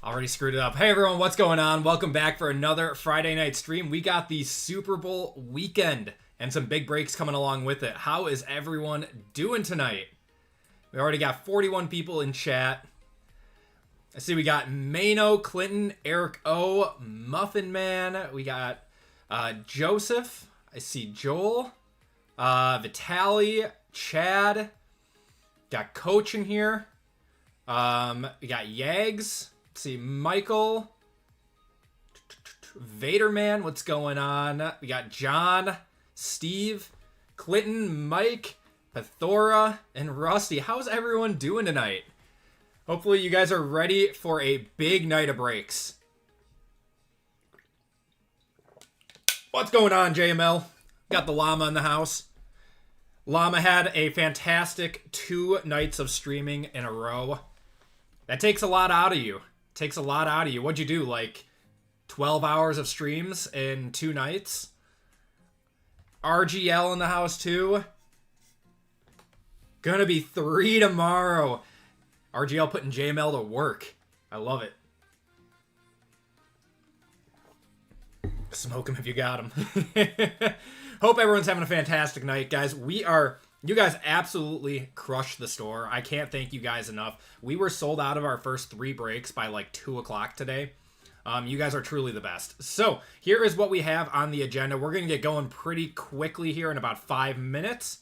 Already screwed it up. Hey everyone, what's going on? Welcome back for another Friday night stream. We got the Super Bowl weekend and some big breaks coming along with it. How is everyone doing tonight? We already got 41 people in chat. I see we got Mano, Clinton, Eric O, Muffin Man. We got Joseph. I see Joel, Vitaly, Chad. Got Coach in here. We got Yags. Let's see, Michael. Vaderman, what's going on? We got John, Steve, Clinton, Mike, Pathora, and Rusty. How's everyone doing tonight? Hopefully you guys are ready for a big night of breaks. What's going on, JML? Got the llama in the house. Llama had a fantastic 2 nights of streaming in a row. That takes a lot out of you. Takes a lot out of you. What'd you do, like 12 hours of streams in 2 nights? RGL in the house too. Gonna be 3 tomorrow. RGL putting JML to work. I love it. Smoke him if you got him. Hope everyone's having a fantastic night, guys. You guys absolutely crushed the store. I can't thank you guys enough. We were sold out of our first 3 breaks by like 2 o'clock today. You guys are truly the best. So here is what we have on the agenda. We're going to get going pretty quickly here in about 5 minutes.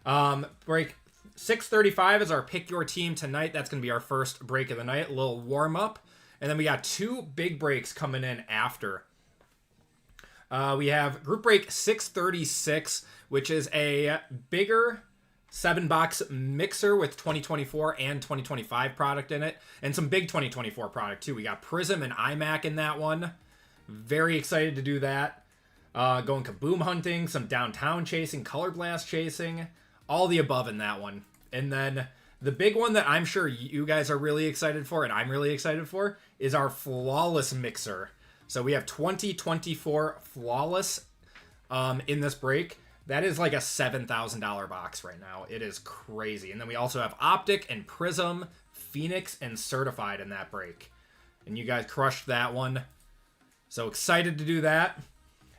Break 6:35 is our pick your team tonight. That's going to be our first break of the night. A little warm up. And then we got 2 big breaks coming in after. We have group break 636, which is a bigger 7-box mixer with 2024 and 2025 product in it, and some big 2024 product too. We got Prizm and iMac in that one. Very excited to do that. Going kaboom hunting, some downtown chasing, color blast chasing, all the above in that one. And then the big one that I'm sure you guys are really excited for, and I'm really excited for, is our flawless mixer. So we have 2024 Flawless in this break. That is like a $7,000 box right now. It is crazy. And then we also have Optic and Prizm, Phoenix, and Certified in that break. And you guys crushed that one. So excited to do that.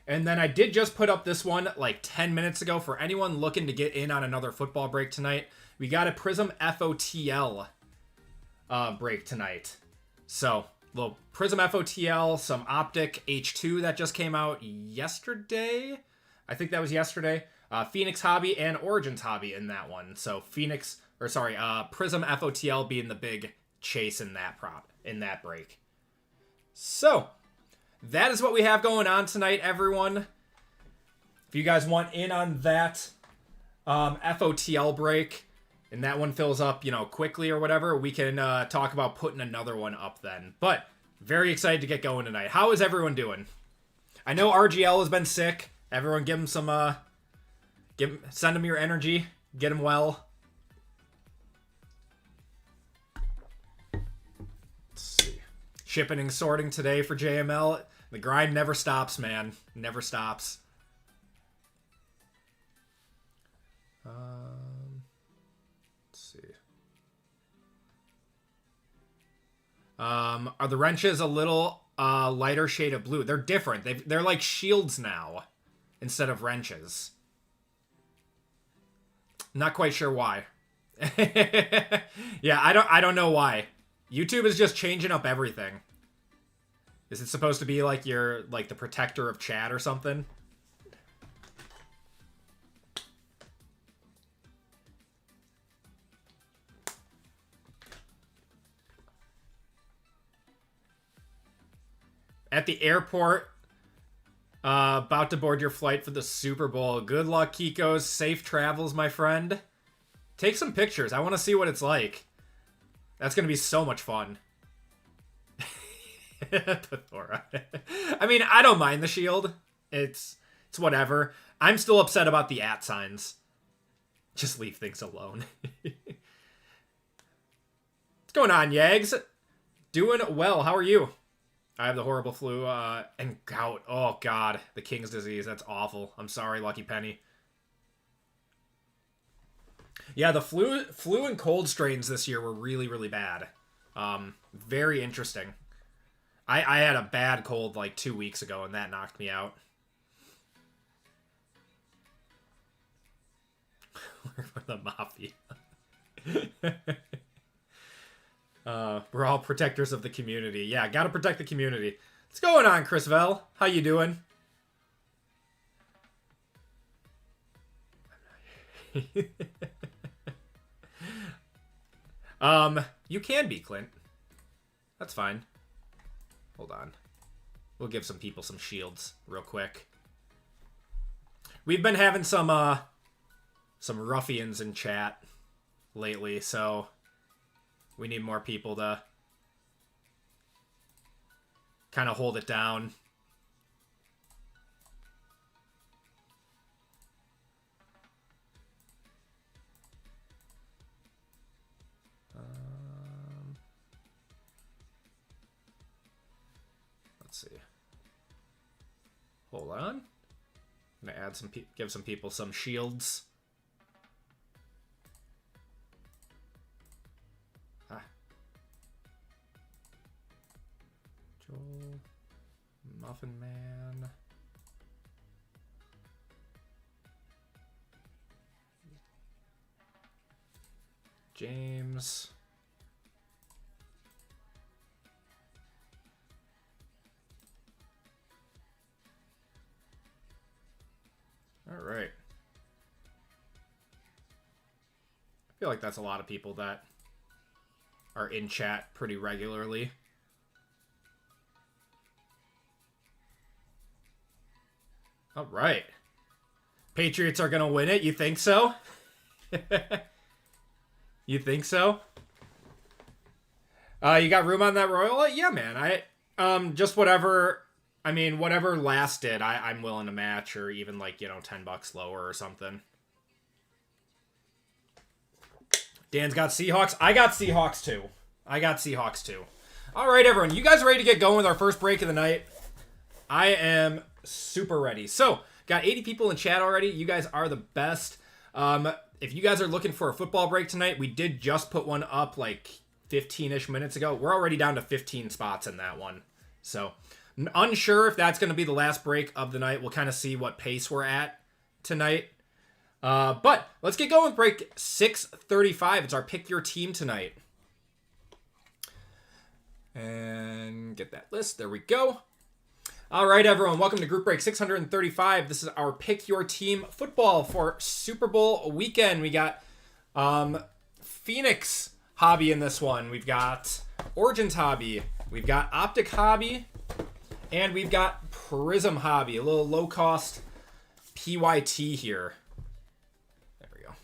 And then I did just put up this one like 10 minutes ago for anyone looking to get in on another football break tonight. We got a Prizm FOTL break tonight. So little Prizm FOTL, some Optic H2 that just came out yesterday. I think that was yesterday. Phoenix Hobby and Origins Hobby in that one. So Prizm FOTL being the big chase in that break. So that is what we have going on tonight, everyone. If you guys want in on that FOTL break, and that one fills up, quickly or whatever, we can talk about putting another one up then. But very excited to get going tonight. How is everyone doing? I know RGL has been sick. Everyone give him some, send him your energy. Get him well. Let's see. Shipping and sorting today for JML. The grind never stops, man. Never stops. Are the wrenches a little lighter shade of blue? They're different. They're like shields now instead of wrenches. Not quite sure why. Yeah, I don't know why. YouTube is just changing up everything. Is it supposed to be like the protector of chat or something? At the airport, about to board your flight for the Super Bowl. Good luck, Kikos. Safe travels, my friend. Take some pictures. I want to see what it's like. That's going to be so much fun. Pathora. I mean, I don't mind the shield. It's whatever. I'm still upset about the @ signs. Just leave things alone. What's going on, Yags? Doing well. How are you? I have the horrible flu and gout. Oh, God. The king's disease. That's awful. I'm sorry, Lucky Penny. Yeah, the flu and cold strains this year were really, really bad. Very interesting. I had a bad cold like 2 weeks ago, and that knocked me out. We're the mafia. We're all protectors of the community. Yeah, gotta protect the community. What's going on, Chris Vell? How you doing? You can be, Clint. That's fine. Hold on. We'll give some people some shields real quick. We've been having some ruffians in chat lately, so we need more people to kind of hold it down. Let's see. Hold on. I'm gonna add some, give some people some shields. Joel, Muffin Man. James. All right. I feel like that's a lot of people that are in chat pretty regularly. All right. Patriots are going to win it. You think so? You think so? You got room on that Royal? Yeah, man. Just whatever. I mean, whatever last did, I'm willing to match, or even like, you know, $10 lower or something. Dan's got Seahawks. I got Seahawks too. All right, everyone. You guys ready to get going with our first break of the night? I am super ready. So, got 80 people in chat already. You guys are the best. If you guys are looking for a football break tonight, we did just put one up like 15-ish minutes ago. We're already down to 15 spots in that one. So, unsure if that's going to be the last break of the night. We'll kind of see what pace we're at tonight. But let's get going with break 635. It's our pick your team tonight. And get that list. There we go. All right, everyone. Welcome to group break 635. This is our pick your team football for Super Bowl weekend. We got Phoenix Hobby in this one. We've got Origins Hobby. We've got Optic Hobby. And we've got Prizm Hobby. A little low-cost PYT here. There we go.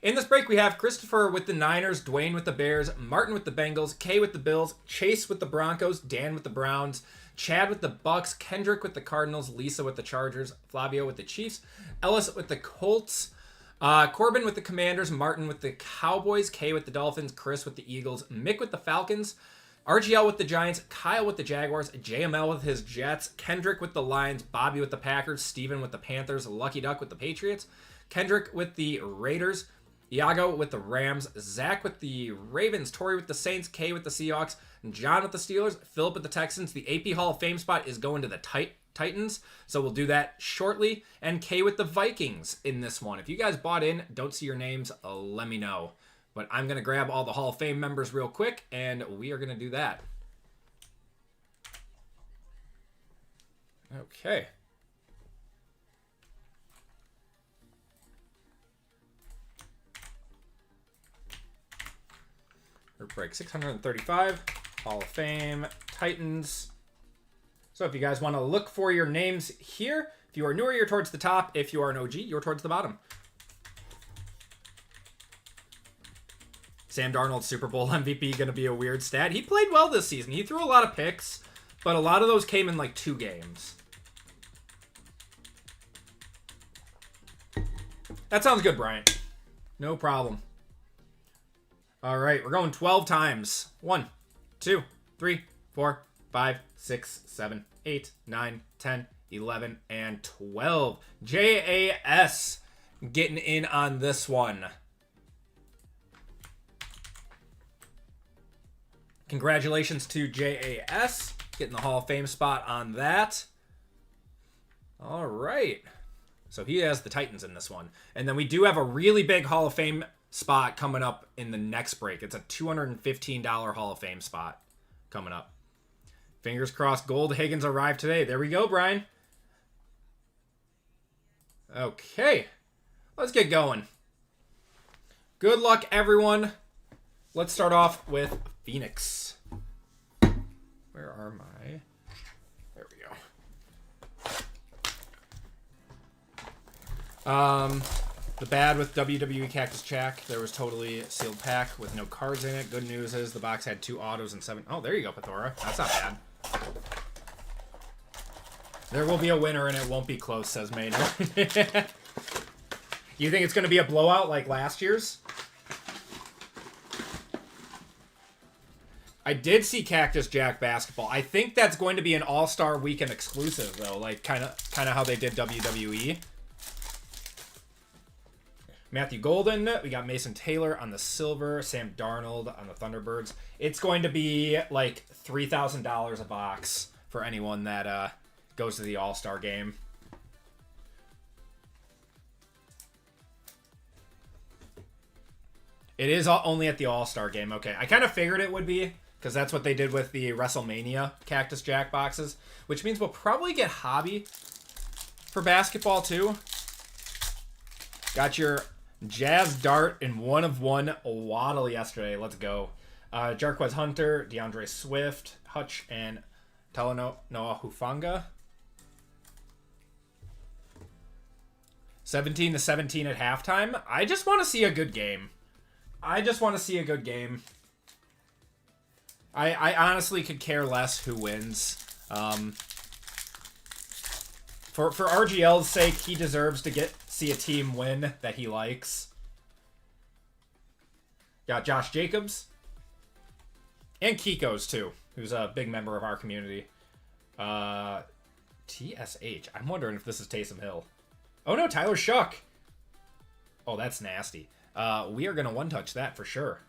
In this break, we have Christopher with the Niners, Dwayne with the Bears, Martin with the Bengals, Kay with the Bills, Chase with the Broncos, Dan with the Browns, Chad with the Bucks, Kendrick with the Cardinals, Lisa with the Chargers, Flavio with the Chiefs, Ellis with the Colts, Corbin with the Commanders, Martin with the Cowboys, Kay with the Dolphins, Chris with the Eagles, Mick with the Falcons, RGL with the Giants, Kyle with the Jaguars, JML with his Jets, Kendrick with the Lions, Bobby with the Packers, Steven with the Panthers, Lucky Duck with the Patriots, Kendrick with the Raiders, Iago with the Rams, Zach with the Ravens, Tori with the Saints, Kay with the Seahawks, John with the Steelers, Philip with the Texans. The AP Hall of Fame spot is going to the Titans, so we'll do that shortly. And Kay with the Vikings in this one. If you guys bought in, don't see your names, let me know. But I'm going to grab all the Hall of Fame members real quick, and we are going to do that. Okay. Group break 635, Hall of Fame, Titans. So if you guys want to look for your names here, if you are newer, you're towards the top. If you are an OG, you're towards the bottom. Sam Darnold, Super Bowl MVP, going to be a weird stat. He played well this season. He threw a lot of picks, but a lot of those came in like 2 games. That sounds good, Brian. No problem. All right, we're going 12 times. 1, 2, 3, 4, 5, 6, 7, 8, 9, 10, 11, and 12. JAS getting in on this one. Congratulations to JAS. Getting the Hall of Fame spot on that. All right. So he has the Titans in this one. And then we do have a really big Hall of Fame spot coming up in the next break. It's a $215 Hall of Fame spot coming up. Fingers crossed Gold Higgins arrived today. There we go, Brian. Okay. Let's get going. Good luck, everyone. Let's start off with Phoenix. Where are my... There we go. The bad with WWE Cactus Jack, there was totally a sealed pack with no cards in it. Good news is the box had 2 autos and 7... Oh, there you go, Pathora. That's not bad. There will be a winner and it won't be close, says Maynard. You think it's going to be a blowout like last year's? I did see Cactus Jack basketball. I think that's going to be an All-Star Weekend exclusive, though, like kind of how they did WWE. Matthew Golden. We got Mason Taylor on the silver. Sam Darnold on the Thunderbirds. It's going to be like $3,000 a box for anyone that goes to the All-Star game. It is only at the All-Star game. Okay, I kind of figured it would be, because that's what they did with the WrestleMania Cactus Jack boxes, which means we'll probably get Hobby for basketball too. Got your Jazz Dart in 1/1 Waddle yesterday. Let's go. Jarquez Hunter, DeAndre Swift, Hutch, and Talanoa Hufanga. 17-17 at halftime. I just want to see a good game. I honestly could care less who wins. For RGL's sake, he deserves to see a team win that he likes. Got Josh Jacobs. And Kiko's, too, who's a big member of our community. TSH. I'm wondering if this is Taysom Hill. Oh, no, Tyler Shuck. Oh, that's nasty. We are going to one-touch that for sure.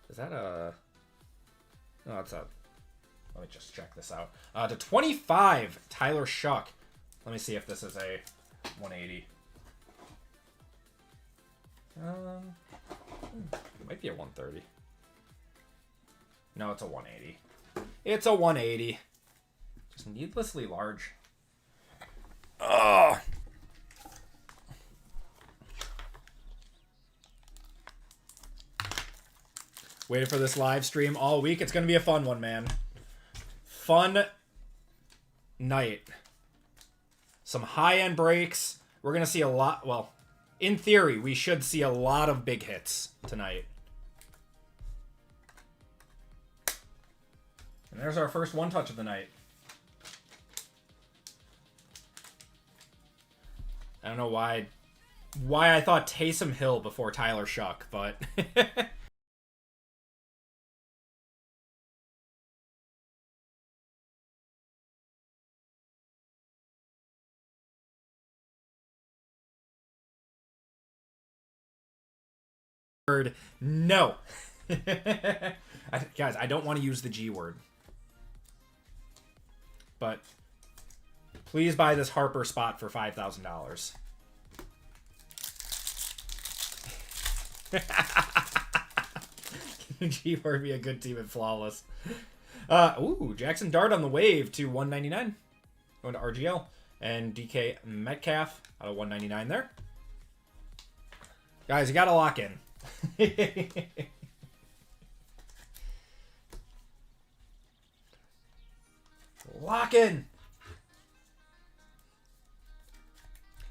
Is that a... No, that's a... Let me just check this out. To 25, Tyler Shuck. Let me see if this is a 180. It might be a 130. No, it's a 180. It's a 180. Just needlessly large. Ugh. Waited for this live stream all week. It's going to be a fun one, man. Fun night. Some high-end breaks. We're going to see a lot. Well, in theory, we should see a lot of big hits tonight. And there's our first one-touch of the night. I don't know why I thought Taysom Hill before Tyler Shuck, but... No. Guys, I don't want to use the G word. But please buy this Harper spot for $5,000. G word be a good team at Flawless. Ooh, Jackson Dart on the wave to 199. Going to RGL. And DK Metcalf out of 199 there. Guys, you got to lock in. Lock in.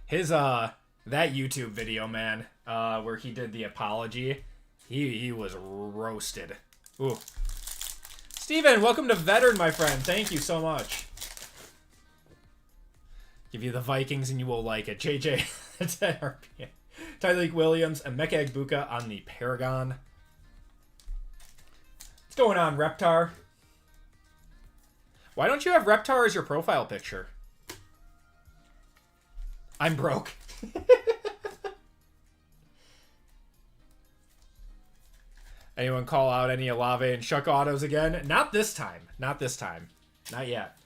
His that YouTube video, man, where he did the apology, he was roasted. Ooh. Steven, welcome to Veteran, my friend. Thank you so much. Give you the Vikings and you will like it. JJ, that's at RPM. Tyreek Williams and Meka Egbuka on the Paragon. What's going on, Reptar? Why don't you have Reptar as your profile picture? I'm broke. Anyone call out any Olave and Shuck autos again? Not this time. Not this time. Not yet.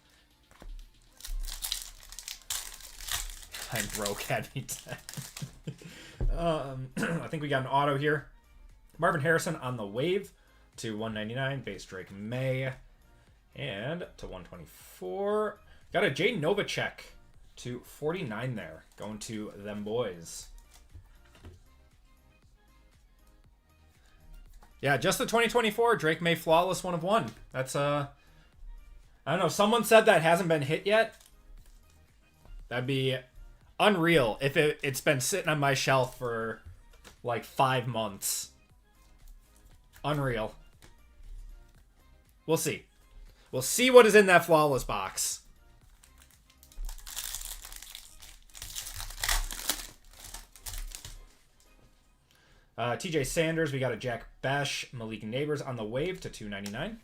I'm broke. Had me 10. I think we got an auto here. Marvin Harrison on the wave to 199. Base Drake May. And to 124. Got a Jay Novacek to 49 there. Going to them boys. Yeah, just the 2024 Drake May Flawless 1 of 1. That's, I don't know. Someone said that hasn't been hit yet. That'd be unreal if it's been sitting on my shelf for like 5 months. Unreal. We'll see. We'll see what is in that Flawless box. TJ Sanders, we got a Jack Besh, Malik Neighbors on the wave to 299.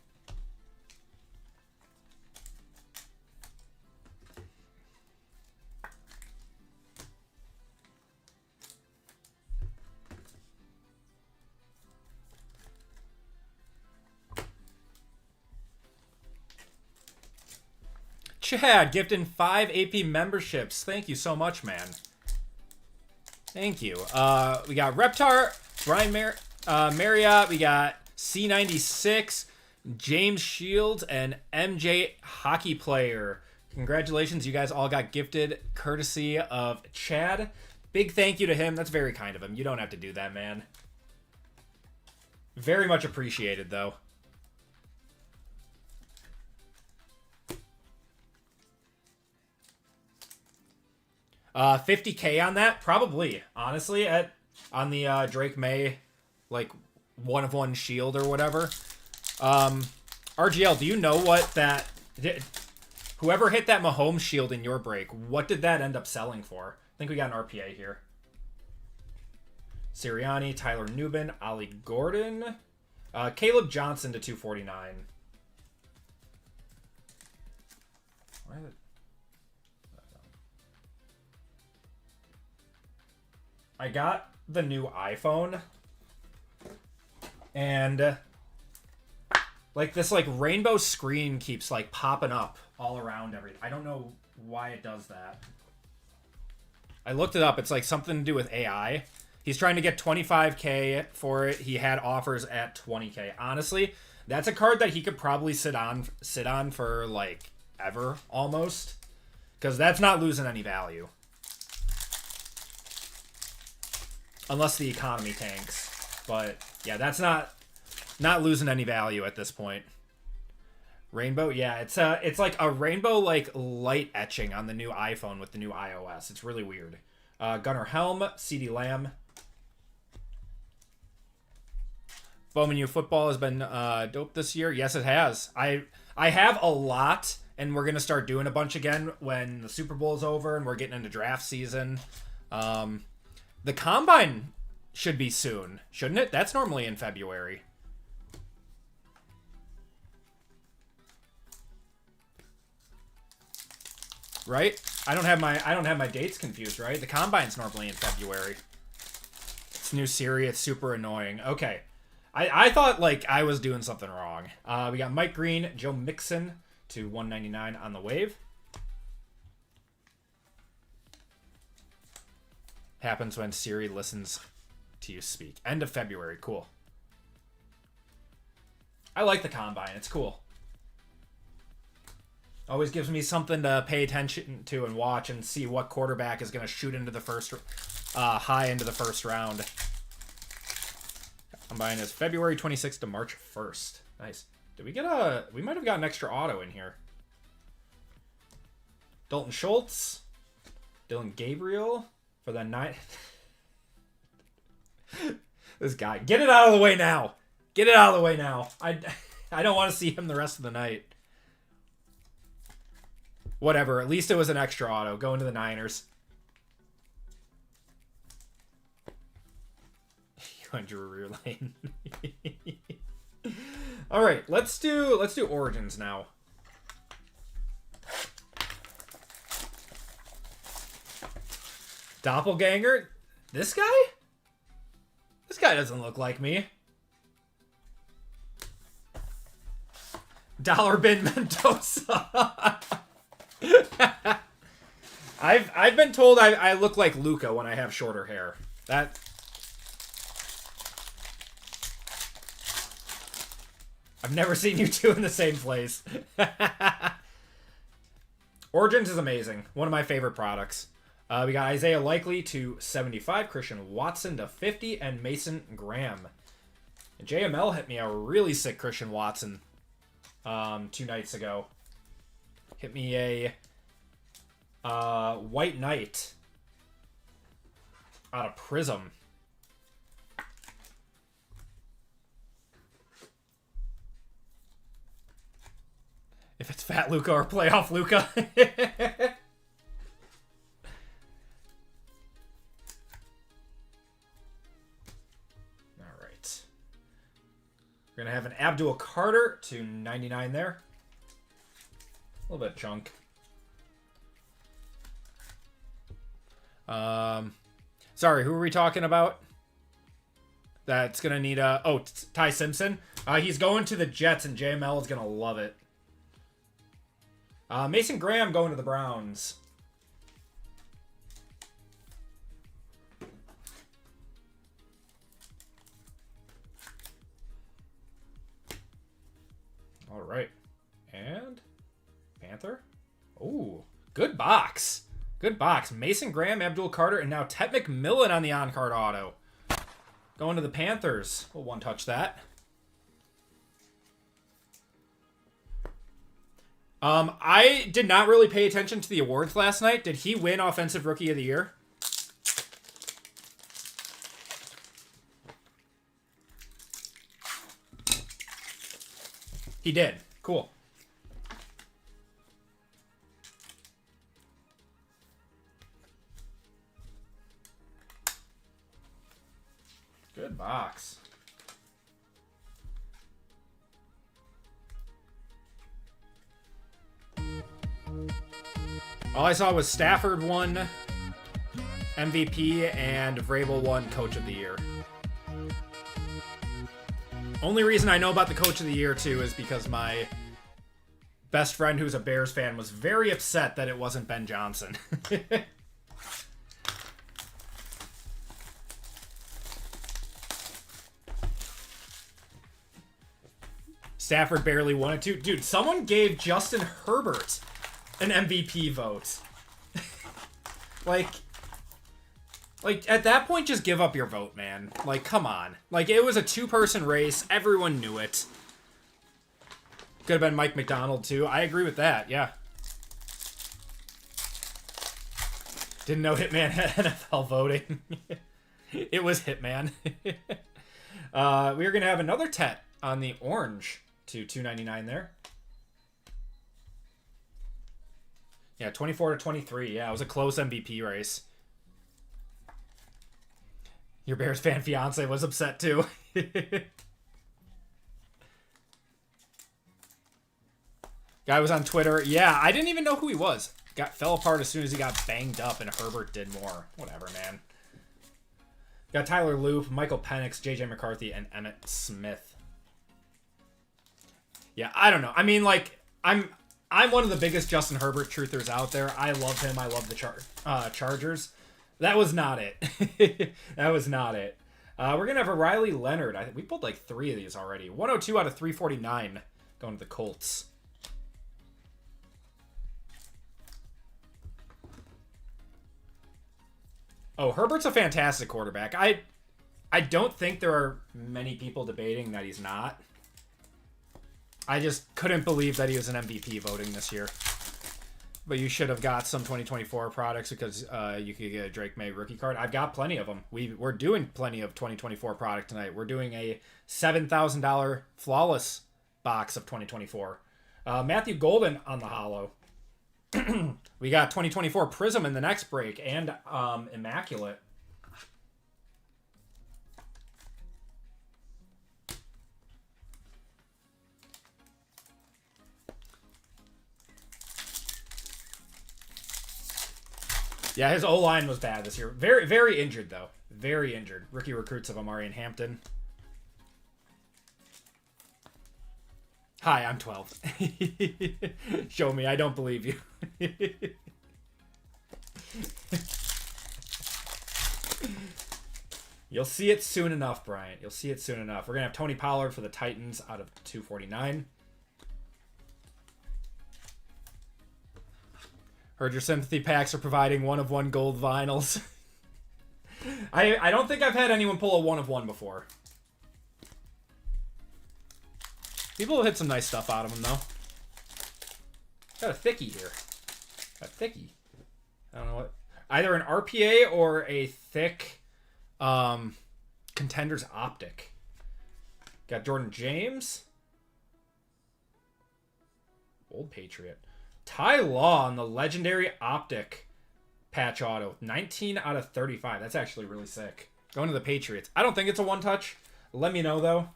Chad, gifting 5 AP memberships. Thank you so much, man. Thank you. We got Reptar, Brian Marriott. We got C96, James Shields, and MJ Hockey Player. Congratulations, you guys all got gifted courtesy of Chad. Big thank you to him. That's very kind of him. You don't have to do that, man. Very much appreciated, though. $50K on that? Probably. Honestly, on the Drake May, like, 1 of 1 shield or whatever. RGL, do you know what that... Whoever hit that Mahomes shield in your break, what did that end up selling for? I think we got an RPA here. Sirianni, Tyler Nubin, Ollie Gordon, Caleb Johnson to 249. Why is it... I got the new iPhone, and like this like rainbow screen keeps like popping up all around everything. I don't know why it does that. I looked it up. It's like something to do with AI. He's trying to get 25K for it. He had offers at 20K. Honestly, that's a card that he could probably sit on for like ever almost, because that's not losing any value. Unless the economy tanks. But yeah, that's not losing any value at this point. Rainbow, yeah, it's like a rainbow like light etching on the new iPhone with the new iOS. It's really weird. Gunnar Helm, CeeDee Lamb. Bowman U football has been dope this year. Yes, it has. I have a lot, and we're gonna start doing a bunch again when the Super Bowl is over and we're getting into draft season. The Combine should be soon, shouldn't it? That's normally in February. Right? I don't have my dates confused, right? The Combine's normally in February. It's new Siri, it's super annoying. Okay. I thought like I was doing something wrong. We got Mike Green, Joe Mixon to 199 on the wave. Happens when Siri listens to you speak. End of February. Cool. I like the Combine. It's cool. Always gives me something to pay attention to and watch and see what quarterback is going to shoot into the first, high into the first round. Combine is February 26th to March 1st. Nice. Did we get we might have got an extra auto in here. Dalton Schultz. Dylan Gabriel. For the 9. This guy. Get it out of the way now. Get it out of the way now. I don't want to see him the rest of the night. Whatever. At least it was an extra auto. Going to the Niners. You went your rear lane. All right. Let's do Origins now. Doppelganger? This guy? This guy doesn't look like me. Dollar bin Mendoza. I've been told I look like Luca when I have shorter hair. I've never seen you two in the same place. Origins is amazing. One of my favorite products. We got Isaiah Likely to 75, Christian Watson to 50, and Mason Graham. And JML hit me a really sick Christian Watson 2 nights ago. Hit me a White Knight out of Prizm. If it's Fat Luca or Playoff Luca. Alright. We're going to have an Abdul Carter to 99 there. A little bit of chunk. Sorry, who are we talking about? That's going to need a... Oh, Ty Simpson. He's going to the Jets, and JML is going to love it. Mason Graham going to the Browns. All right. And Panther. Ooh, good box. Good box. Mason Graham, Abdul Carter, and now Ted McMillan on the on-card auto. Going to the Panthers. We'll one-touch that. I did not really pay attention to the awards last night. Did he win Offensive Rookie of the Year? He did. Cool. Good box. All I saw was Stafford won MVP and Vrabel won Coach of the Year. Only reason I know about the Coach of the Year, too, is because my best friend who's a Bears fan was very upset that it wasn't Ben Johnson. Stafford barely won it, too. Dude, someone gave Justin Herbert an MVP vote. like at that point, just give up your vote, man. Like, come on. Like, it was a 2-person race. Everyone knew it. Could have been Mike McDonald, too. I agree with that, yeah. Didn't know Hitman had NFL voting. It was Hitman. We're going to have another Tet on the orange to 299 there. Yeah, 24 to 23. Yeah, it was a close MVP race. Your Bears fan fiance was upset too. Guy was on Twitter. Yeah, I didn't even know who he was. Fell apart as soon as he got banged up, and Herbert did more. Whatever, man. Got Tyler Loop, Michael Penix, JJ McCarthy, and Emmitt Smith. Yeah, I don't know. I mean, like, I'm one of the biggest Justin Herbert truthers out there. I love him. I love the Chargers. That was not it. That was not it. We're going to have a Riley Leonard. We pulled like 3 of these already. 102 out of 349 going to the Colts. Oh, Herbert's a fantastic quarterback. I don't think there are many people debating that he's not. I just couldn't believe that he was an MVP voting this year. But you should have got some 2024 products because you could get a Drake May rookie card. I've got plenty of them. We're doing plenty of 2024 product tonight. We're doing a $7,000 flawless box of 2024. Matthew Golden on the holo. We got 2024 Prizm in the next break and Immaculate. Yeah, his O-line was bad this year. Very, very injured, though. Very injured. Rookie recruits of Amari and Hampton. Hi, I'm 12. Show me. I don't believe you. You'll see it soon enough, Bryant. You'll see it soon enough. We're going to have Tony Pollard for the Titans out of 249. Heard your sympathy packs are providing 1 of 1 gold vinyls. I don't think I've had anyone pull a 1 of 1 before. People have hit some nice stuff out of them, though. Got a thickie here. A thickie. I don't know what. Either an RPA or a thick Contenders Optic. Got Jordan James. Old Patriot. Ty Law on the legendary Optic patch auto. 19 out of 35. That's actually really sick. Going to the Patriots. I don't think it's a one-touch. Let me know, though.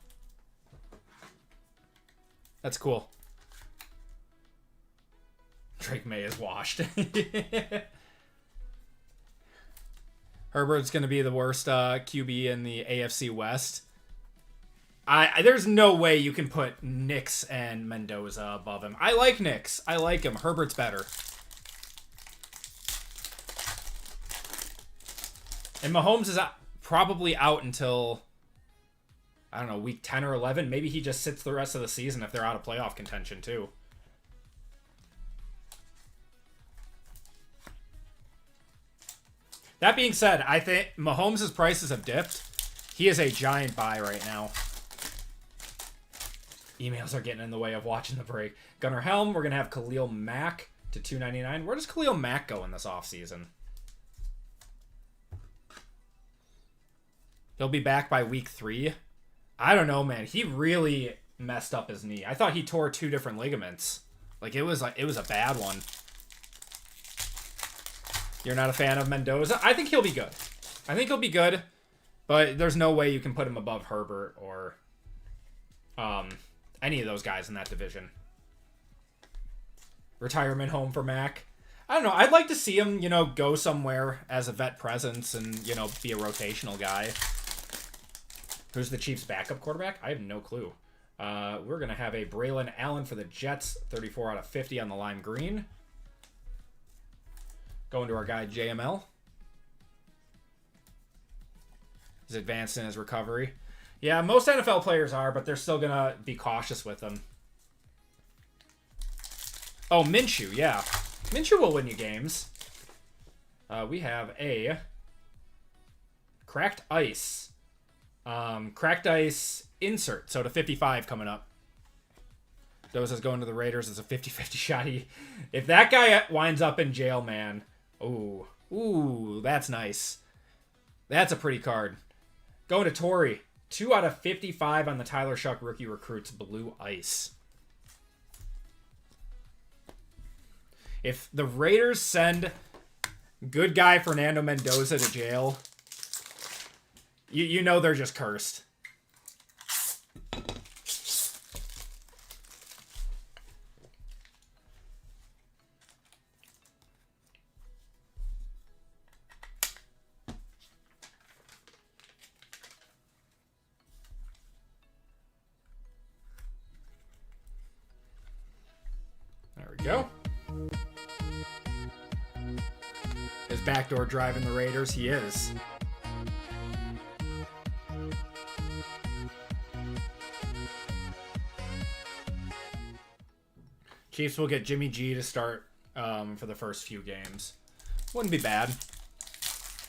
That's cool. Drake May is washed. Herbert's going to be the worst QB in the AFC West. There's no way you can put Nix and Mendoza above him. I like Nix. I like him. Herbert's better. And Mahomes is probably out until, I don't know, week 10 or 11. Maybe he just sits the rest of the season if they're out of playoff contention, too. That being said, I think Mahomes' prices have dipped. He is a giant buy right now. Emails are getting in the way of watching the break. Gunnar Helm, we're going to have Khalil Mack to 299. Where does Khalil Mack go in this offseason? He'll be back by week 3. I don't know, man. He really messed up his knee. I thought he tore 2 different ligaments. It was a bad one. You're not a fan of Mendoza? I think he'll be good. I think he'll be good, but there's no way you can put him above Herbert or any of those guys in that division. Retirement home for Mac. I don't know. I'd like to see him, go somewhere as a vet presence and, be a rotational guy. Who's the Chiefs' backup quarterback? I have no clue. We're going to have a Braylon Allen for the Jets, 34 out of 50 on the lime green. Going to our guy, JML. He's advanced in his recovery. Yeah, most NFL players are, but they're still going to be cautious with them. Oh, Minshew, yeah. Minshew will win you games. We have a Cracked Ice. Cracked Ice insert. So to 55 coming up. Doza's going to the Raiders. It's a 50-50 shot. If that guy winds up in jail, man. Ooh, that's nice. That's a pretty card. Going to Torrey. 2 out of 55 on the Tyler Shuck rookie recruits blue ice. If the Raiders send good guy Fernando Mendoza to jail, you know they're just cursed. There we go. Is backdoor driving the Raiders? He is. Chiefs will get Jimmy G to start for the first few games. Wouldn't be bad.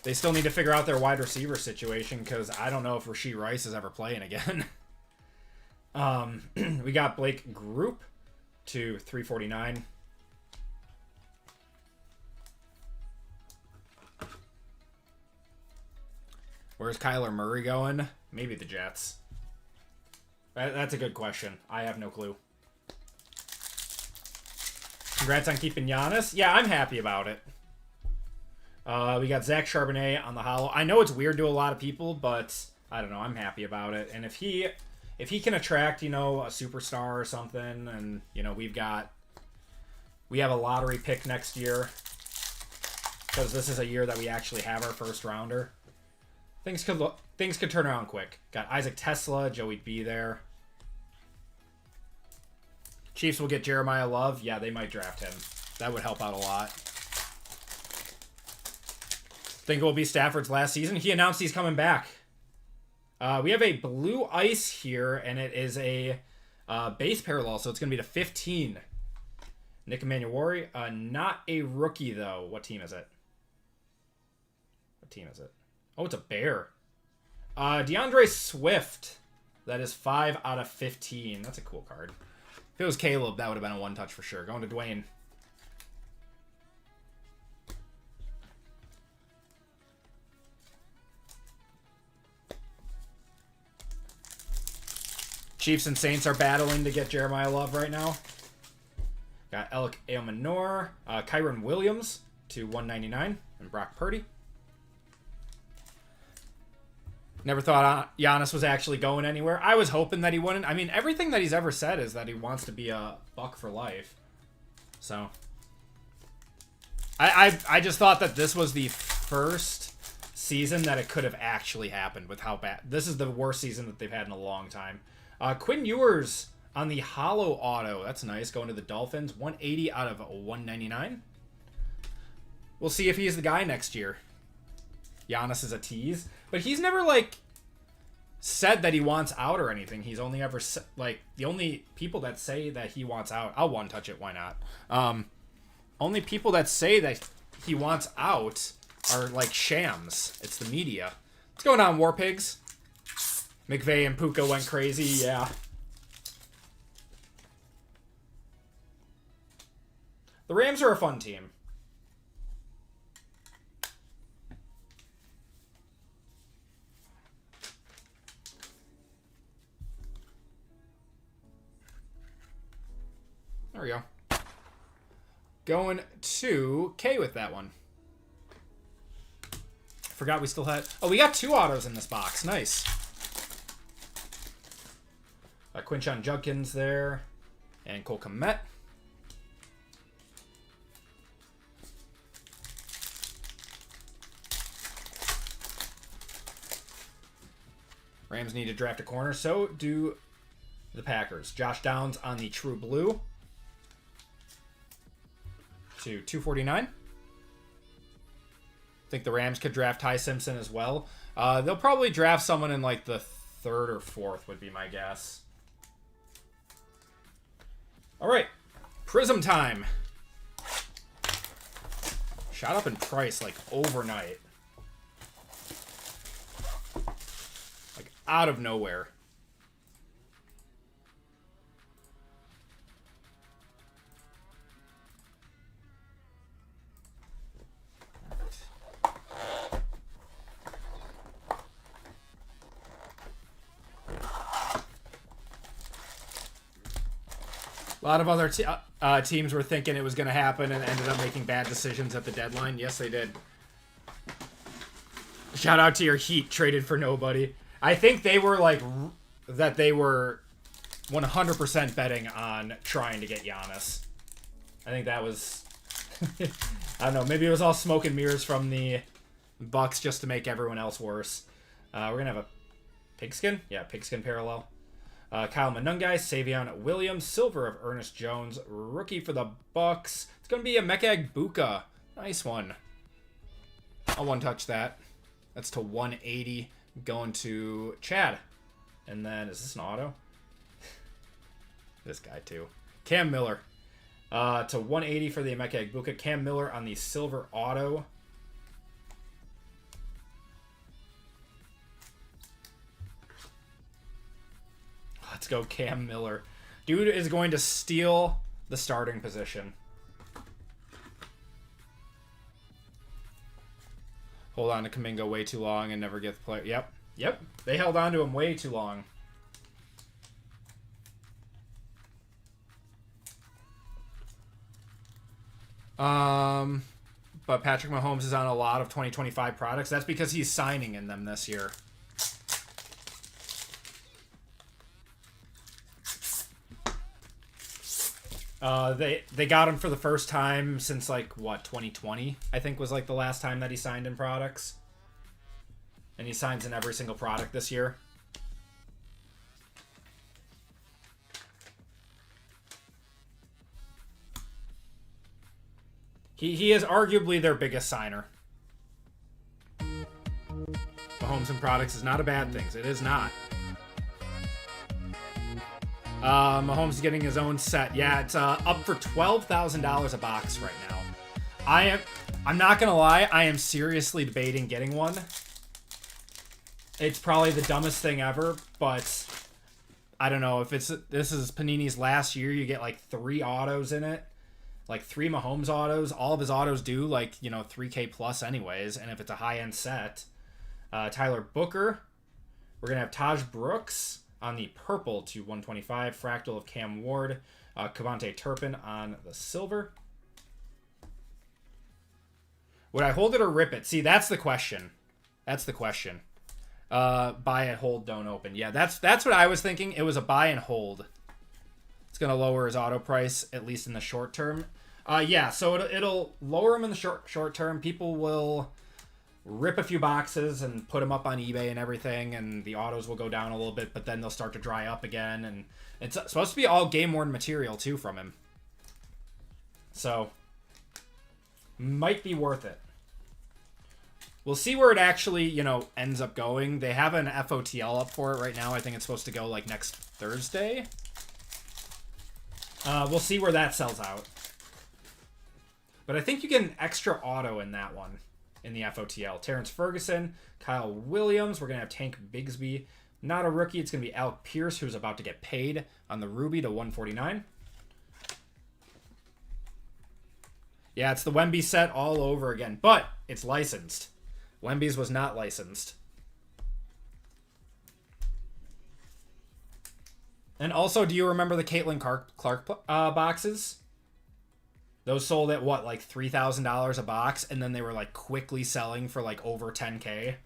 They still need to figure out their wide receiver situation because I don't know if Rashee Rice is ever playing again. We got Blake Group to 349. Where's Kyler Murray going? Maybe the Jets. That's a good question. I have no clue. Congrats on keeping Giannis. Yeah, I'm happy about it. We got Zach Charbonnet on the hollow. I know it's weird to a lot of people, but I don't know. I'm happy about it. And if he can attract, a superstar or something, and we have a lottery pick next year because this is a year that we actually have our first rounder. Things could turn around quick. Got Isaac Tesla, Joey B there. Chiefs will get Jeremiah Love. Yeah, they might draft him. That would help out a lot. Think it will be Stafford's last season. He announced he's coming back. We have a blue ice here, and it is a base parallel, so it's going to be to 15. Nick Emanuori. Not a rookie, though. What team is it? What team is it? Oh, it's a Bear. DeAndre Swift. That is 5 out of 15. That's a cool card. If it was Caleb, that would have been a one-touch for sure. Going to Dwayne. Chiefs and Saints are battling to get Jeremiah Love right now. Got Alec Eomanor, Kyron Williams to 199, and Brock Purdy. Never thought Giannis was actually going anywhere. I was hoping that he wouldn't. I mean, everything that he's ever said is that he wants to be a Buck for life. So, I just thought that this was the first season that it could have actually happened with how bad. This is the worst season that they've had in a long time. Quinn Ewers on the hollow auto. That's nice. Going to the Dolphins. 180 out of 199. We'll see if he's the guy next year. Giannis is a tease. But he's never, like, said that he wants out or anything. He's only ever, like, the only people that say that he wants out. I'll one-touch it. Why not? Only people that say that he wants out are, like, shams. It's the media. What's going on, War Pigs? McVay and Puka went crazy, yeah. The Rams are a fun team. There we go. Going to K with that one. Forgot we still had... Oh, we got 2 autos in this box. Nice. Quinshon Judkins there. And Cole Kmet. Rams need to draft a corner. So do the Packers. Josh Downs on the True Blue. To 249. Think the Rams could draft Ty Simpson as well. They'll probably draft someone in like the 3rd or 4th would be my guess. All right, Prizm time. Shot up in price like overnight. Like out of nowhere. A lot of other teams were thinking it was going to happen and ended up making bad decisions at the deadline. Yes, they did. Shout out to your Heat, traded for nobody. I think they were like, that they were 100% betting on trying to get Giannis. I think that was, I don't know, maybe it was all smoke and mirrors from the Bucks just to make everyone else worse. We're going to have a pigskin? Yeah, pigskin parallel. Kyle Manungai, Savion Williams, silver of Ernest Jones, rookie for the Bucks. It's going to be a Mekag Buka. Nice one. I'll one-touch that. That's to 180, going to Chad. And then, is this an auto? This guy, too. Cam Miller. To 180 for the Mekag Buka. Cam Miller on the silver auto. Let's go Cam Miller. Dude is going to steal the starting position. Hold on to Kuminga way too long and never get the play. Yep. They held on to him way too long. But Patrick Mahomes is on a lot of 2025 products. That's because he's signing in them this year. They got him for the first time since, like, what, 2020, I think was, like, the last time that he signed in products. And he signs in every single product this year. He is arguably their biggest signer. Mahomes and products is not a bad thing. It is not. Mahomes is getting his own set. Yeah, it's up for $12,000 a box right now. I'm not gonna lie, I am seriously debating getting one. It's probably the dumbest thing ever, but I don't know if this is Panini's last year. You get like 3 autos in it, like 3 Mahomes autos. All of his autos do like 3K plus anyways, and if it's a high end set, Tyler Booker. We're gonna have Taj Brooks on the purple to 125, fractal of Cam Ward, Kavonte Turpin on the silver. Would I hold it or rip it? See, that's the question. That's the question. Buy and hold, don't open. Yeah, that's what I was thinking. It was a buy and hold. It's gonna lower his auto price at least in the short term. Yeah, so it'll lower him in the short term. People will rip a few boxes and put them up on eBay and everything, and the autos will go down a little bit, but then they'll start to dry up again, and it's supposed to be all game-worn material too from him. So might be worth it. We'll see where it actually, ends up going. They have an FOTL up for it right now. I think it's supposed to go like next Thursday. We'll see where that sells out. But I think you get an extra auto in that one, in the FOTL. Terrence Ferguson, Kyle Williams. We're going to have Tank Bigsby. Not a rookie. It's going to be Alec Pierce, who's about to get paid on the Ruby to 149. Yeah, it's the Wemby set all over again, but it's licensed. Wemby's was not licensed. And also, do you remember the Caitlin Clark boxes? Those sold at what, like $3,000 a box, and then they were like quickly selling for like over 10K.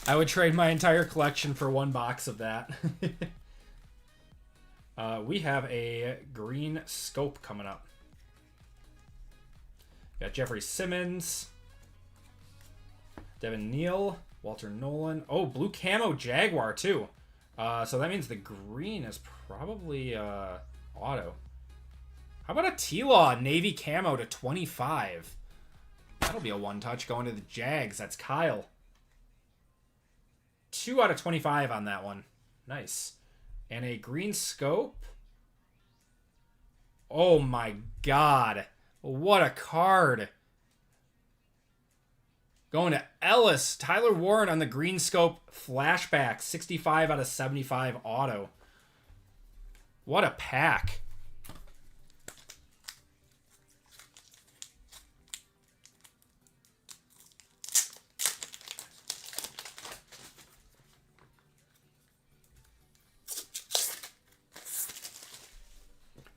I would trade my entire collection for one box of that. We have a green scope coming up. Got Jeffrey Simmons, Devin Neal, Walter Nolan. Oh, blue camo Jaguar too. So that means the green is probably auto. How about a T-Law Navy camo to 25? That'll be a one-touch going to the Jags. That's Kyle. 2 out of 25 on that one. Nice. And a green scope. Oh my god. What a card. Going to Ellis. Tyler Warren on the green scope flashback. 65 out of 75 auto. What a pack.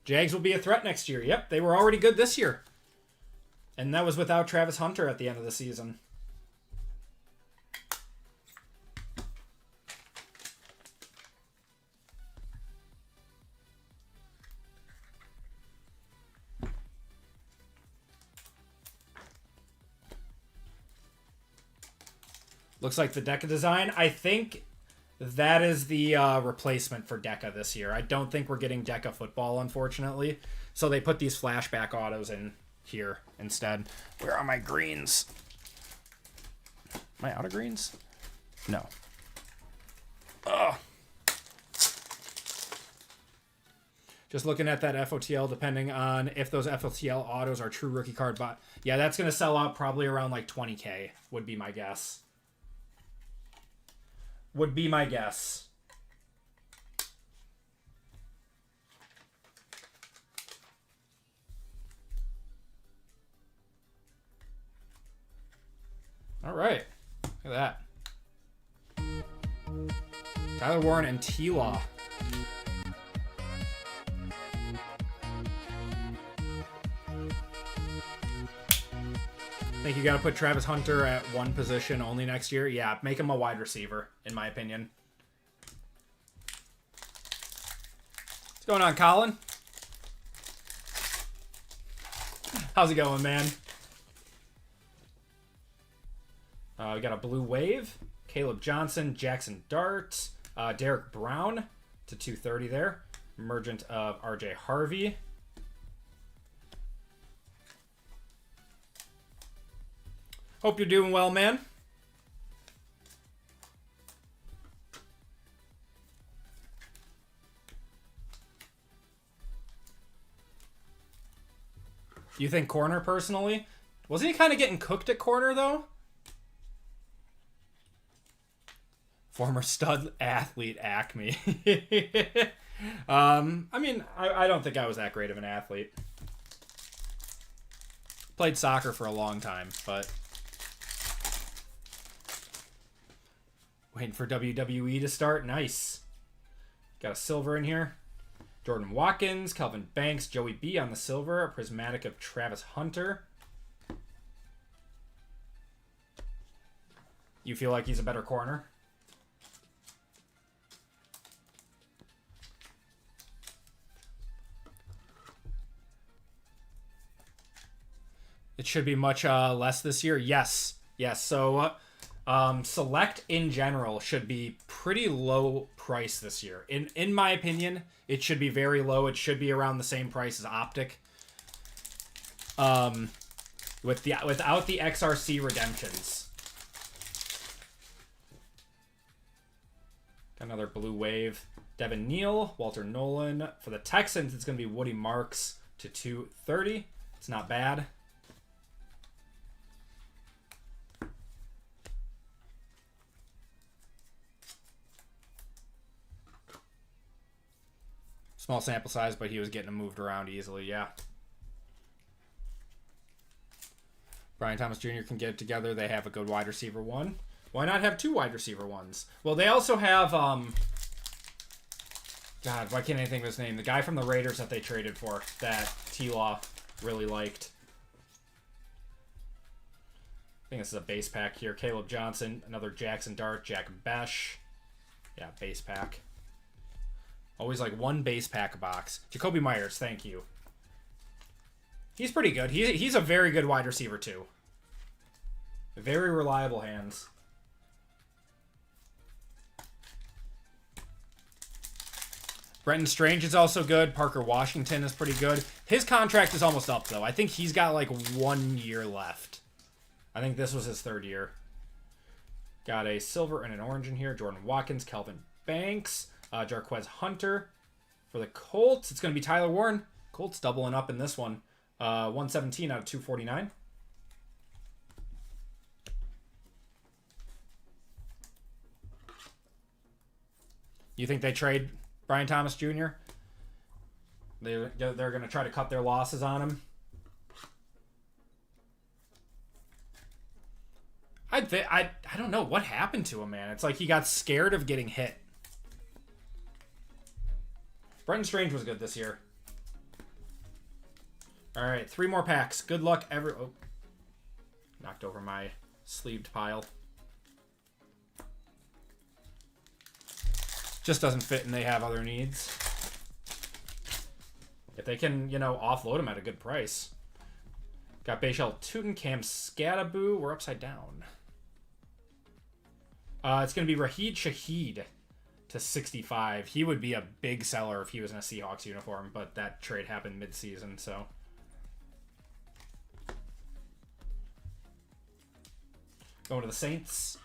Jags will be a threat next year. Yep, they were already good this year. And that was without Travis Hunter at the end of the season. Looks like the Deca design. I think that is the replacement for Deca this year. I don't think we're getting Deca football, unfortunately. So they put these flashback autos in here instead. Where are my greens? Am I out of greens? No. Ugh. Just looking at that FOTL, depending on if those FOTL autos are true rookie card bot. Yeah, that's going to sell out probably around like 20K, would be my guess. Would be my guess. All right. Look at that. Tyler Warren and T-Law. Think you got to put Travis Hunter at one position only next year? Yeah, make him a wide receiver, in my opinion. What's going on, Colin? How's it going, man? We got a blue wave. Caleb Johnson, Jackson Dart, Derek Brown to 230 there. Emergent of RJ Harvey. Hope you're doing well, man. You think corner, personally? Wasn't he kind of getting cooked at corner, though? Former stud athlete Acme. I mean, I don't think I was that great of an athlete. Played soccer for a long time, but... Waiting for WWE to start. Nice. Got a silver in here. Jordan Watkins, Kelvin Banks, Joey B on the silver. A prismatic of Travis Hunter. You feel like he's a better corner? It should be much less this year. Yes. Yes. So Select in general should be pretty low price this year. In my opinion, it should be very low. It should be around the same price as Optic. Without the XRC redemptions. Got another blue wave. Devin Neal, Walter Nolan. For the Texans, it's going to be Woody Marks to 230. It's not bad. Small sample size, but he was getting moved around easily, yeah. Brian Thomas Jr. can get it together. They have a good wide receiver one. Why not have two wide receiver ones? Well, they also have, God, why can't I think of his name? The guy from the Raiders that they traded for that T-Law really liked. I think this is a base pack here. Caleb Johnson, another Jackson Dart, Jack Besh. Yeah, base pack. Always like one base pack box. Jacoby Myers, thank you. He's pretty good. He's a very good wide receiver, too. Very reliable hands. Brenton Strange is also good. Parker Washington is pretty good. His contract is almost up, though. I think he's got like 1 year left. I think this was his 3rd year. Got a silver and an orange in here. Jordan Watkins, Kelvin Banks. Jarquez Hunter. For the Colts, it's going to be Tyler Warren. Colts doubling up in this one. 117 out of 249. You think they trade Brian Thomas Jr.? They're going to try to cut their losses on him. I don't know what happened to him, man. It's like he got scared of getting hit. Brenton Strange was good this year. All right, 3 more packs. Good luck, Oh, knocked over my sleeved pile. Just doesn't fit, and they have other needs. If they can, offload them at a good price. Got Bayshell Tootin, Cam Scattaboo. We're upside down. It's going to be Raheed Shaheed to 65. He would be a big seller if he was in a Seahawks uniform, but that trade happened mid-season, so. Going to the Saints.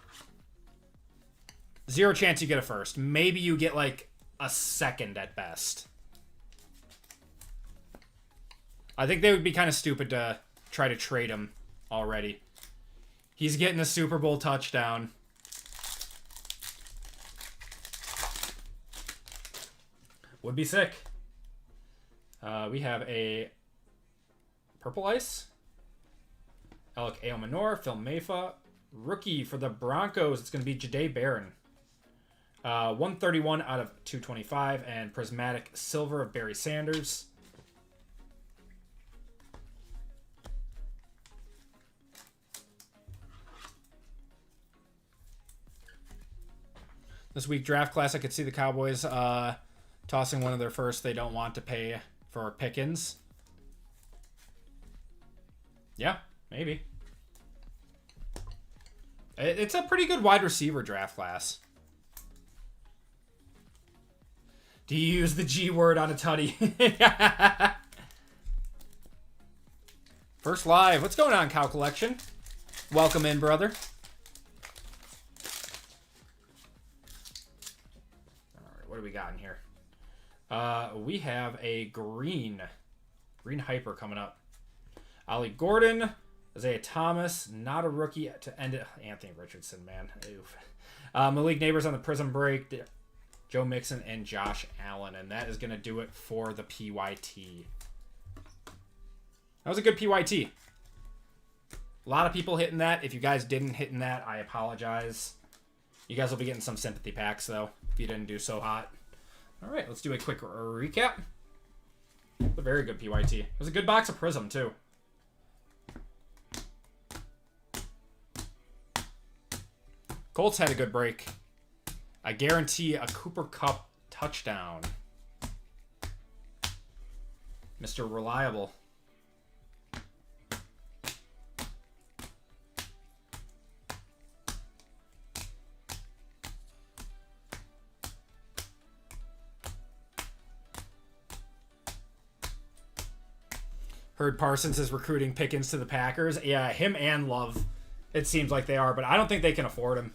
0 chance you get a first. Maybe you get like a second at best. I think they would be kind of stupid to try to trade him already. He's getting a Super Bowl touchdown. Would be sick. We have a Purple Ice. Alec Aomanor, Phil Maffa. Rookie for the Broncos, it's going to be Jahdae Barron. 131 out of 225. And Prismatic Silver of Barry Sanders. This week draft class, I could see the Cowboys tossing one of their first they don't want to pay for Pickens. Yeah, maybe. It's a pretty good wide receiver draft class. Do you use the G word on a tutty? First live. What's going on, Cow Collection? Welcome in, brother. All right, what do we got in here? We have a green hyper coming up. Ollie Gordon, Isaiah Thomas, not a rookie to end it. Anthony Richardson, man. Oof. Malik Neighbors on the Prizm break. Joe Mixon and Josh Allen. And that is going to do it for the PYT. That was a good PYT. A lot of people hitting that. If you guys didn't hit that, I apologize. You guys will be getting some sympathy packs, though, if you didn't do so hot. All right, let's do a quick recap. A very good PYT. It was a good box of Prizm, too. Colts had a good break. I guarantee a Cooper Kupp touchdown. Mr. Reliable. Heard Parsons is recruiting Pickens to the Packers. Yeah, him and Love. It seems like they are, but I don't think they can afford him.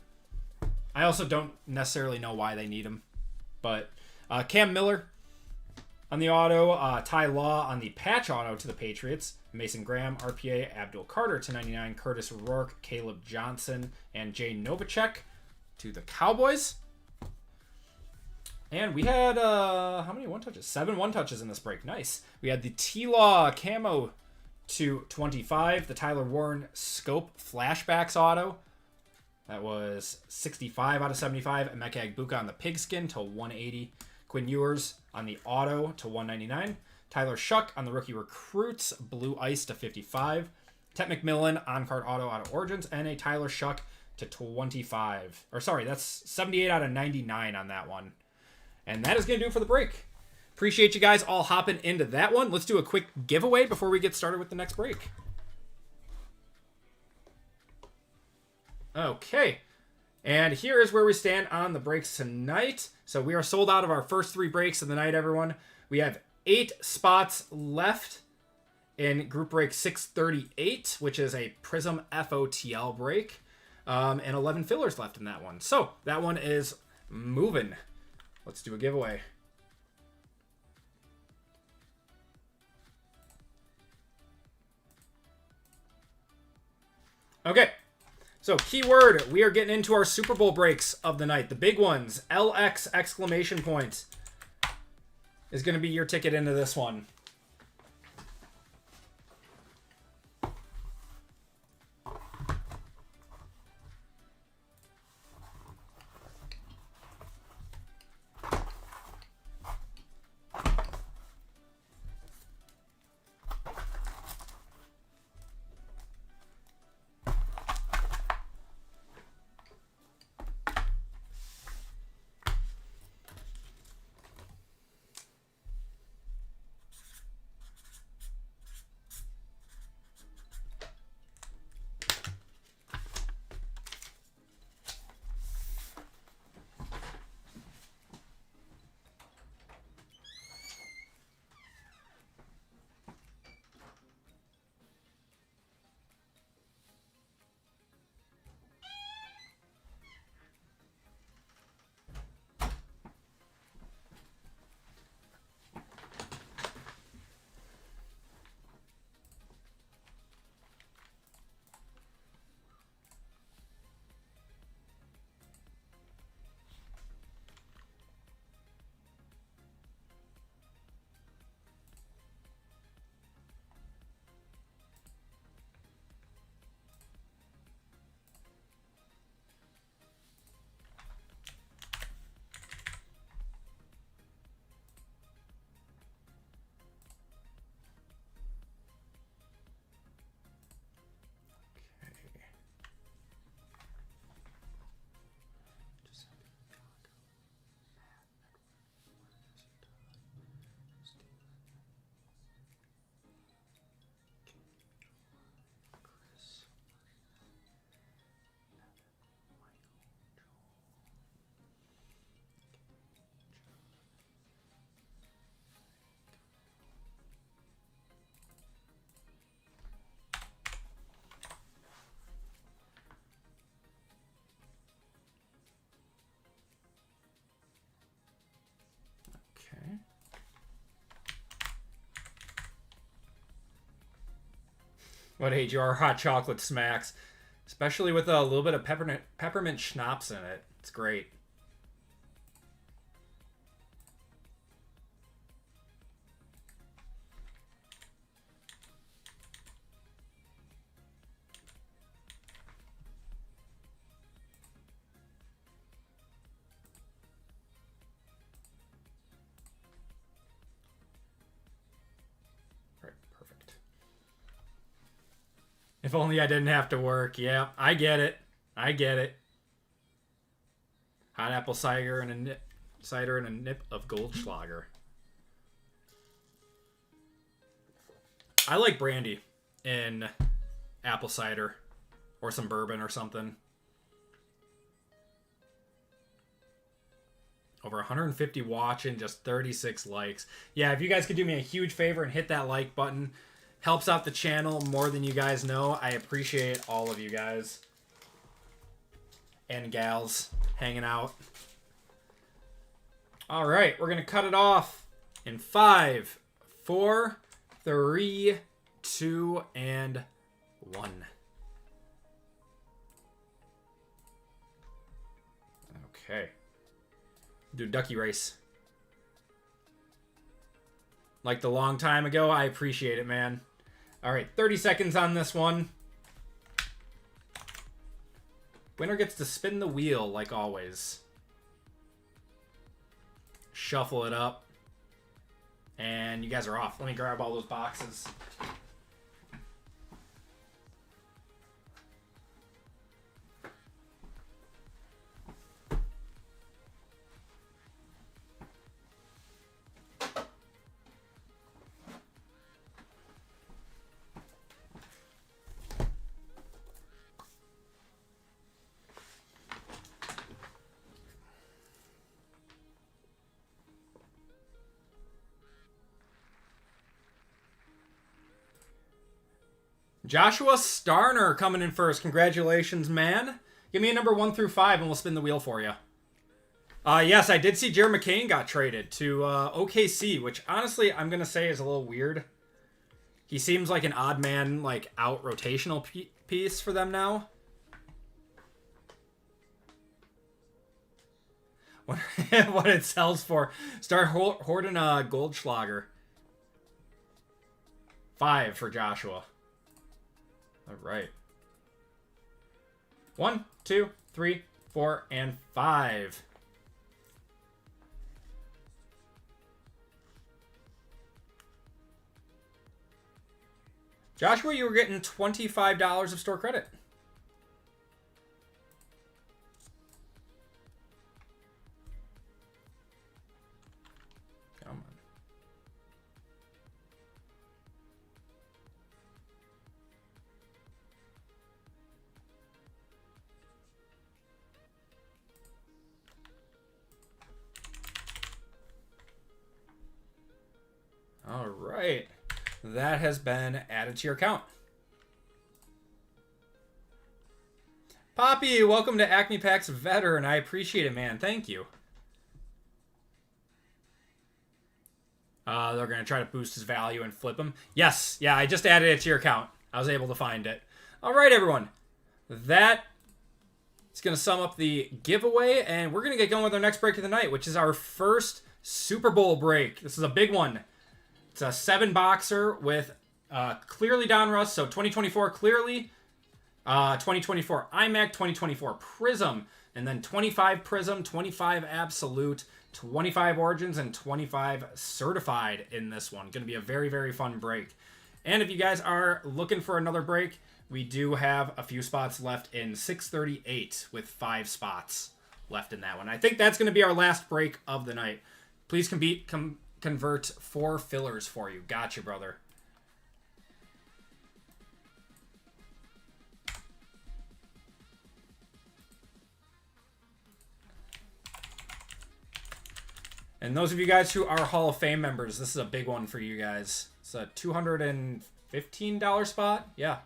I also don't necessarily know why they need him. But Cam Miller on the auto. Ty Law on the patch auto to the Patriots. Mason Graham, RPA, Abdul Carter to 99. Curtis Rourke, Caleb Johnson, and Jay Novacek to the Cowboys. And we had, how many one-touches? 7 one-touches in this break. Nice. We had the T-Law camo to 25. The Tyler Warren Scope Flashbacks auto. That was 65 out of 75. Emeka Egbuka on the Pigskin to 180. Quinn Ewers on the auto to 199. Tyler Shuck on the Rookie Recruits Blue Ice to 55. Tet McMillan on-card auto out of Origins. And a Tyler Shuck to 25. Or sorry, that's 78 out of 99 on that one. And that is going to do it for the break. Appreciate you guys all hopping into that one. Let's do a quick giveaway before we get started with the next break. Okay. And here is where we stand on the breaks tonight. So we are sold out of our first 3 breaks of the night, everyone. We have 8 spots left in group break 638, which is a Prizm FOTL break. And 11 fillers left in that one. So that one is moving. Let's do a giveaway. Okay. So keyword, we are getting into our Super Bowl breaks of the night. The big ones, LX exclamation point, is going to be your ticket into this one. What age you are? Hot chocolate smacks. Especially with a little bit of peppermint schnapps in it. It's great. If only I didn't have to work. Yeah, I get it. I get it. Hot apple cider and a nip of Goldschlager. I like brandy in apple cider or some bourbon or something. Over 150 watching, just 36 likes. Yeah, if you guys could do me a huge favor and hit that like button. Helps out the channel more than you guys know. I appreciate all of you guys and gals hanging out. All right, we're going to cut it off in 5, 4, 3, 2, and 1. Okay. Do ducky race. Like the long time ago, I appreciate it, man. All right, 30 seconds on this one. Winner gets to spin the wheel, like always. Shuffle it up. And you guys are off. Let me grab all those boxes. Joshua Starner coming in first. Congratulations, man. Give me a number 1 through 5 and we'll spin the wheel for you. Yes, I did see Jared McCain got traded to OKC, which honestly I'm going to say is a little weird. He seems like an odd man, like out rotational piece for them now. What it sells for. Start hoarding a Goldschlager. 5 for Joshua. All right. 1, 2, 3, 4, and 5. Joshua, you were getting $25 of store credit. Come on. All right. That has been added to your account. Poppy, welcome to Acme Packs Veteran. I appreciate it, man. Thank you. They're going to try to boost his value and flip him. Yes. Yeah, I just added it to your account. I was able to find it. All right, everyone. That is going to sum up the giveaway, and we're going to get going with our next break of the night, which is our first Super Bowl break. This is a big one. It's a 7-boxer with clearly Donruss, so 2024 clearly, 2024 iMac, 2024 Prizm, and then 25 Prizm, 25 Absolute, 25 Origins, and 25 Certified in this one. Going to be a very, very fun break. And if you guys are looking for another break, we do have a few spots left in 638 with 5 spots left in that one. I think that's going to be our last break of the night. Please convert 4 fillers for you. Gotcha, brother. And those of you guys who are Hall of Fame members, this is a big one for you guys. It's a $215 spot. Yeah.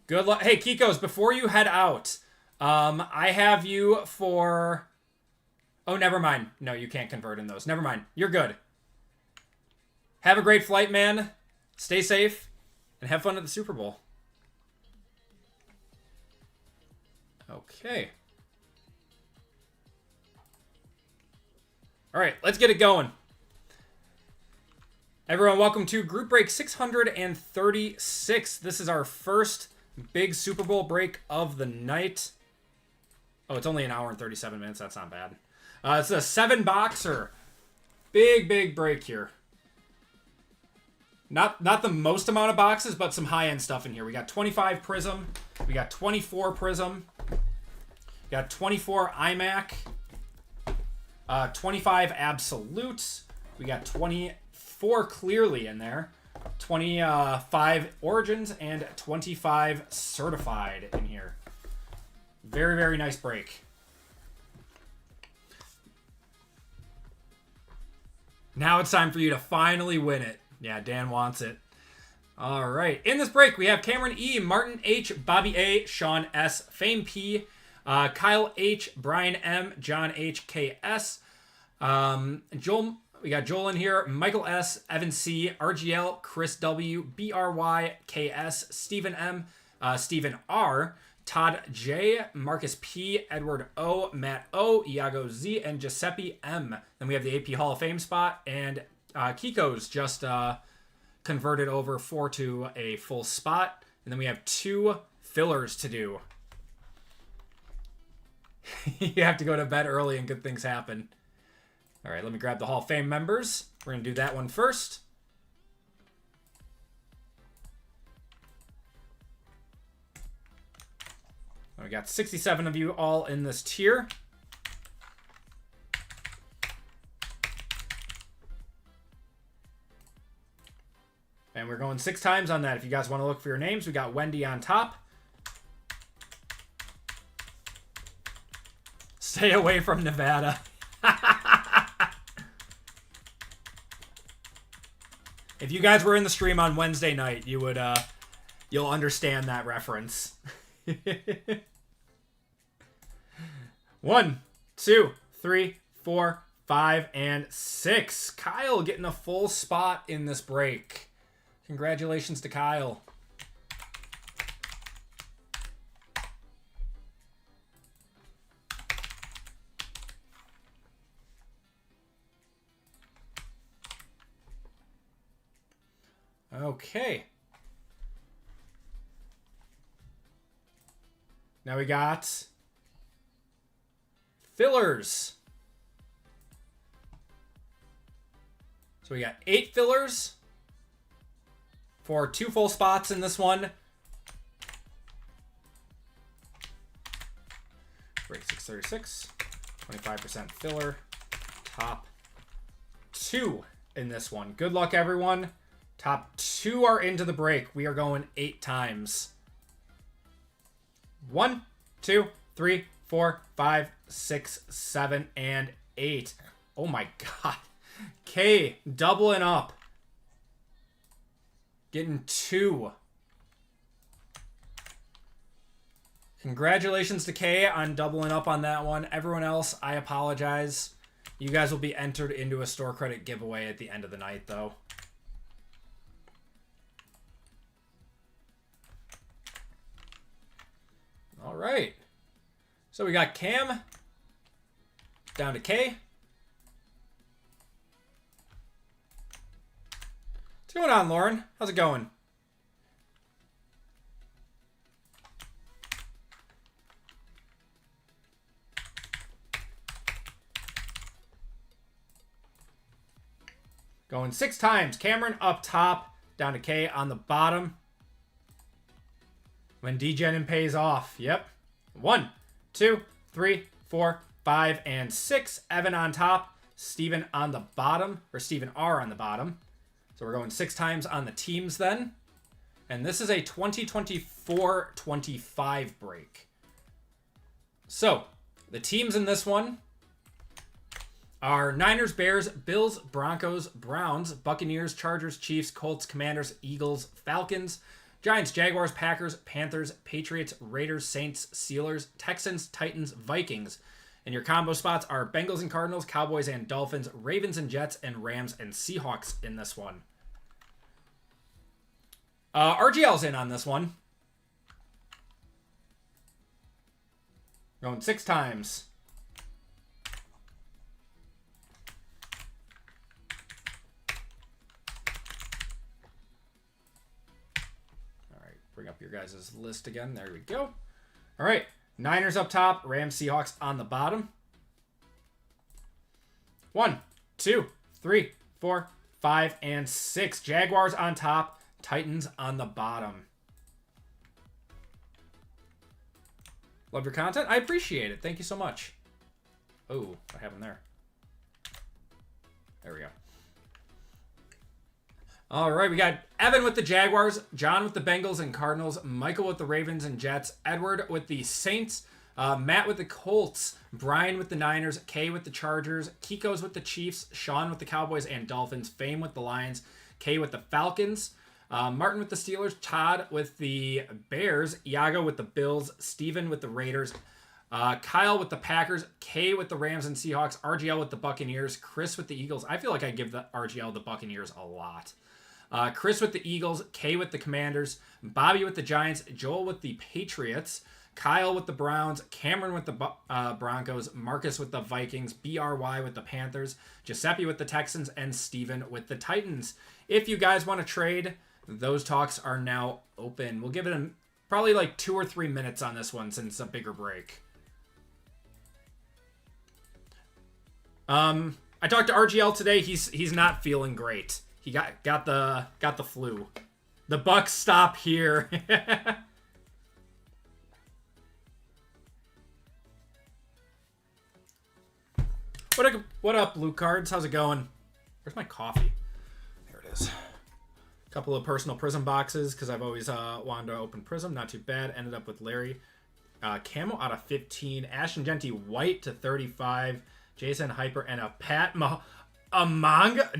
Good luck. Hey, Kikos, before you head out, I have you for... Oh, never mind. No, you can't convert in those. Never mind. You're good. Have a great flight, man. Stay safe. And have fun at the Super Bowl. Okay. All right, let's get it going. Everyone, welcome to Group Break 636. This is our first big Super Bowl break of the night. Oh, it's only an hour and 37 minutes. That's not bad. It's a 7-boxer. Big break here. Not the most amount of boxes, but some high-end stuff in here. We got 25 Prizm. We got 24 Prizm. We got 24 iMac. 25 Absolute. We got 24 Clearly in there. 25 Origins and 25 Certified in here. Very nice break. Now it's time for you to finally win it. Yeah, Dan wants it. All right. In this break, we have Cameron E., Martin H., Bobby A., Sean S., Fame P., Kyle H., Brian M., John H., KS, Joel. We got Joel in here, Michael S., Evan C., RGL, Chris W., BRY, KS, Stephen M., Stephen R., Todd J., Marcus P., Edward O., Matt O., Iago Z., and Giuseppe M. Then we have the AP Hall of Fame spot, and Kiko's just converted over 4 to a full spot. And then we have 2 fillers to do. You have to go to bed early and good things happen. All right, let me grab the Hall of Fame members. We're going to do that one first. We got 67 of you all in this tier. And we're going 6 times on that. If you guys want to look for your names, we got Wendy on top. Stay away from Nevada. If you guys were in the stream on Wednesday night, you would you'll understand that reference. 1, 2, 3, 4, 5, and 6. Kyle getting a full spot in this break. Congratulations to Kyle. Okay. Now we got fillers. So we got 8 fillers for 2 full spots in this one. Break 636. 25% filler. Top 2 in this one. Good luck, everyone. Top 2 are into the break. We are going 8 times. 1, 2, 3, 4, 5, 6, 7, and 8. Oh my god. K doubling up. Getting 2. Congratulations to K on doubling up on that one. Everyone else, I apologize. You guys will be entered into a store credit giveaway at the end of the night, though. All right. So we got Cam down to K. What's going on, Lauren? How's it going? Going 6 times. Cameron up top, down to K on the bottom. When D-Genin pays off. Yep. 1, 2, 3, 4, 5, and 6. Evan on top. Steven on the bottom. Or Steven R on the bottom. So we're going 6 times on the teams then. And this is a 2024-25 break. So, the teams in this one are Niners, Bears, Bills, Broncos, Browns, Buccaneers, Chargers, Chiefs, Colts, Commanders, Eagles, Falcons, Giants, Jaguars, Packers, Panthers, Patriots, Raiders, Saints, Steelers, Texans, Titans, Vikings, And your combo spots are Bengals and Cardinals, Cowboys and Dolphins, Ravens and Jets, and Rams and Seahawks in this one. RGL's in on this one. Going 6 times. Bring up your guys' list again. There we go. All right. Niners up top. Rams, Seahawks on the bottom. 1, 2, 3, 4, 5, and 6. Jaguars on top. Titans on the bottom. Love your content. I appreciate it. Thank you so much. Oh, what happened there? There we go. All right, we got Evan with the Jaguars, John with the Bengals and Cardinals, Michael with the Ravens and Jets, Edward with the Saints, Matt with the Colts, Brian with the Niners, Kay with the Chargers, Kiko's with the Chiefs, Sean with the Cowboys and Dolphins, Fame with the Lions, Kay with the Falcons, Martin with the Steelers, Todd with the Bears, Iago with the Bills, Steven with the Raiders, Kyle with the Packers, Kay with the Rams and Seahawks, RGL with the Buccaneers, Chris with the Eagles. I feel like I give the RGL the Buccaneers a lot. Chris with the Eagles, Kay with the Commanders, Bobby with the Giants, Joel with the Patriots, Kyle with the Browns, Cameron with the Broncos, Marcus with the Vikings, BRY with the Panthers, Giuseppe with the Texans, and Steven with the Titans. If you guys want to trade, those talks are now open. We'll give it probably like 2 or 3 minutes on this one since it's a bigger break. I talked to RGL today. He's not feeling great. He got the flu. The Bucks stop here. What up, Blue Cards? How's it going? Where's my coffee? There it is. A couple of personal Prizm boxes because I've always wanted to open Prizm. Not too bad. Ended up with Larry. Camo out of 15. Ashton Genty white to 35. Jason Hyper and a a manga.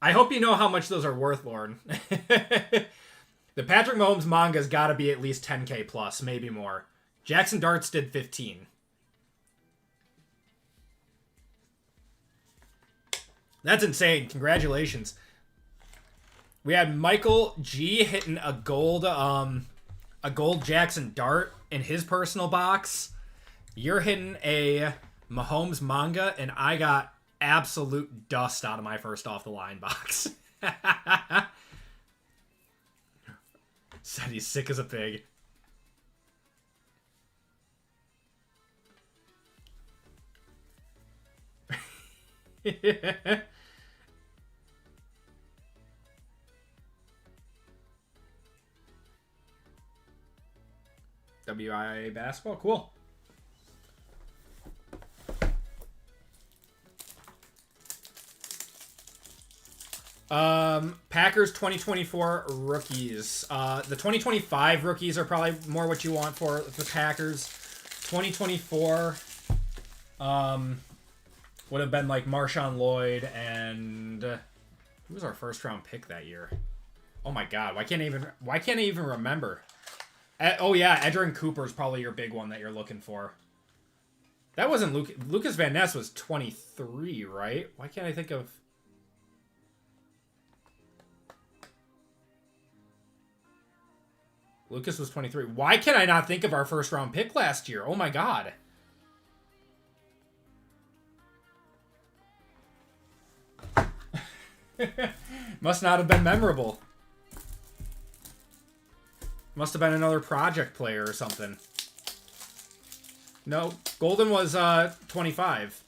I hope you know how much those are worth, Lauren. The Patrick Mahomes manga's got to be at least 10K plus, maybe more. Jackson Darts did 15. That's insane. Congratulations. We had Michael G hitting a gold Jackson Dart in his personal box. You're hitting a Mahomes manga, and I got absolute dust out of my first off the line box. Said he's sick as a pig. WIA basketball, cool. Packers 2024 rookies. The 2025 rookies are probably more what you want for the Packers. 2024 would have been like Marshawn Lloyd and who was our first round pick that year? Oh my god, why can't I even remember? Oh yeah, Edgerrin Cooper is probably your big one that you're looking for. That wasn't Lucas Van Ness was 23, right? Why can't I think of? Lucas was 23. Why can I not think of our first round pick last year? Oh my god. Must not have been memorable. Must have been another project player or something. No, Golden was 25.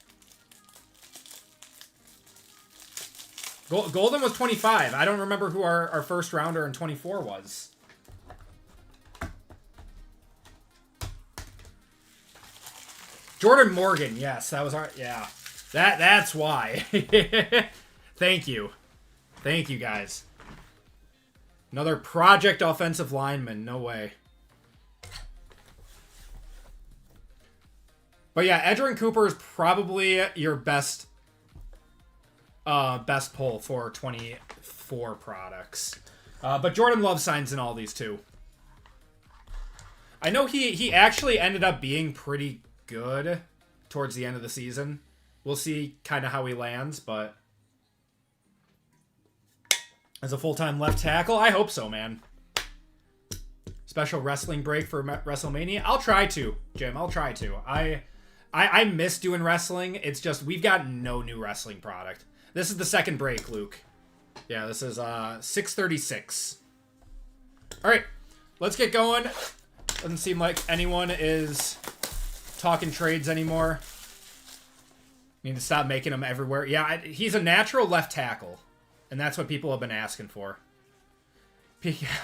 Golden was 25. I don't remember who our first rounder in 24 was. Jordan Morgan, yes, that was our, yeah. That's why. Thank you. Thank you, guys. Another project offensive lineman, no way. But yeah, Edgerrin Cooper is probably your best pull for 24 products. But Jordan Love signs in all these too. I know he actually ended up being pretty good towards the end of the season. We'll see kind of how he lands, but as a full-time left tackle, I hope so, man. Special wrestling break for WrestleMania. I'll try to, Jim. I'll try to. I miss doing wrestling. It's just we've got no new wrestling product. This is the second break, Luke. Yeah, this is 6:36. All right, let's get going. Doesn't seem like anyone is talking trades anymore. Need to stop making them everywhere. Yeah, he's a natural left tackle, and that's what people have been asking for.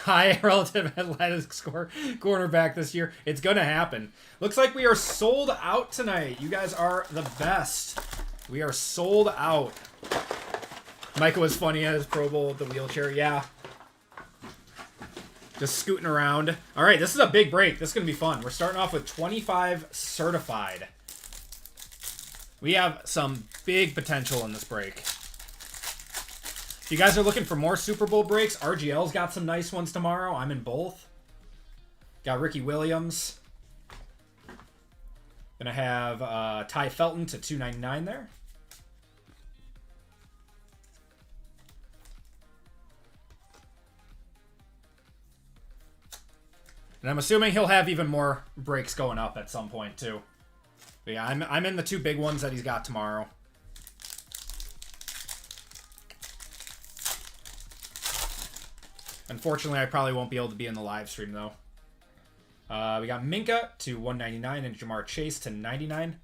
High relative athletic score cornerback this year. It's gonna happen. Looks like we are sold out tonight. You guys are the best. We are sold out. Micah was funny at his Pro Bowl with the wheelchair. Yeah. Just scooting around. All right, this is a big break. This is gonna be fun. We're starting off with 25 certified. We have some big potential in this break. If you guys are looking for more Super Bowl breaks, RGL's got some nice ones tomorrow. I'm in both. Got Ricky Williams. Gonna have Ty Felton to 299 there. And I'm assuming he'll have even more breaks going up at some point too. But yeah, I'm in the two big ones that he's got tomorrow. Unfortunately, I probably won't be able to be in the live stream, though. We got Minka to 199 and Jamar Chase to 99.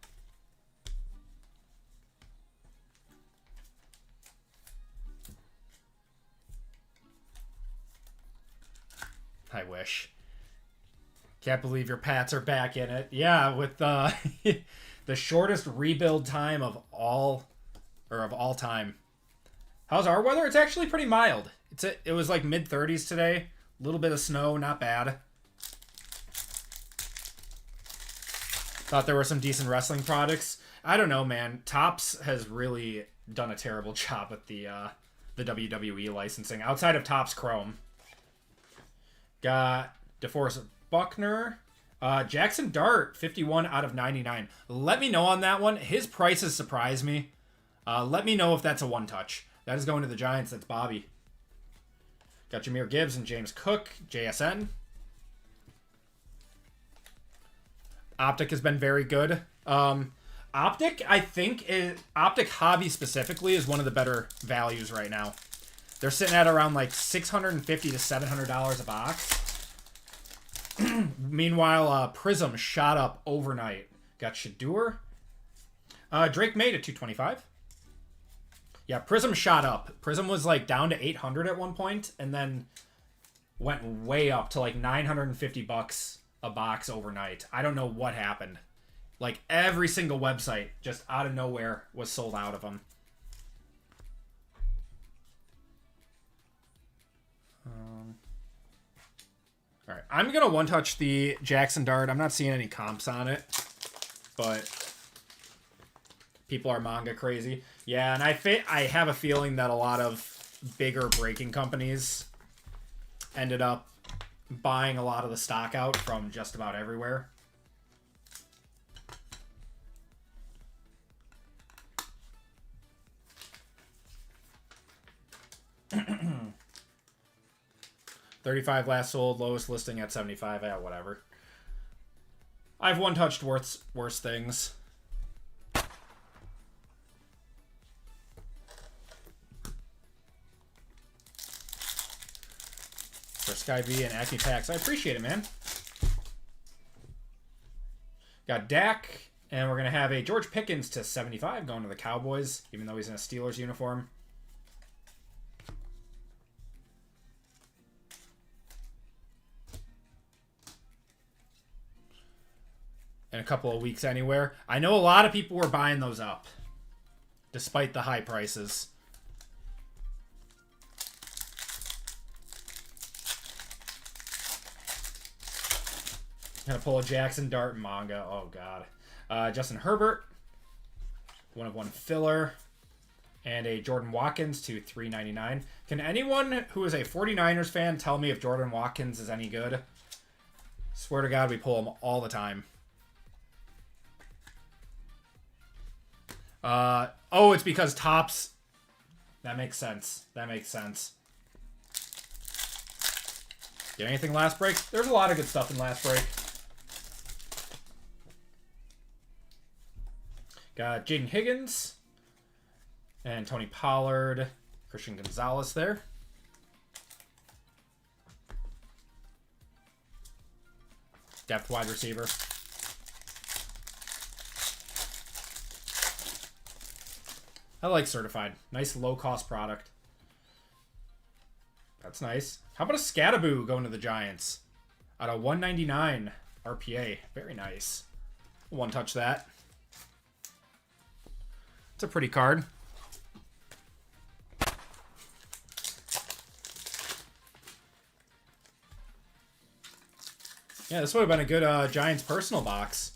I wish. Can't believe your Pats are back in it. Yeah, with the shortest rebuild time of all time. How's our weather? It's actually pretty mild. It was like mid-30s today. A little bit of snow, not bad. Thought there were some decent wrestling products. I don't know, man. Topps has really done a terrible job with the WWE licensing. Outside of Topps Chrome. Got DeForest Buckner. Jackson Dart, 51 out of 99. Let me know on that one. His prices surprise me. Let me know if that's a one-touch. That is going to the Giants. That's Bobby. Got Jahmyr Gibbs and James Cook, JSN. Optic has been very good. Optic, I think, Optic Hobby specifically is one of the better values right now. They're sitting at around like $650 to $700 a box. Meanwhile, Prizm shot up overnight. Got Shadur. Drake made it 225. Yeah, Prizm shot up. Prizm was like down to 800 at one point, and then went way up to like $950 a box overnight. I don't know what happened. Like every single website just out of nowhere was sold out of them. All right, I'm gonna one-touch the Jackson Dart. I'm not seeing any comps on it, but people are manga crazy. Yeah, and I have a feeling that a lot of bigger breaking companies ended up buying a lot of the stock out from just about everywhere. $35 last sold, lowest listing at $75. Yeah, whatever. I've one-touched worse things. For Sky B and Acme Packs. I appreciate it, man. Got Dak, and we're going to have a George Pickens to 75 going to the Cowboys, even though he's in a Steelers uniform. In a couple of weeks anywhere. I know a lot of people were buying those up, despite the high prices. Gonna pull a Jackson Dart manga. Oh, God. Justin Herbert. 1 of 1 filler. And a Jordan Watkins to $3.99. Can anyone who is a 49ers fan tell me if Jordan Watkins is any good? Swear to God, we pull him all the time. Oh, it's because Topps. That makes sense. That makes sense. Get anything last break? There's a lot of good stuff in last break. Got Jaden Higgins and Tony Pollard, Christian Gonzalez there. Depth wide receiver. I like certified. Nice low-cost product. That's nice. How about a Scattaboo going to the Giants? Out of 199 RPA. Very nice. One touch that. It's a pretty card. Yeah, this would have been a good Giants personal box.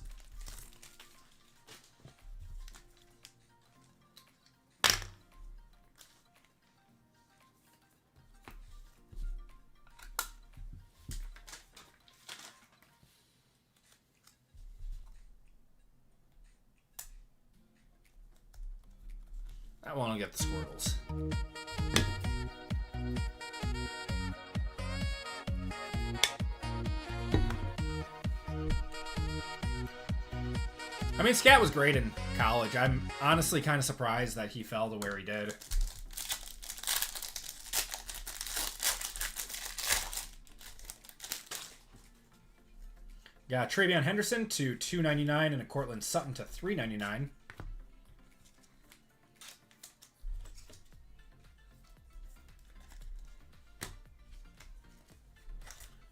That one will get the Squirtles. I mean, Scat was great in college. I'm honestly kind of surprised that he fell to where he did. Got Travion Henderson to $2.99 and a Cortland Sutton to $3.99.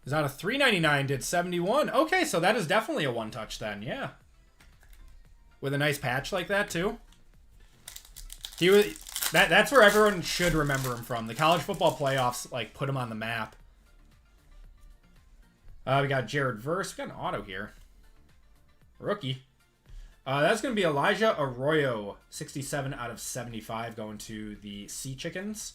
Is out of $3.99 did 71. Okay, so that is definitely a one touch then, yeah. With a nice patch like that too. He was that's where everyone should remember him from. The college football playoffs like put him on the map. We got Jared Verse. We got an auto here. Rookie. That's going to be Elijah Arroyo. 67 out of 75 going to the Sea Chickens.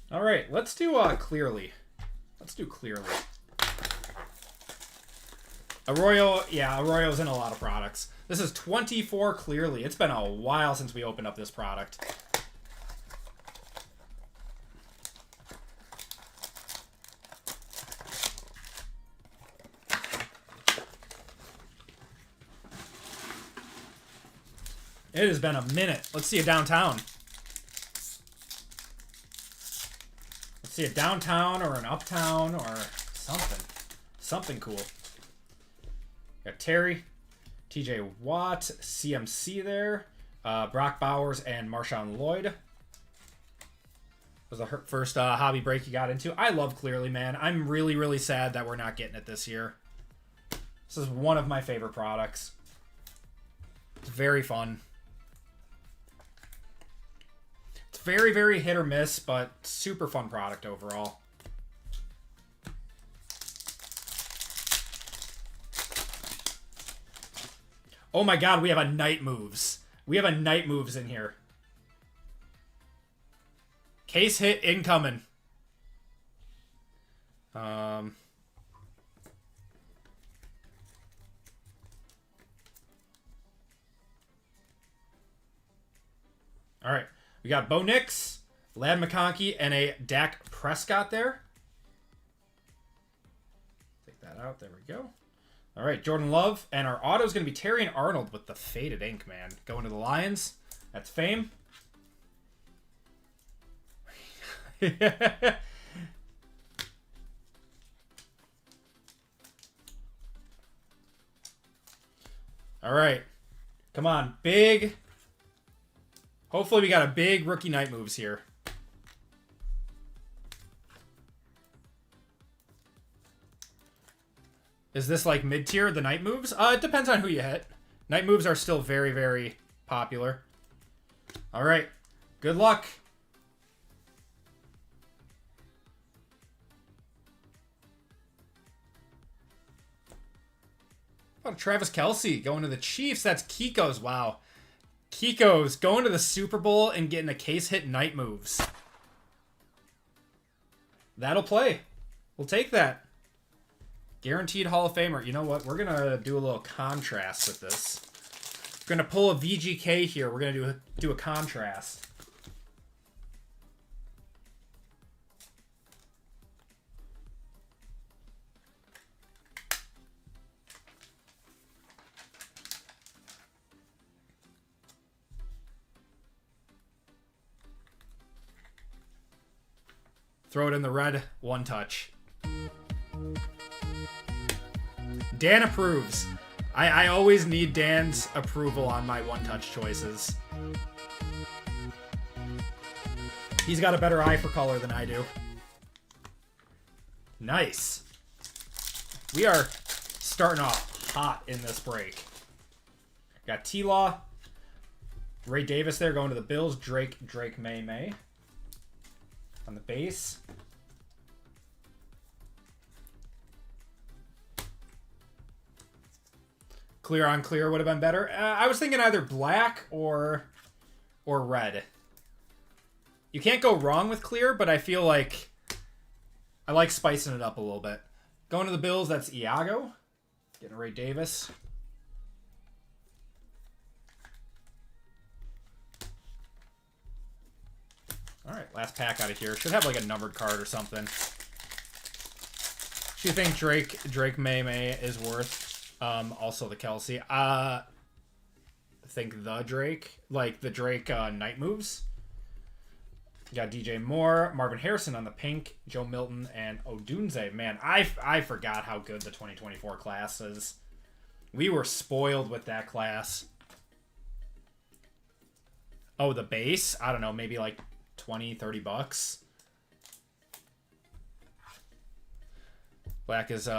All right, let's do Clearly. Let's do Clearly. Arroyo, yeah, Arroyo's in a lot of products. This is 24 Clearly. It's been a while since we opened up this product. It has been a minute. Let's see a downtown. Let's see a downtown or an uptown or something. Something cool. Got Terry, TJ Watt, CMC there, Brock Bowers, and Marshawn Lloyd. Was the first hobby break you got into. I love Clearly, man. I'm really, really sad that we're not getting it this year. This is one of my favorite products. It's very fun. It's very, very hit or miss, but super fun product overall. Oh my god, we have a Night Moves. We have a Night Moves in here. Case hit incoming. Alright. We got Bo Nix, Ladd McConkey, and a Dak Prescott there. Take that out. There we go. All right, Jordan Love. And our auto is going to be Terry and Arnold with the faded ink, man. Going to the Lions. That's fame. All right. Come on. Big. Hopefully we got a big rookie Night Moves here. Is this like mid-tier, the Night Moves? It depends on who you hit. Night Moves are still very, very popular. All right. Good luck. Oh, Travis Kelce going to the Chiefs. That's Kiko's. Wow. Kiko's going to the Super Bowl and getting a case hit night moves. That'll play. We'll take that. Guaranteed Hall of Famer. You know what? We're going to do a little contrast with this. We're going to pull a VGK here. We're going to do a contrast. Throw it in the red. One touch. Dan approves. I always need Dan's approval on my one-touch choices. He's got a better eye for color than I do. Nice. We are starting off hot in this break. Got T-Law. Ray Davis there going to the Bills. Drake May on the base. Clear on clear would have been better. I was thinking either black or red. You can't go wrong with clear, but I feel like I like spicing it up a little bit. Going to the Bills, that's Iago. Getting Ray Davis. All right, last pack out of here. Should have like a numbered card or something. Do you think Drake May is worth? Also the Kelsey. I think the Drake, like the Drake night moves. You got DJ Moore, Marvin Harrison on the pink, Joe Milton, and Odunze. Man, I forgot how good the 2024 class is. We were spoiled with that class. Oh, the base? I don't know, maybe like 20, 30 bucks. Black is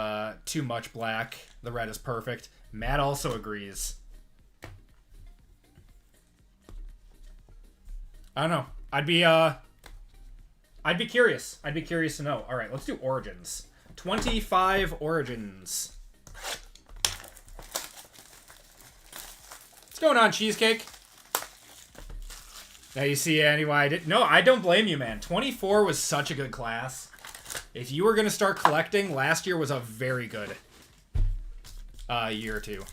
too much black. The red is perfect. Matt also agrees. I don't know. I'd be curious. I'd be curious to know. All right, let's do Origins. 25 Origins. What's going on, Cheesecake? Now you see anyway. No, I don't blame you, man. 24 was such a good class. If you were going to start collecting, last year was a very good year or two.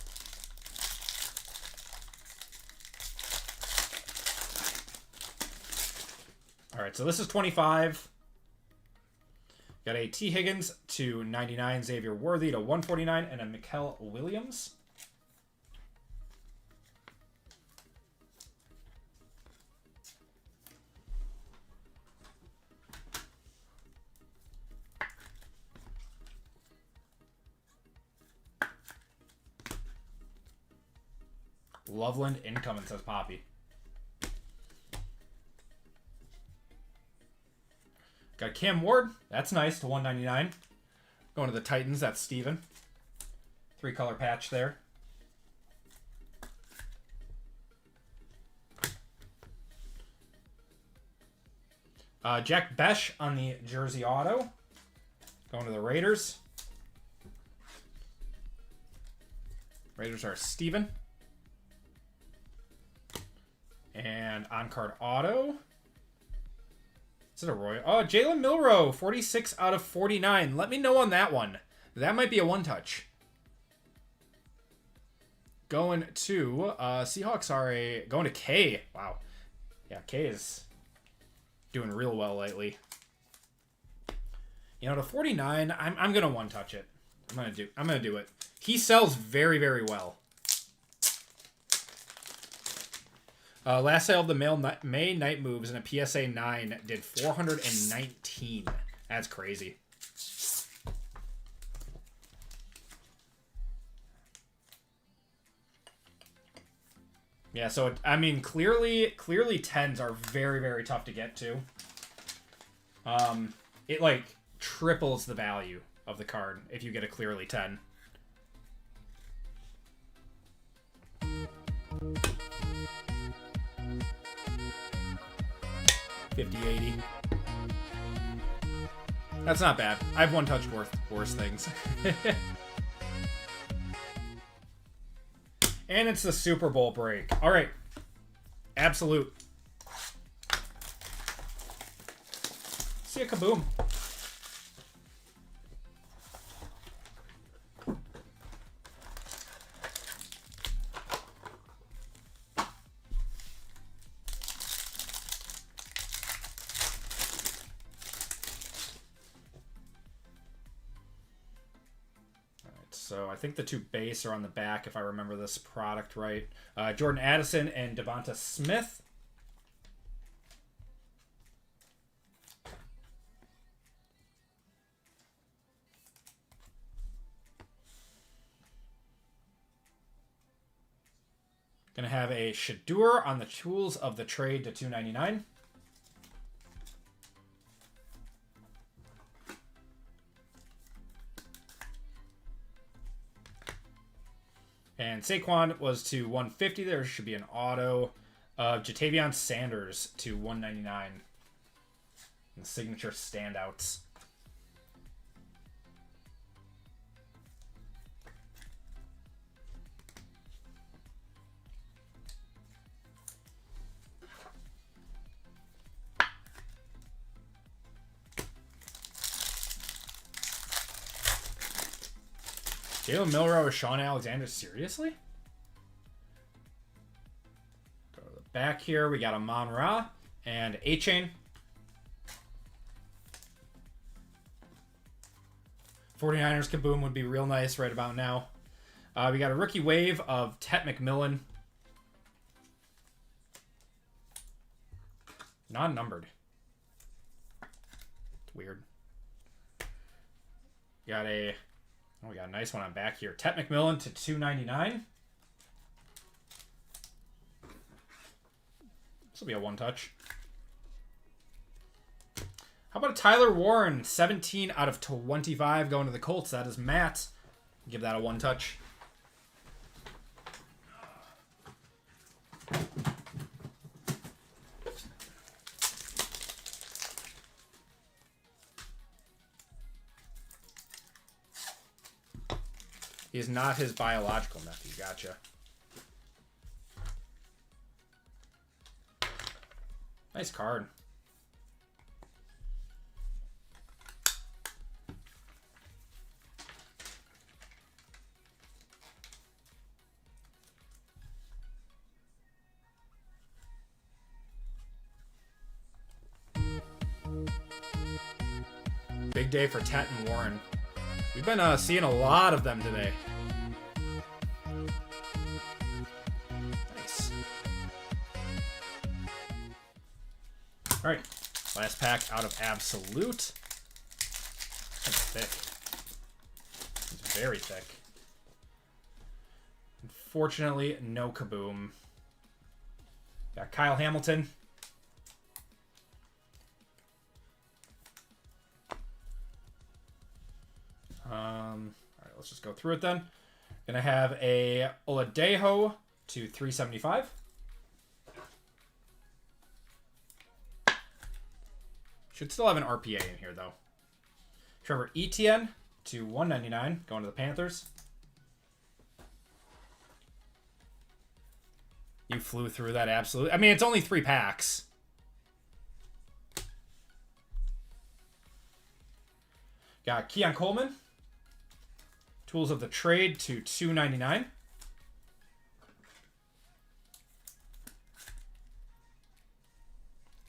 All right, so this is 25. Got a T. Higgins to 99, Xavier Worthy to 149, and a Mikael Williams. Loveland incoming, says Poppy. Got Cam Ward. That's nice to 199. Going to the Titans. That's Steven. 3-color patch there. Jack Besh on the jersey auto. Going to the Raiders. Raiders are Steven. And on-card auto. Is it a Royal? Oh, Jalen Milroe, 46 out of 49. Let me know on that one. That might be a one-touch. Going to Seahawks are going to K. Wow. Yeah, K is doing real well lately. You know, to 49, I'm gonna one-touch it. I'm gonna do it. He sells very, very well. Last sale of the May night moves in a PSA 9 did 419. That's crazy. Yeah, so I mean, clearly 10s are very, very tough to get to. It like triples the value of the card if you get a clearly 10. $50.80. That's not bad. I've one touch worse things. And it's the Super Bowl break. All right. Absolute. See a Kaboom. So I think the two base are on the back, if I remember this product right. Jordan Addison and Devonta Smith. Gonna have a Shadur on the tools of the trade to $2.99. And Saquon was to 150. There should be an auto of Jatavion Sanders to 199. And the signature standouts. Jalen Milroe or Sean Alexander, seriously? Go to the back here. We got a Mon-Ra and A-Chain. 49ers Kaboom would be real nice right about now. We got a rookie wave of Tet McMillan. Non-numbered. It's weird. Got a... Oh, we got a nice one on back here. Tet McMillan to $2.99. This will be a one-touch. How about a Tyler Warren? 17 out of 25 going to the Colts. That is Matt. Give that a one-touch. He is not his biological nephew. Gotcha. Nice card. Big day for Tet and Warren. We've been seeing a lot of them today. Nice. All right, last pack out of Absolute. That's thick. It's very thick. Unfortunately, no Kaboom. Got Kyle Hamilton. All right, let's just go through it then. Gonna have a Oladejo to 375. Should still have an RPA in here though. Trevor Etienne to 199, going to the Panthers. You flew through that absolutely. I mean, it's only 3 packs. Got Keon Coleman. Tools of the Trade to $2.99.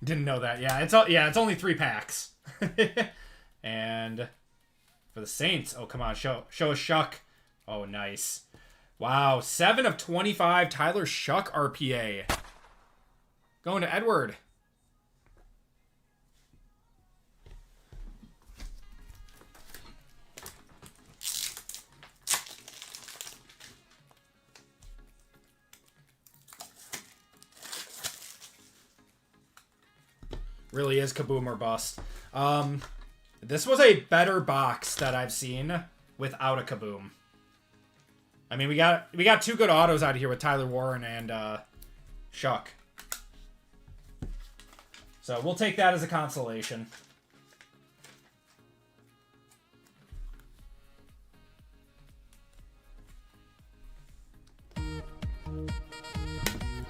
Didn't know that. Yeah, it's only 3 packs. And for the Saints, oh come on, show a Shuck. Oh nice. Wow, 7 of 25 Tyler Shuck RPA. Going to Edward. Really is Kaboom or bust. This was a better box that I've seen without a Kaboom. I mean, we got 2 good autos out of here with Tyler Warren and Shuck. So we'll take that as a consolation.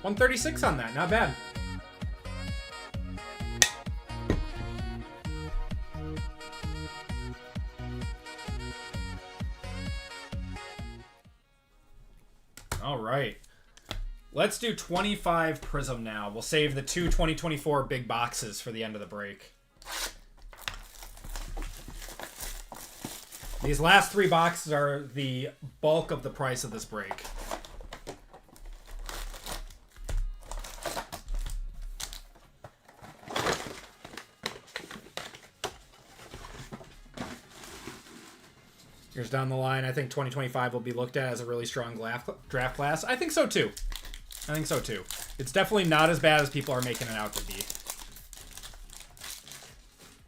136 on that. Not bad. All right. Let's do 25 Prizm now. We'll save the two 2024 big boxes for the end of the break. These last three boxes are the bulk of the price of this break. Here's down the line. I think 2025 will be looked at as a really strong draft class. I think so too. I think so too. It's definitely not as bad as people are making it out to be.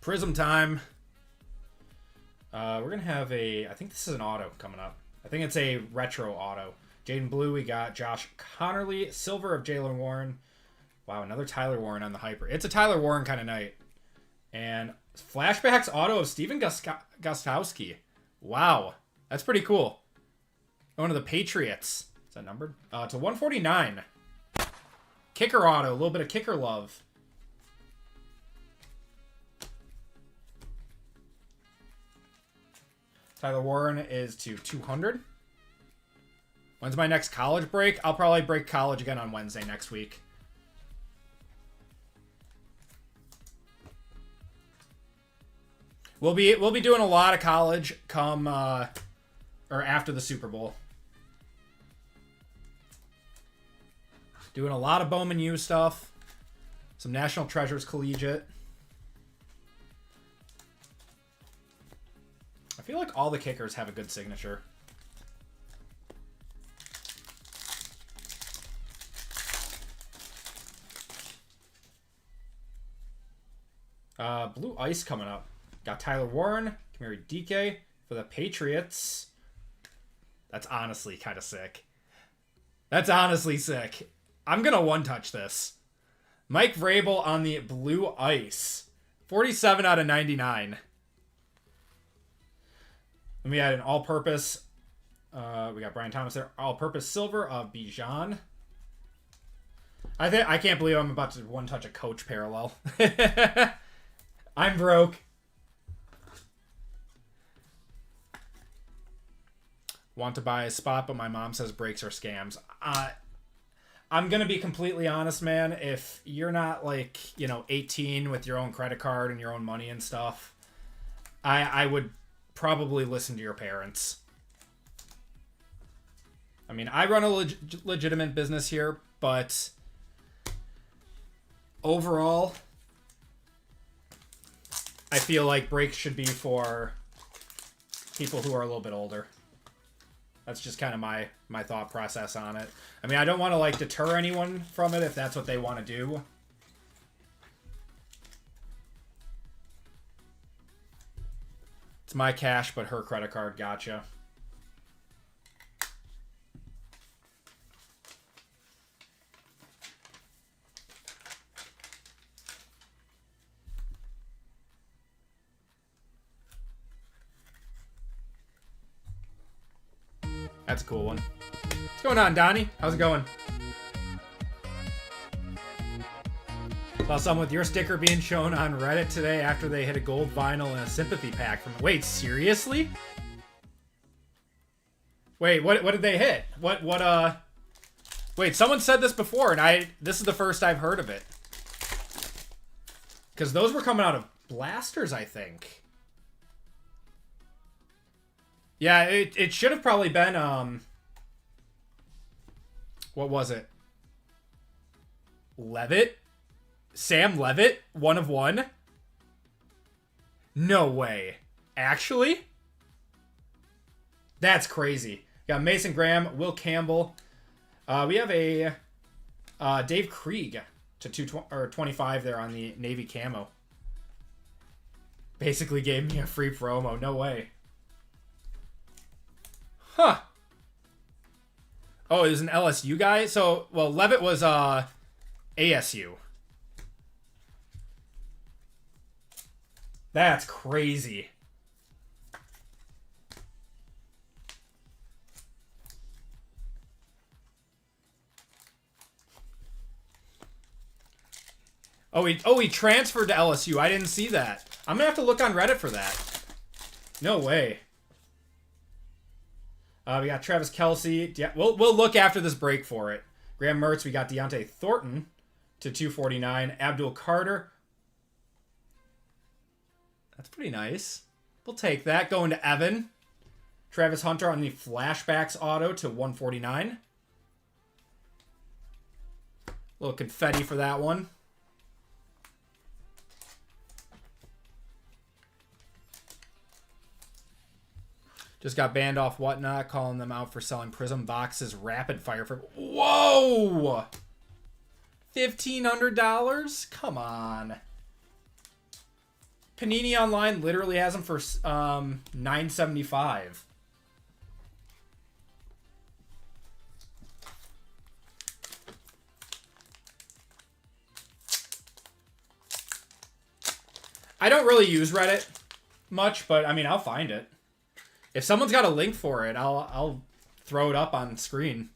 Prizm time. We're going to have a... I think this is an auto coming up. I think it's a retro auto. Jaden Blue, we got Josh Connerly. Silver of Jalen Warren. Wow, another Tyler Warren on the hyper. It's a Tyler Warren kind of night. And flashbacks auto of Steven Gostkowski. Wow, that's pretty cool. Going to the Patriots. Is that numbered? To 149. Kicker auto, a little bit of kicker love. Tyler Warren is to 200. When's my next college break? I'll probably break college again on Wednesday next week. We'll be doing a lot of college come or after the Super Bowl. Doing a lot of Bowman U stuff. Some National Treasures Collegiate. I feel like all the kickers have a good signature. Blue Ice coming up. Got Tyler Warren, Kamari DK for the Patriots. That's honestly kind of sick. That's honestly sick. I'm going to one-touch this. Mike Vrabel on the Blue Ice. 47 out of 99. Then we had an all-purpose. We got Brian Thomas there. All-purpose silver of Bijan. I can't believe I'm about to one-touch a coach parallel. I'm broke. Want to buy a spot, but my mom says breaks are scams. I'm going to be completely honest, man. If you're not 18 with your own credit card and your own money and stuff, I would probably listen to your parents. I mean, I run a legitimate business here, but overall, I feel like breaks should be for people who are a little bit older. That's just kind of my thought process on it. I mean, I don't want to deter anyone from it if that's what they want to do. It's my cash, but her credit card. Gotcha. That's a cool one. What's going on, Donnie? How's it going? Saw someone with your sticker being shown on Reddit today after they hit a gold vinyl and a sympathy pack from... Wait, seriously? Wait, what did they hit? Wait, someone said this before, and this is the first I've heard of it. Because those were coming out of blasters, I think. Yeah, it should have probably been, what was it? Levitt? Sam Levitt? 1 of 1? No way. Actually? That's crazy. Got Mason Graham, Will Campbell. We have a Dave Krieg to 25 there on the Navy camo. Basically gave me a free promo. No way. Huh. Oh, it was an LSU guy? So, well, Levitt was ASU. That's crazy. Oh, he transferred to LSU. I didn't see that. I'm gonna have to look on Reddit for that. No way. We got Travis Kelce. Yeah, we'll look after this break for it. Graham Mertz. We got Deontay Thornton to 249. Abdul Carter. That's pretty nice. We'll take that. Going to Evan. Travis Hunter on the flashbacks auto to 149. Little confetti for that one. Just got banned off Whatnot, calling them out for selling Prizm boxes rapid fire for... Whoa! $1,500? Come on. Panini Online literally has them for $9.75. I don't really use Reddit much, but I mean, I'll find it. If someone's got a link for it, I'll throw it up on screen.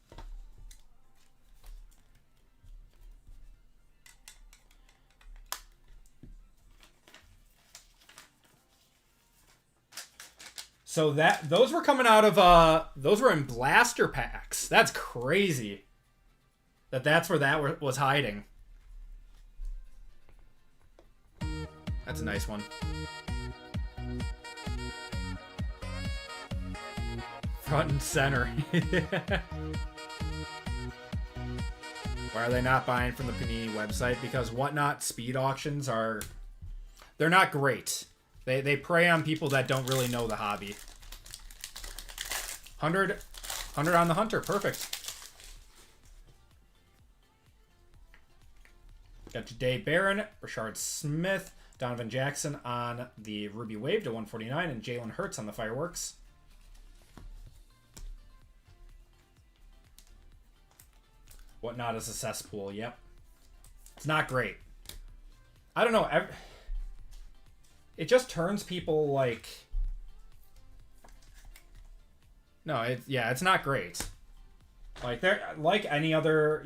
So those were coming out of those were in blaster packs. That's crazy. That's where that was hiding. That's a nice one. Front and center. Why are they not buying from the Panini website? Because Whatnot speed auctions they're not great. They prey on people that don't really know the hobby. 100 on the Hunter. Perfect. Got Jahdae Barron, Rashard Smith, Donovan Jackson on the Ruby Wave to 149, and Jalen Hurts on the Fireworks. Whatnot is a cesspool. Yep. It's not great. I don't know. It just turns people like... No, it's not great. Like any other,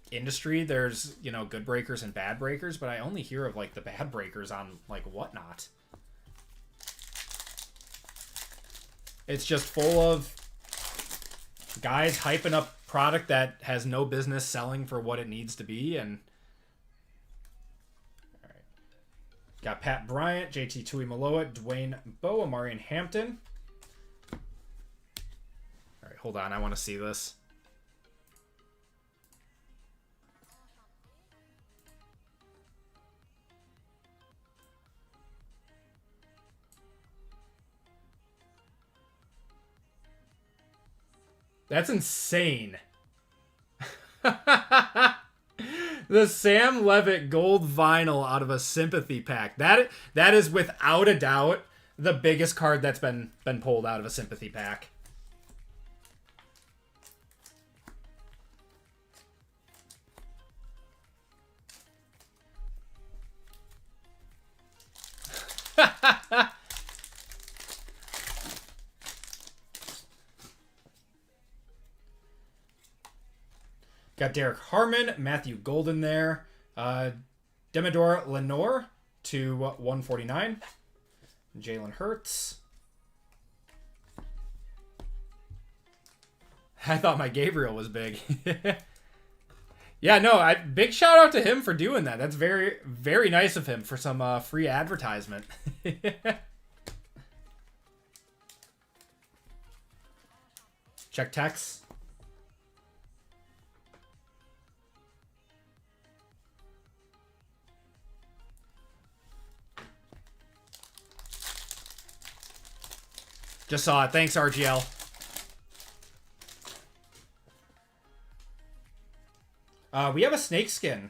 industry, there's, good breakers and bad breakers, but I only hear of like the bad breakers on like Whatnot. It's just full of guys hyping up product that has no business selling for what it needs to be. And all right, got Pat Bryant, JT Tuimoloau, Dwayne Bowe, Amarian Hampton. All right, hold on, I want to see this. That's insane. The Sam Levitt gold vinyl out of a sympathy pack. That is without a doubt the biggest card that's been pulled out of a sympathy pack. Got Derek Harmon, Matthew Golden there. Demidor Lenore to 149. Jalen Hurts. I thought my Gabriel was big. Yeah, no, big shout out to him for doing that. That's very, very nice of him for some free advertisement. Check text. Just saw it. Thanks, RGL. We have a snake skin.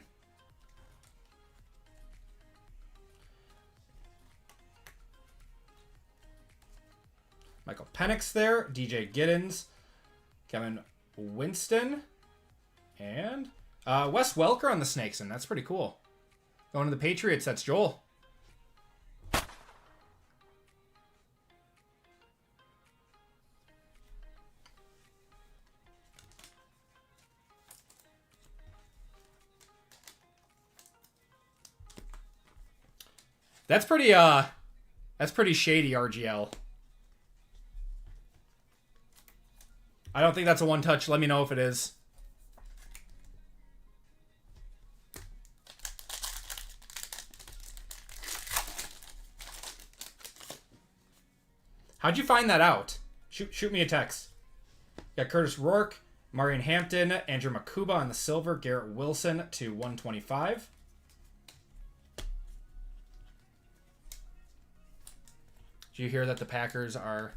Michael Penix there. DJ Giddens. Kevin Winston. And Wes Welker on the snake skin. That's pretty cool. Going to the Patriots. That's Joel. That's pretty shady, RGL. I don't think that's a one-touch. Let me know if it is. How'd you find that out? Shoot me a text. Got Curtis Rourke, Marion Hampton, Andrew Makuba on the silver, Garrett Wilson to 125. Did you hear that the Packers are...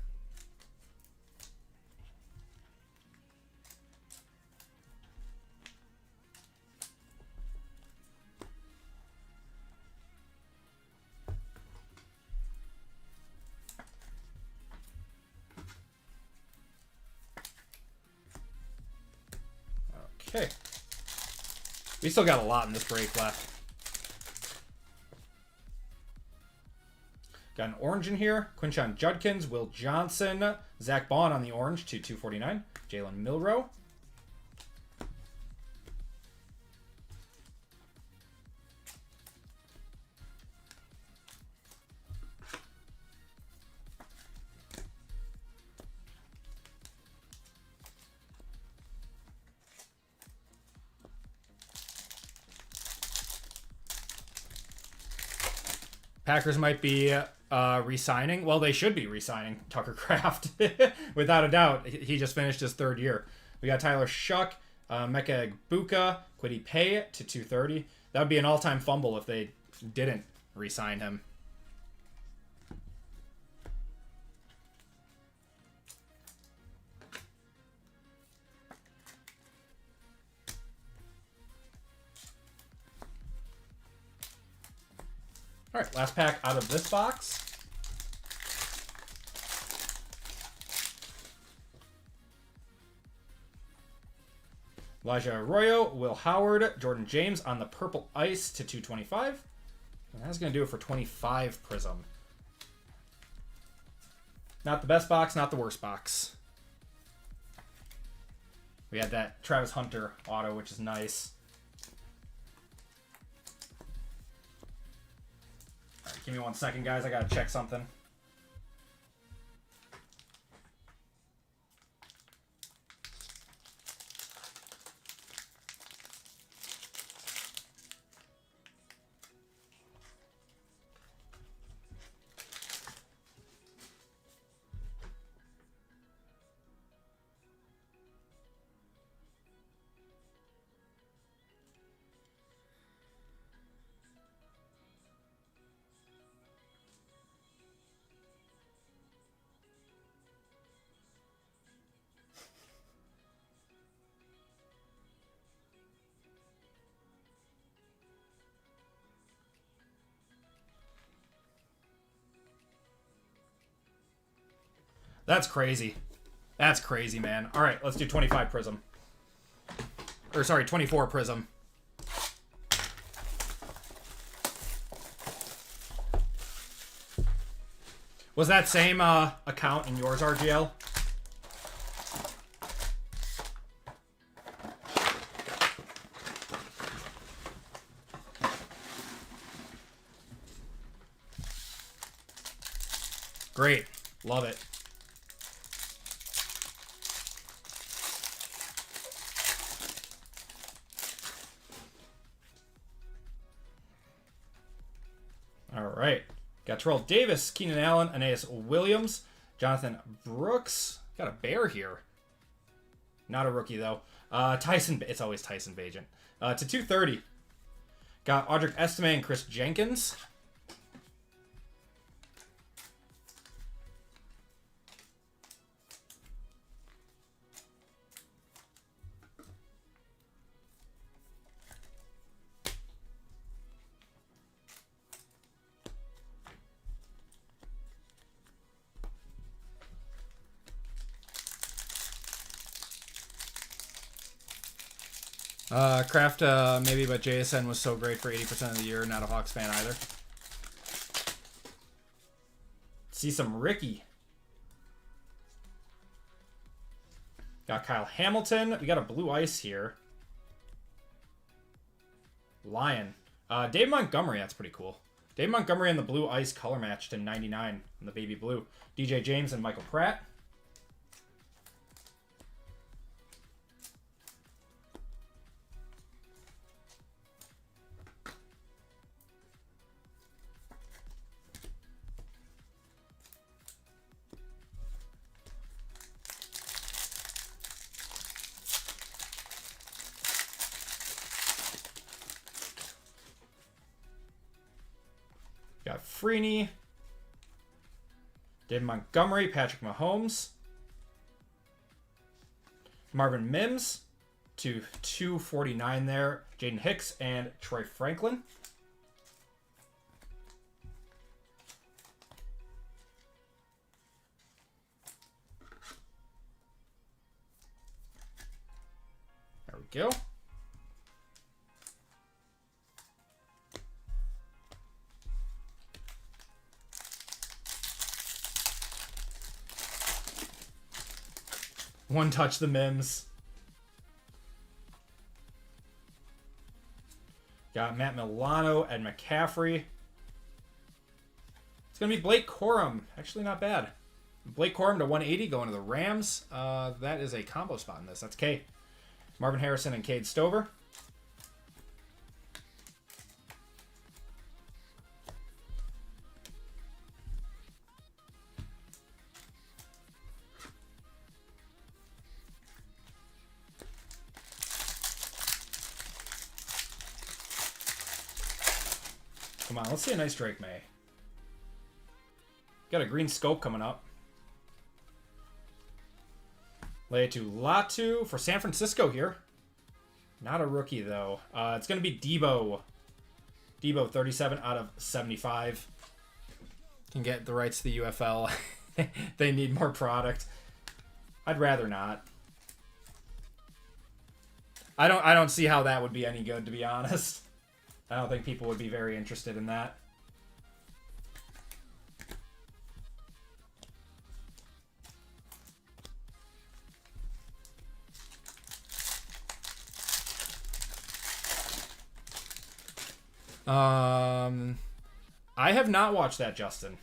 Okay. We still got a lot in this break left. Got an orange in here. Quinshon Judkins, Will Johnson, Zach Bond on the orange to 249. Jalen Milroe. Packers might be re-signing. Well, they should be re-signing Tucker Kraft. Without a doubt. He just finished his third year. We got Tyler Shuck, Mecca Buka, Kwity Paye to 230. That would be an all-time fumble if they didn't re-sign him. All right, last pack out of this box. Elijah Arroyo, Will Howard, Jordan James on the purple ice to 225. And that's going to do it for 25 Prizm. Not the best box, not the worst box. We had that Travis Hunter auto, which is nice. All right, give me 1 second, guys. I got to check something. That's crazy. That's crazy, man. All right, let's do 25 Prizm. Or sorry, 24 Prizm. Was that same account in yours, RGL? Great. Love it. All right. Got Terrell Davis, Keenan Allen, Aeneas Williams, Jonathan Brooks. Got a bear here. Not a rookie, though. Tyson, it's always Tyson Bagent. To 230. Got Audric Estime and Chris Jenkins. Kraft, maybe, but JSN was so great for 80% of the year. Not a Hawks fan either. See some Ricky. Got Kyle Hamilton. We got a blue ice here. Lion. Dave Montgomery, that's pretty cool. Dave Montgomery and the Blue Ice color match to 99 in the baby blue. DJ James and Michael Pratt. Got Freeney, David Montgomery, Patrick Mahomes, Marvin Mims to 249 there, Jaden Hicks and Troy Franklin. There we go. One touch the Mims. Got Matt Milano and McCaffrey. It's going to be Blake Corum. Actually not bad. Blake Corum to 180 going to the Rams. That is a combo spot in this. That's K. Marvin Harrison and Cade Stover. Come on, let's see a nice Drake May. Got a green scope coming up. Laiatu Latu for San Francisco here. Not a rookie, though. It's going to be Debo. Debo, 37 out of 75. Can get the rights to the UFL. They need more product. I'd rather not. I don't see how that would be any good, to be honest. I don't think people would be very interested in that. I have not watched that, Justin.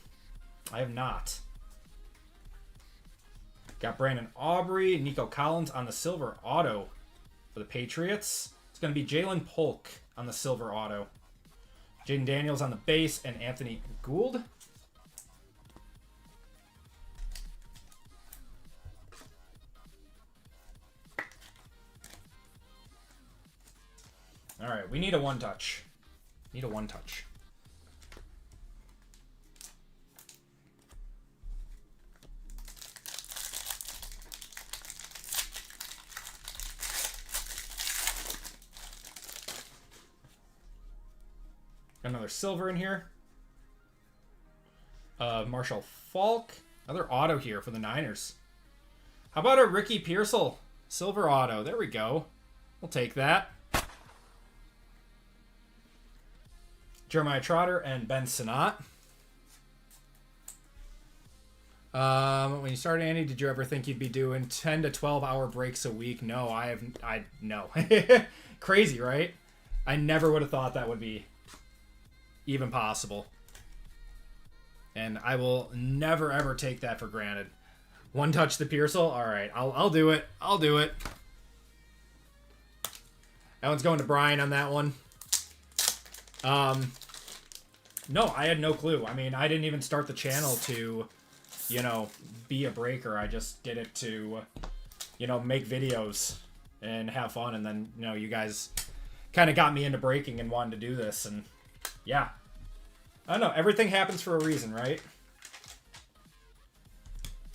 I have not. Got Brandon Aubrey, Nico Collins on the silver auto for the Patriots. It's going to be Jalen Polk on the silver auto. Jaden Daniels on the base and Anthony Gould. All right, we need a one-touch. Need a one-touch. Another silver in here. Marshall Falk. Another auto here for the Niners. How about a Ricky Pearsall silver auto? There we go. We'll take that. Jeremiah Trotter and Ben Sinnott. When you started, Andy, did you ever think you'd be doing 10 to 12 hour breaks a week? No, no. Crazy, right? I never would have thought that would be even possible. And I will never ever take that for granted. One touch the Pearsall. All right, I'll do it. I'll do it. That one's going to Brian on that one. No, I had no clue. I mean, I didn't even start the channel to, you know, be a breaker. I just did it to, you know, make videos and have fun. And then, you know, you guys kind of got me into breaking and wanted to do this. And yeah, I don't know. Everything happens for a reason, right?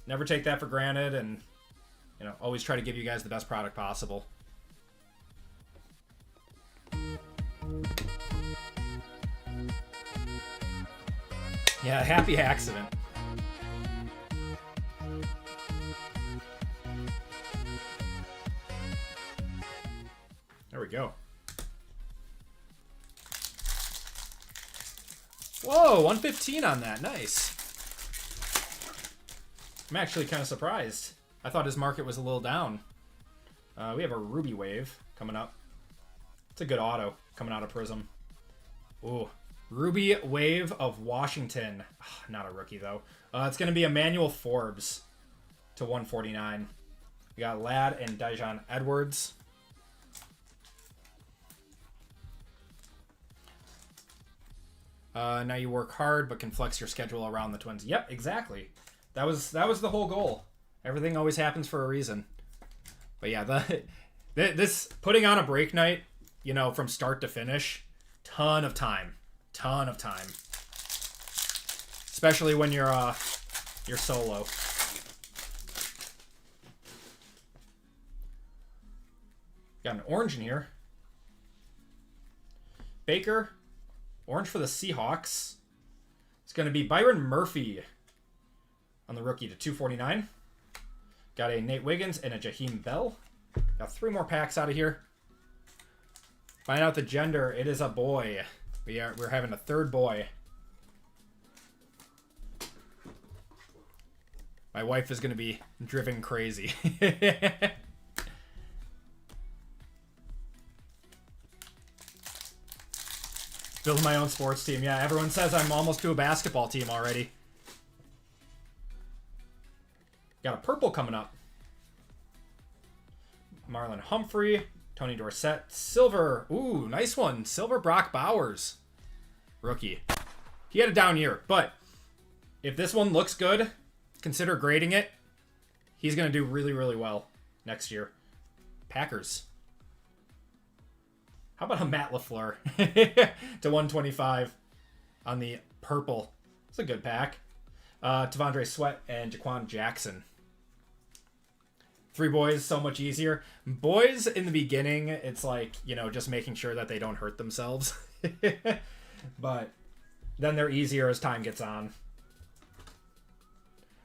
Never take that for granted, and, you know, always try to give you guys the best product possible. Yeah, happy accident. There we go. Whoa, 115 on that. Nice. I'm actually kind of surprised. I thought his market was a little down. We have a Ruby Wave coming up. It's a good auto coming out of Prizm. Ooh, Ruby Wave of Washington. Not a rookie, though. It's going to be Emmanuel Forbes to 149. We got Ladd and Dijon Edwards. Now you work hard, but can flex your schedule around the Twins. Yep, exactly. That was the whole goal. Everything always happens for a reason. But yeah, this putting on a break night, you know, from start to finish, ton of time. Especially when you're solo. Got an orange in here. Baker, orange for the Seahawks. It's going to be Byron Murphy on the rookie to 249. Got a Nate Wiggins and a Jaheim Bell. Got 3 more packs out of here. Find out the gender. It is a boy. We're having a third boy. My wife is going to be driven crazy. Build my own sports team. Yeah, everyone says I'm almost to a basketball team already. Got a purple coming up. Marlon Humphrey, Tony Dorsett, silver. Ooh, nice one. Silver Brock Bowers. Rookie. He had a down year, but if this one looks good, consider grading it. He's going to do really, really well next year. Packers. How about a Matt LaFleur to 125 on the purple? It's a good pack. Tavondre Sweat and Jaquan Jackson. 3 boys, so much easier. Boys in the beginning, it's like, you know, just making sure that they don't hurt themselves. But then they're easier as time gets on.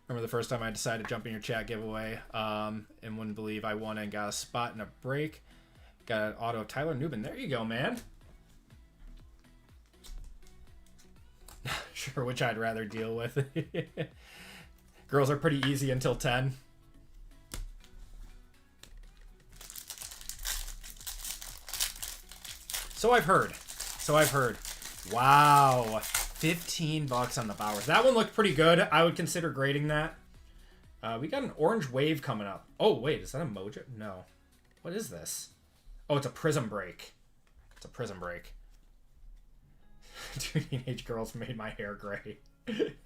Remember the first time I decided to jump in your chat giveaway and wouldn't believe I won and got a spot in a break. Got an auto of Tyler Newman. There you go, man. Not sure which I'd rather deal with. Girls are pretty easy until 10. So I've heard. Wow. $15 on the Bowers. That one looked pretty good. I would consider grading that. We got an orange wave coming up. Oh, wait. Is that a Mojo? No. What is this? Oh, it's a Prizm break. It's a Prizm break. 2 teenage girls made my hair gray.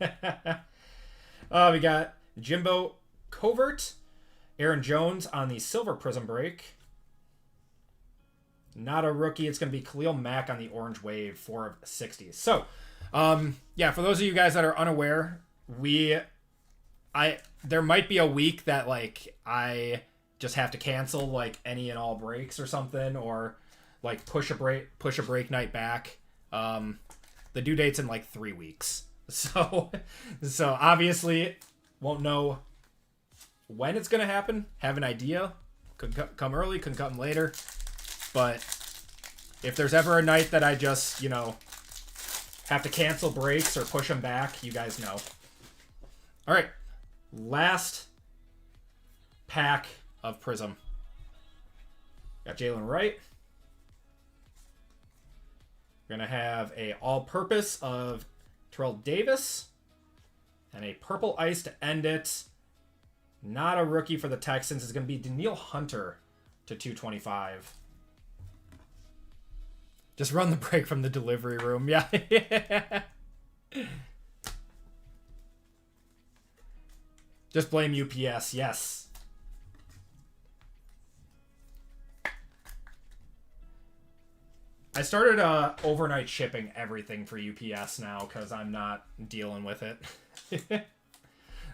We got Jimbo Covert. Aaron Jones on the silver Prizm break. Not a rookie. It's going to be Khalil Mack on the orange wave, 4 of 60. So, yeah, for those of you guys that are unaware, there might be a week that, like, I just have to cancel, like, any and all breaks or something, or, like, push a break night back. The due date's in, like, 3 weeks. So obviously, won't know when it's going to happen. Have an idea. Could come early, could come later. But if there's ever a night that I just, you know, have to cancel breaks or push them back, you guys know. All right. Last pack of Prizm. Got Jalen Wright. We're going to have a all-purpose of Terrell Davis. And a purple ice to end it. Not a rookie for the Texans. It's going to be Danielle Hunter to 225. Just run the break from the delivery room. Yeah. Just blame UPS. Yes. I started overnight shipping everything for UPS now because I'm not dealing with it.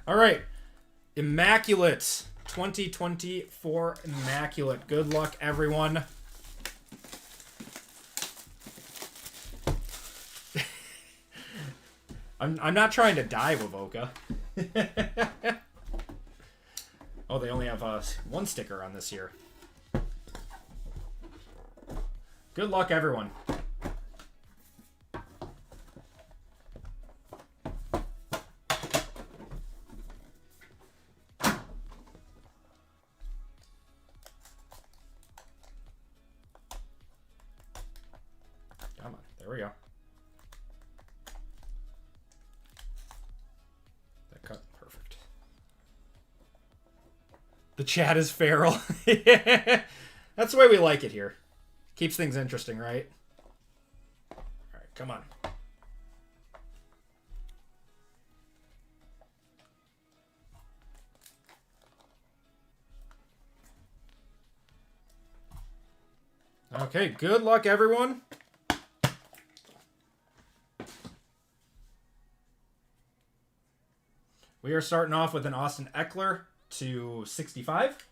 All right. Immaculate. 2024 Immaculate. Good luck, everyone. I'm not trying to die, Wavoka. Oh, they only have 1 sticker on this year. Good luck, everyone. Come on. There we go. The chat is feral. Yeah. That's the way we like it here. Keeps things interesting, right? All right, come on. Okay, good luck, everyone. We are starting off with an Austin Eckler to 65.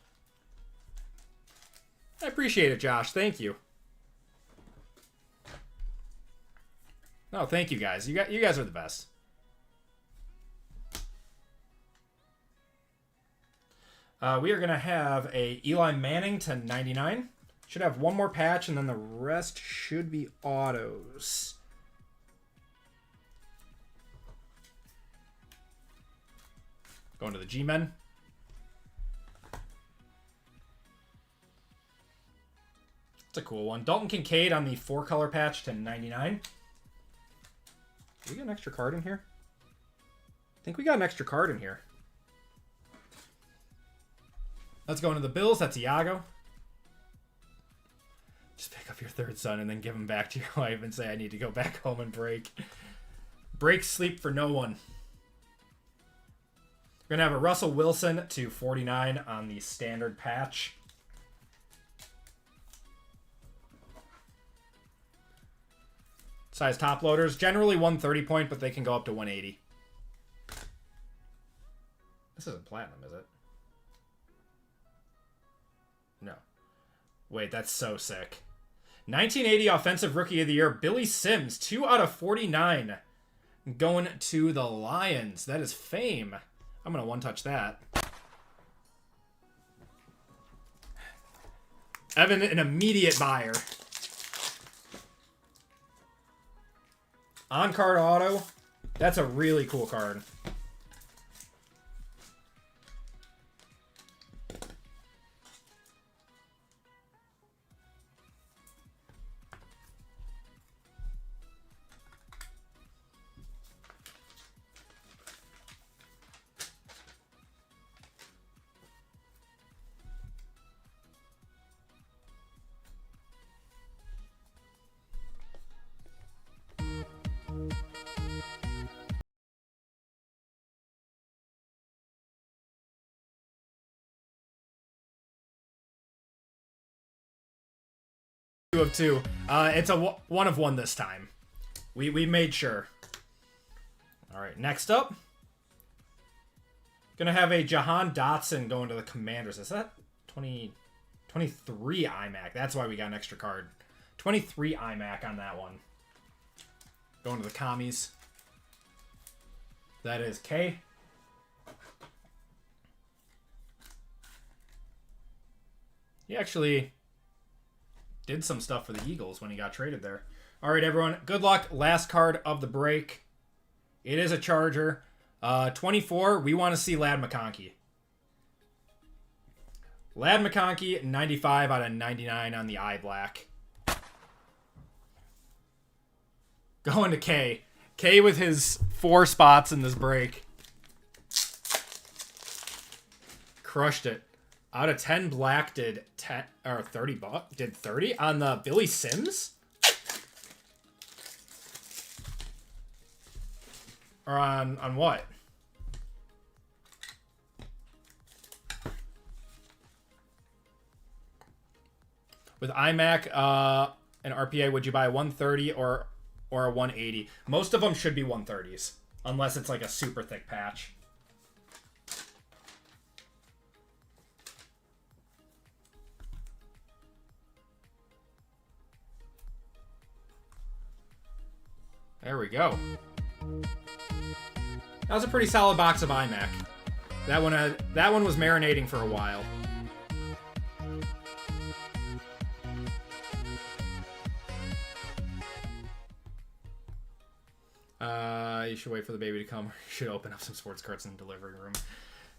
I appreciate it, Josh. Thank you. No, thank you, guys. You guys are the best. We are going to have a Eli Manning to 99. Should have one more patch, and then the rest should be autos. Going to the G-Men. It's a cool one. Dalton Kincaid on the 4-color patch to 99. Did we get an extra card in here? I think we got an extra card in here. Let's go into the Bills. That's Iago. Just pick up your third son and then give him back to your wife and say, I need to go back home and break. Break sleep for no one. We're going to have a Russell Wilson to 49 on the standard patch. Size top loaders. Generally 130 point, but they can go up to 180. This isn't platinum, is it? No. Wait, that's so sick. 1980 Offensive Rookie of the Year, Billy Sims, 2 out of 49. Going to the Lions. That is fame. I'm going to one-touch that. Evan, an immediate buyer. On-card auto. That's a really cool card. Of 2. It's a 1 of 1 this time. We made sure. All right, next up. Gonna have a Jahan Dotson going to the Commanders. Is that 23 iMac? That's why we got an extra card. 23 iMac on that one. Going to the Commies. That is K. He actually did some stuff for the Eagles when he got traded there. All right, everyone. Good luck. Last card of the break. It is a Charger. 24, we want to see Ladd McConkey. Ladd McConkey, 95 out of 99 on the eye black. Going to K. K with his 4 spots in this break. Crushed it. Out of 10 black did 10 or 30 bucks. Did 30 on the Billy Sims? Or on what? With iMac and RPA, would you buy a 130 or a 180? Most of them should be 130s, unless it's like a super thick patch. There we go. That was a pretty solid box of iMac. That one was marinating for a while. You should wait for the baby to come. You should open up some sports cards in the delivery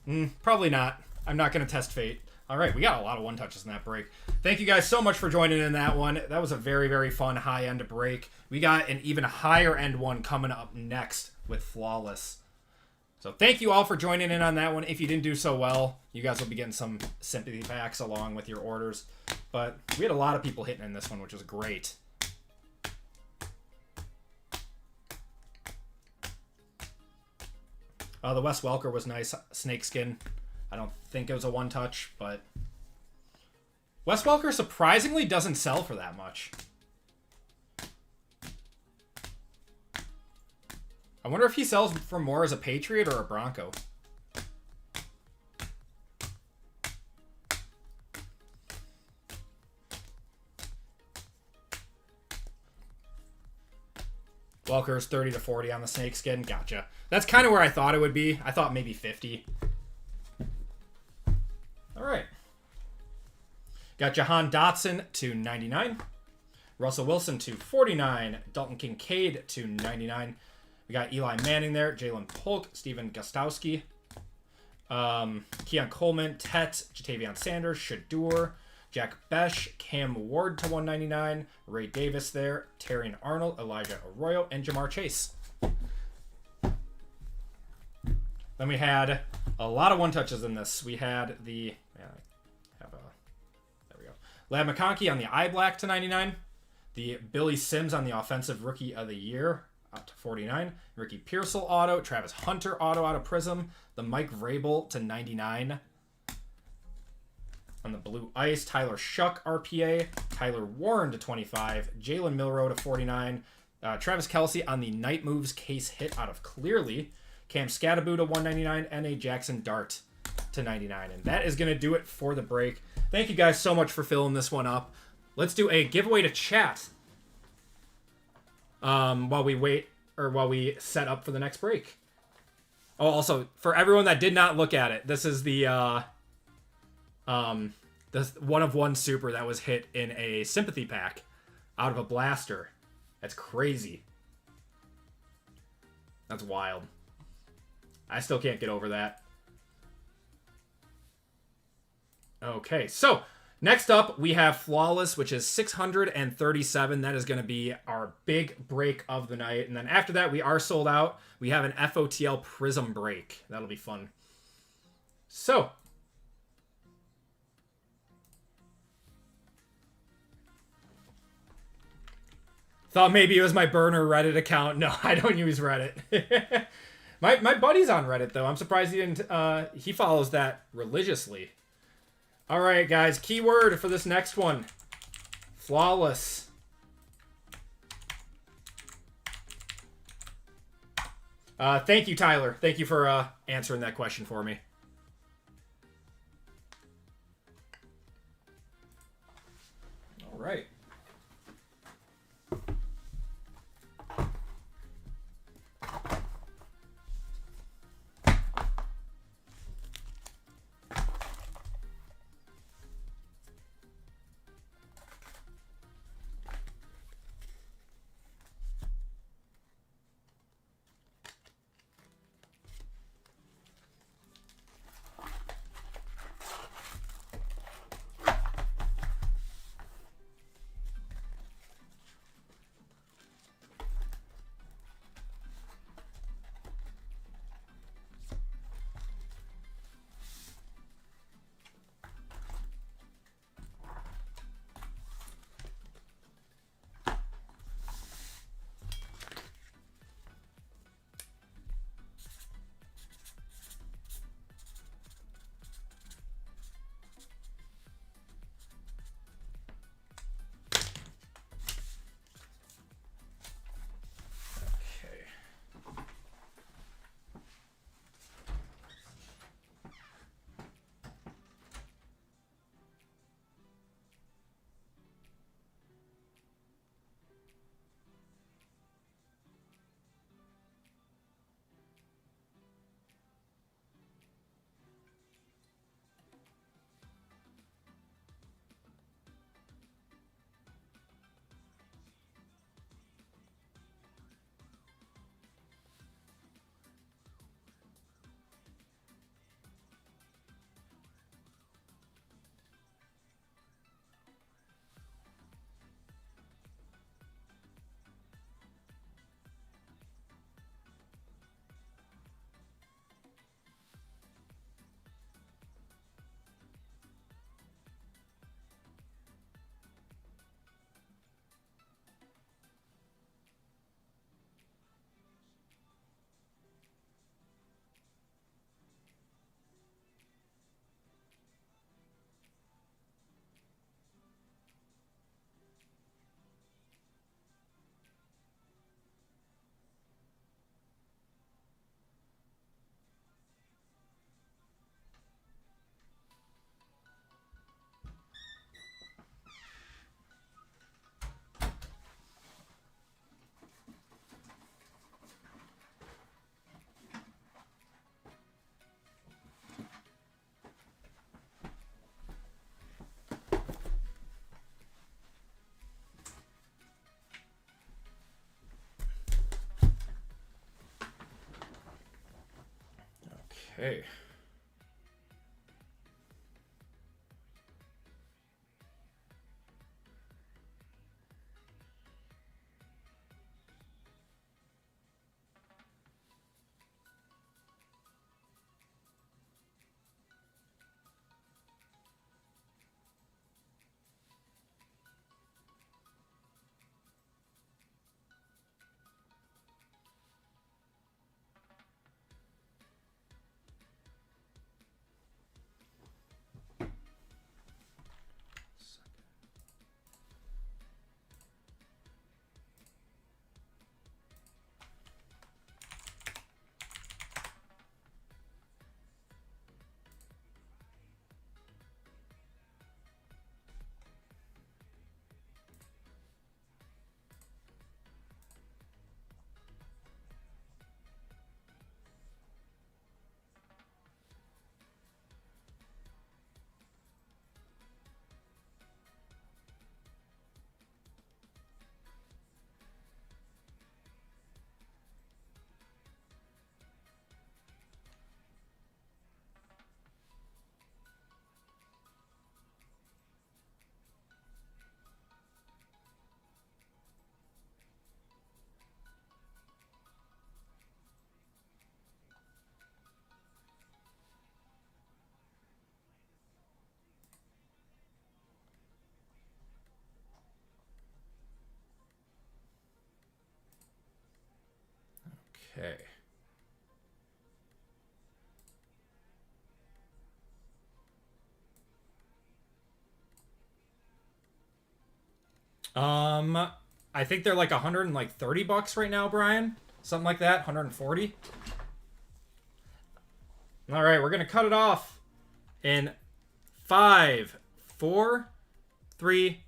room. Probably not. I'm not going to test fate. All right, we got a lot of one-touches in that break. Thank you guys so much for joining in that one. That was a very, very fun high-end break. We got an even higher-end one coming up next with Flawless. So thank you all for joining in on that one. If you didn't do so well, you guys will be getting some sympathy packs along with your orders. But we had a lot of people hitting in this one, which was great. The Wes Welker was nice. Snakeskin. I don't think it was a one-touch, but Wes Welker surprisingly doesn't sell for that much. I wonder if he sells for more as a Patriot or a Bronco. Welker's 30 to 40 on the snakeskin. Gotcha. That's kind of where I thought it would be. I thought maybe 50. All right. Got Jahan Dotson to 99. Russell Wilson to 49. Dalton Kincaid to 99. We got Eli Manning there. Jalen Polk. Steven Gostowski. Keon Coleman. Tet. Jatavion Sanders. Shadur. Jack Besh. Cam Ward to 199. Ray Davis there. Terrion Arnold. Elijah Arroyo. And Jamar Chase. Then we had a lot of one-touches in this. We had the... there we go. Lab McConkey on the eye black to 99. The Billy Sims on the offensive rookie of the year up to 49. Ricky Pearsall auto. Travis Hunter auto out of Prizm. The Mike Vrabel to 99. On the blue ice, Tyler Shuck RPA. Tyler Warren to 25. Jalen Milroe to 49. Travis Kelce on the Night Moves case hit out of Clearly. Cam Scattaboo to 199. And a Jackson Dart to 99. And that is going to do it for the break. Thank you guys so much for filling this one up. Let's do a giveaway to chat while we wait, or while we set up for the next break. Oh, also, for everyone that did not look at it, this is the this one-of-one super that was hit in a sympathy pack out of a blaster. That's crazy. That's wild. I still can't get over that. Okay, so next up, we have Flawless, which is 637. That is going to be our big break of the night. And then after that, we are sold out. We have an FOTL Prizm break. That'll be fun. So, thought maybe it was my burner Reddit account. No, I don't use Reddit. my buddy's on Reddit, though. I'm surprised he didn't. He follows that religiously. All right, guys. Keyword for this next one. Flawless. Thank you, Tyler. Thank you for answering that question for me. All right. Okay. Okay. I think they're like $130 right now, Brian. Something like that, 140. All right, we're gonna cut it off in 5, 4, 3,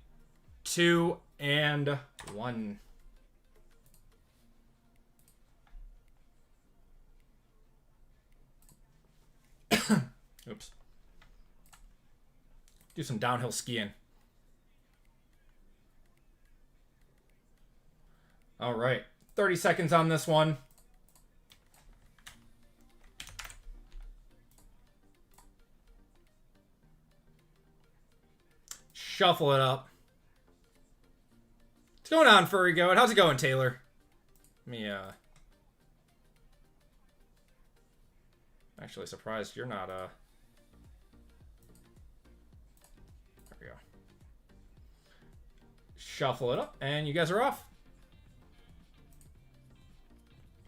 2, and 1. Oops. Do some downhill skiing. All right, 30 seconds on this one. Shuffle it up. What's going on, Furry Goat? How's it going, Taylor? Let me, actually surprised you're not, There we go. Shuffle it up, and you guys are off.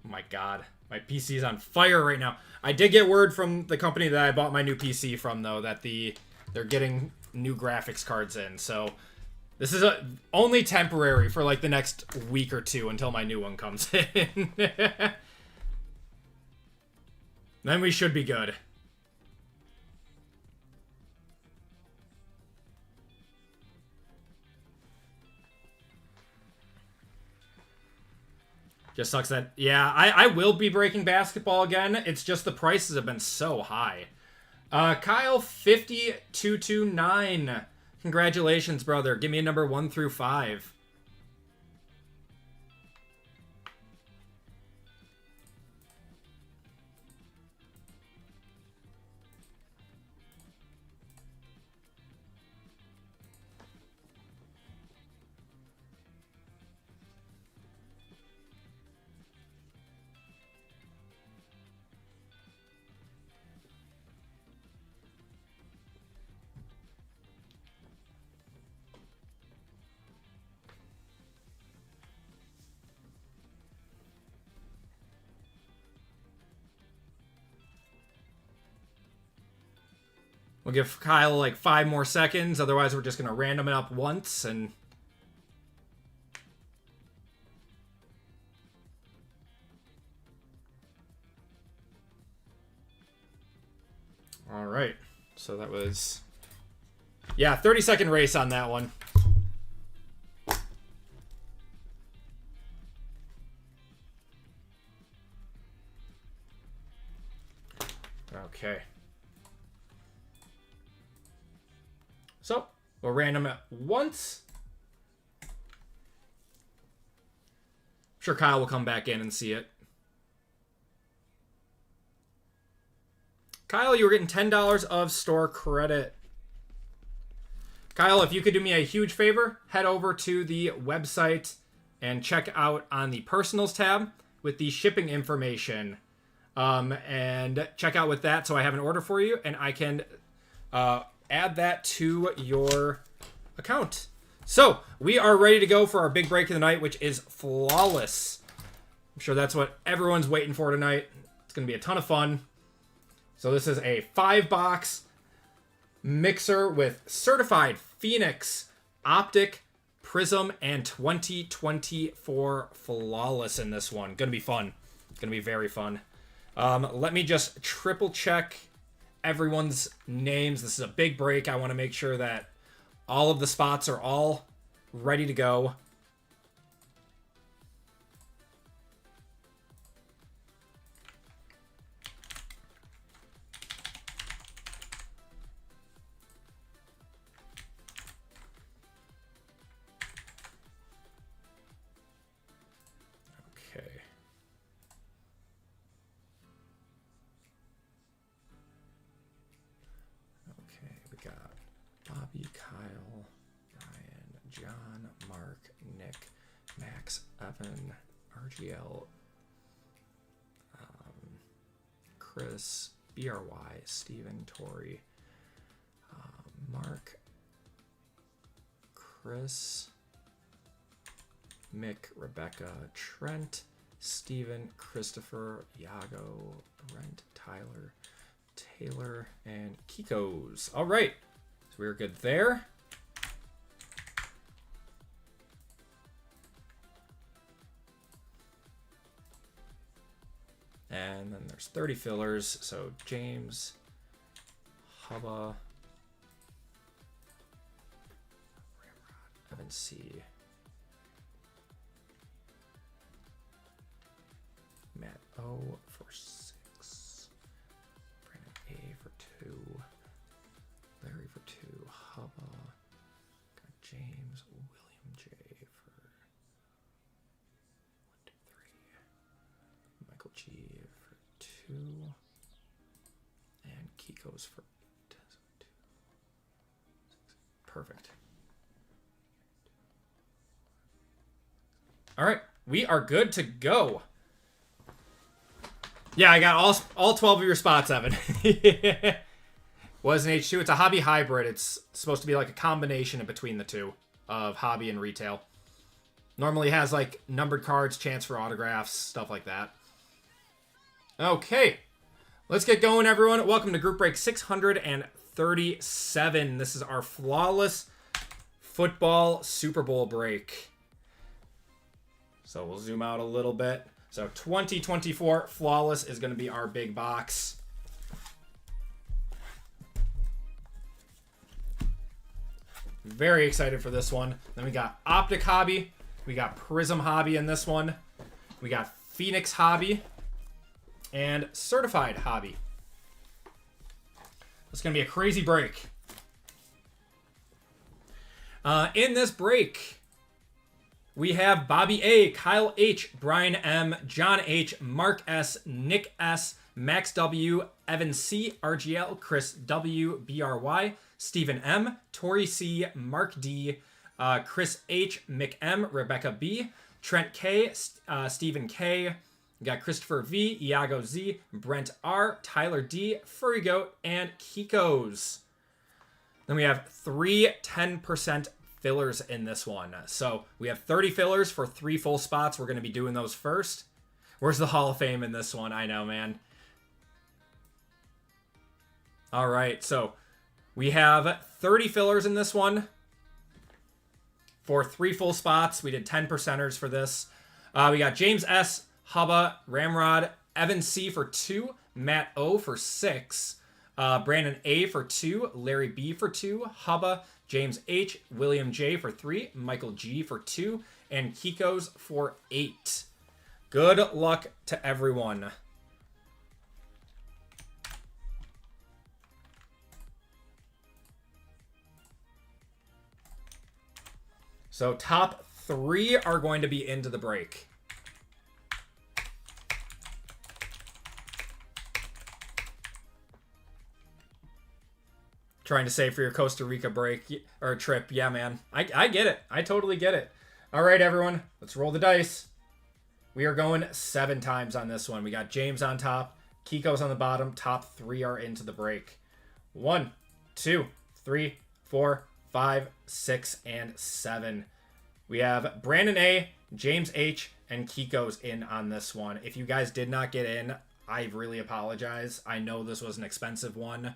Oh my god. My PC is on fire right now. I did get word from the company that I bought my new PC from, though, that they're getting new graphics cards in, so this is only temporary for like the next week or two until my new one comes in. Then we should be good. Just sucks that, yeah, I will be breaking basketball again. It's just the prices have been so high. Kyle 50229. Congratulations, brother. Give me a number 1 through 5. We'll give Kyle like 5 more seconds. Otherwise, we're just going to random it up once and... All right. So that was... Yeah, 30-second race on that one. Okay. So, we'll random it once. I'm sure Kyle will come back in and see it. Kyle, you were getting $10 of store credit. Kyle, if you could do me a huge favor, head over to the website and check out on the personals tab with the shipping information. And check out with that so I have an order for you and I can add that to your account. So we are ready to go for our big break of the night, which is Flawless. I'm sure that's what everyone's waiting for tonight. It's going to be a ton of fun. So this is a 5-box mixer with certified Phoenix, Optic, Prizm, and 2024 Flawless in this one. Going to be fun. Going to be very fun. Let me just triple check everyone's names. This is a big break. I want to make sure that all of the spots are all ready to go. Bobby, Kyle, Ryan, John, Mark, Nick, Max, Evan, RGL, Chris, BRY, Steven, Tori, Mark, Chris, Mick, Rebecca, Trent, Steven, Christopher, Iago, Brent, Tyler, Taylor, and Kiko's. All right. We're good there. And then there's 30 fillers. So James, Hubba, Evan C, Matt O for 6, Brandon A for 2. Larry for 2, Hubba, got James, William J for 1, 2, 3, Michael G for 2, and Kiko's for 8. 2, 6, perfect. All right, we are good to go. Yeah, I got all 12 of your spots, Evan. Was an H2. It's a hobby hybrid. It's supposed to be like a combination in between the two of hobby and retail. Normally has like numbered cards, chance for autographs, stuff like that. Okay. Let's get going, everyone. Welcome to Group Break 637. This is our Flawless Football Super Bowl break. So we'll zoom out a little bit. So 2024 Flawless is going to be our big box. Very excited for this one. Then we got Optic Hobby. We got Prizm Hobby in this one. We got Phoenix Hobby. And Certified Hobby. It's going to be a crazy break. In this break, we have Bobby A, Kyle H, Brian M, John H, Mark S, Nick S, Max W, Evan C, RGL, Chris W, BRY, Stephen M, Tori C, Mark D, Chris H, Mick M, Rebecca B, Trent K, Stephen K, we got Christopher V, Iago Z, Brent R, Tyler D, Furry Goat, and Kiko's. Then we have 3 10% fillers in this one. So we have 30 fillers for 3 full spots. We're going to be doing those first. Where's the Hall of Fame in this one? I know, man. All right, so we have 30 fillers in this one for 3 full spots. We did 10 percenters for this. We got James S, Hubba, Ramrod, Evan C for 2, Matt O for 6, Brandon A for 2, Larry B for 2, Hubba, James H, William J for 3, Michael G for 2, and Kiko's for 8. Good luck to everyone. So top 3 are going to be into the break. Trying to save for your Costa Rica break or trip. Yeah, man. I get it. I totally get it. All right, everyone. Let's roll the dice. We are going 7 times on this one. We got James on top. Kiko's on the bottom. Top 3 are into the break. 1, 2, 3, 4, 5, 6, and 7. We have Brandon A, James H, and Kiko's in on this one. If you guys did not get in, I really apologize. I know this was an expensive one.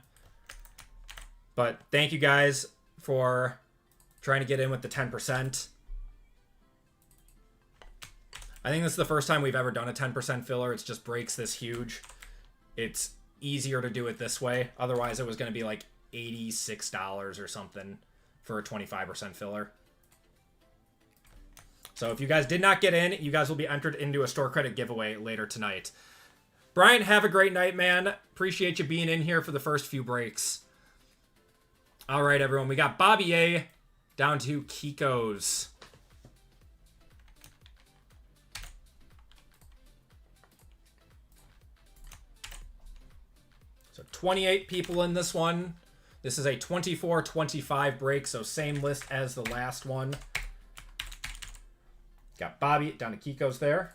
But thank you guys for trying to get in with the 10%. I think this is the first time we've ever done a 10% filler. It's just breaks this huge. It's easier to do it this way. Otherwise, it was going to be like $86 or something for a 25% filler. So if you guys did not get in, you guys will be entered into a store credit giveaway later tonight. Brian, have a great night, man. Appreciate you being in here for the first few breaks. All right, everyone. We got Bobby A down to Kiko's. So 28 people in this one. This is a 24-25 break, so same list as the last one. Got Bobby down to Kiko's there.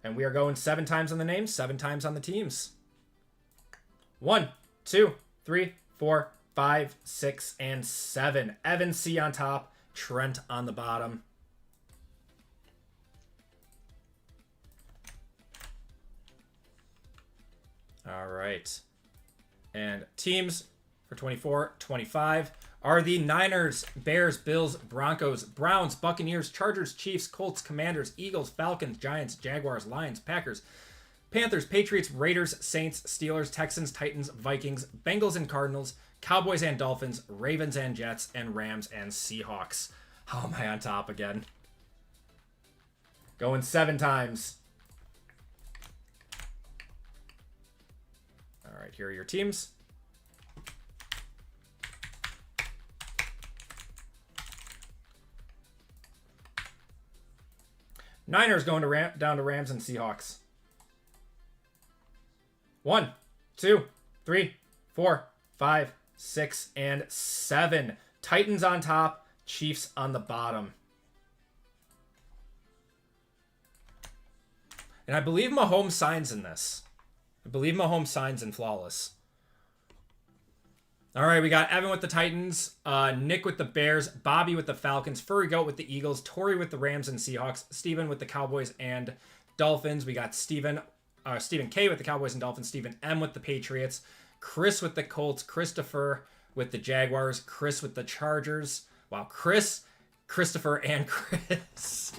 And we are going 7 times on the names, 7 times on the teams. 1, 2, 3, 4, 5, 6, and 7. Evan C on top, Trent on the bottom. All right. And teams for 24-25 are the Niners, Bears, Bills, Broncos, Browns, Buccaneers, Chargers, Chiefs, Colts, Commanders, Eagles, Falcons, Giants, Jaguars, Lions, Packers, Panthers, Patriots, Raiders, Saints, Steelers, Texans, Titans, Vikings, Bengals and Cardinals, Cowboys and Dolphins, Ravens and Jets, and Rams and Seahawks. How am I on top again? Going 7 times. All right, here are your teams. Niners going to down to Rams and Seahawks. 1, 2, 3, 4, 5, 6, and 7. Titans on top, Chiefs on the bottom. And I believe Mahomes signs in this. I believe Mahomes signs in Flawless. All right, we got Evan with the Titans, Nick with the Bears, Bobby with the Falcons, Furry Goat with the Eagles, Tori with the Rams and Seahawks, Steven with the Cowboys and Dolphins. We got Steven K with the Cowboys and Dolphins, Steven M with the Patriots, Chris with the Colts, Christopher with the Jaguars, Chris with the Chargers. Wow, Chris, Christopher, and Chris.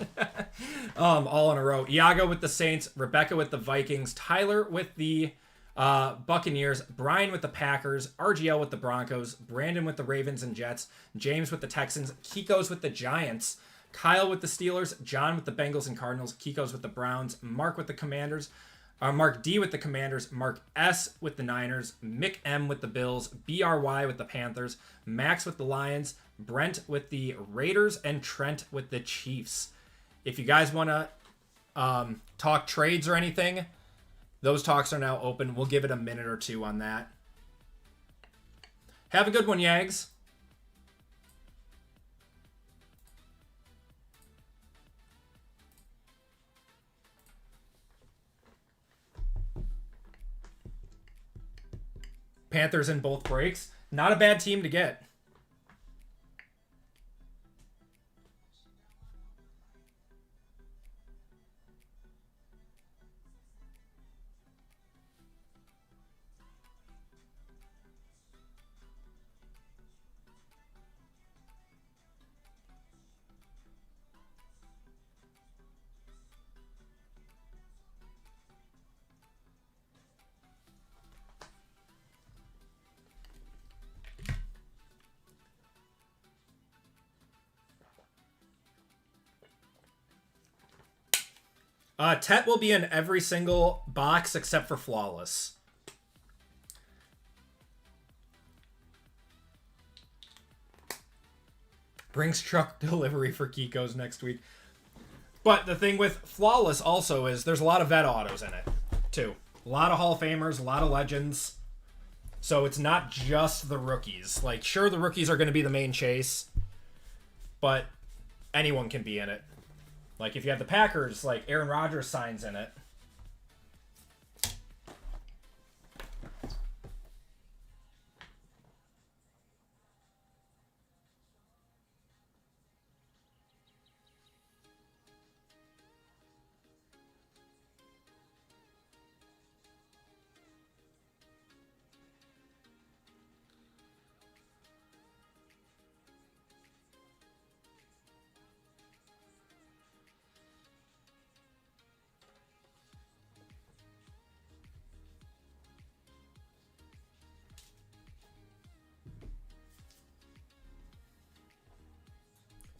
All in a row. Iago with the Saints, Rebecca with the Vikings, Tyler with the Buccaneers, Brian with the Packers, RGL with the Broncos, Brandon with the Ravens and Jets, James with the Texans, Kiko's with the Giants, Kyle with the Steelers, John with the Bengals and Cardinals, Kiko's with the Browns, Mark with the Commanders, Mark D with the Commanders, Mark S with the Niners, Mick M with the Bills, BRY with the Panthers, Max with the Lions, Brent with the Raiders, and Trent with the Chiefs. If you guys want to talk trades or anything, those talks are now open. We'll give it a minute or 2 on that. Have a good one, Yags. Panthers in both breaks. Not a bad team to get. Tet will be in every single box except for Flawless. Brings truck delivery for Kiko's next week. But the thing with Flawless also is there's a lot of vet autos in it, too. A lot of Hall of Famers, a lot of legends. So it's not just the rookies. Like, sure, the rookies are going to be the main chase, but anyone can be in it. Like, if you have the Packers, like, Aaron Rodgers signs in it.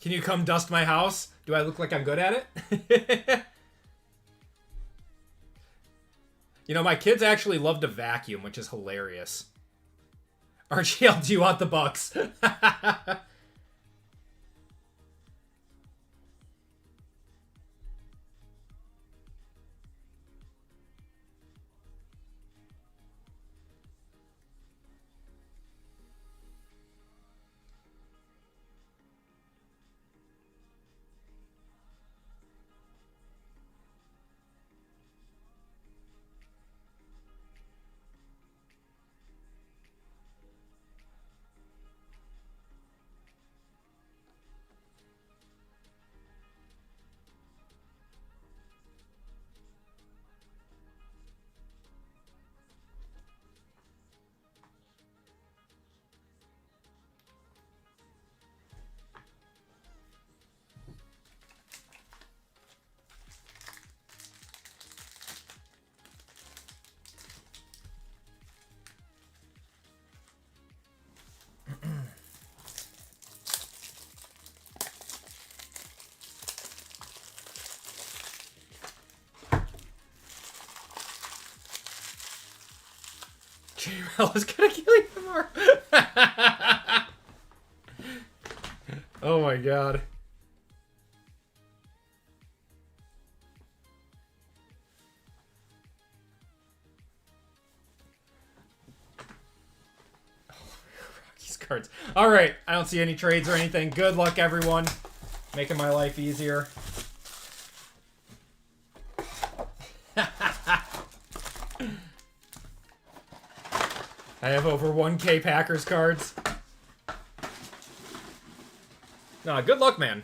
Can you come dust my house? Do I look like I'm good at it? You know, my kids actually love to vacuum, which is hilarious. RGL, do you want the Bucks? JML is gonna kill you tomorrow. Oh my god. Rocky's cards. Alright, I don't see any trades or anything. Good luck, everyone. Making my life easier. I have over 1K Packers cards. No, good luck, man.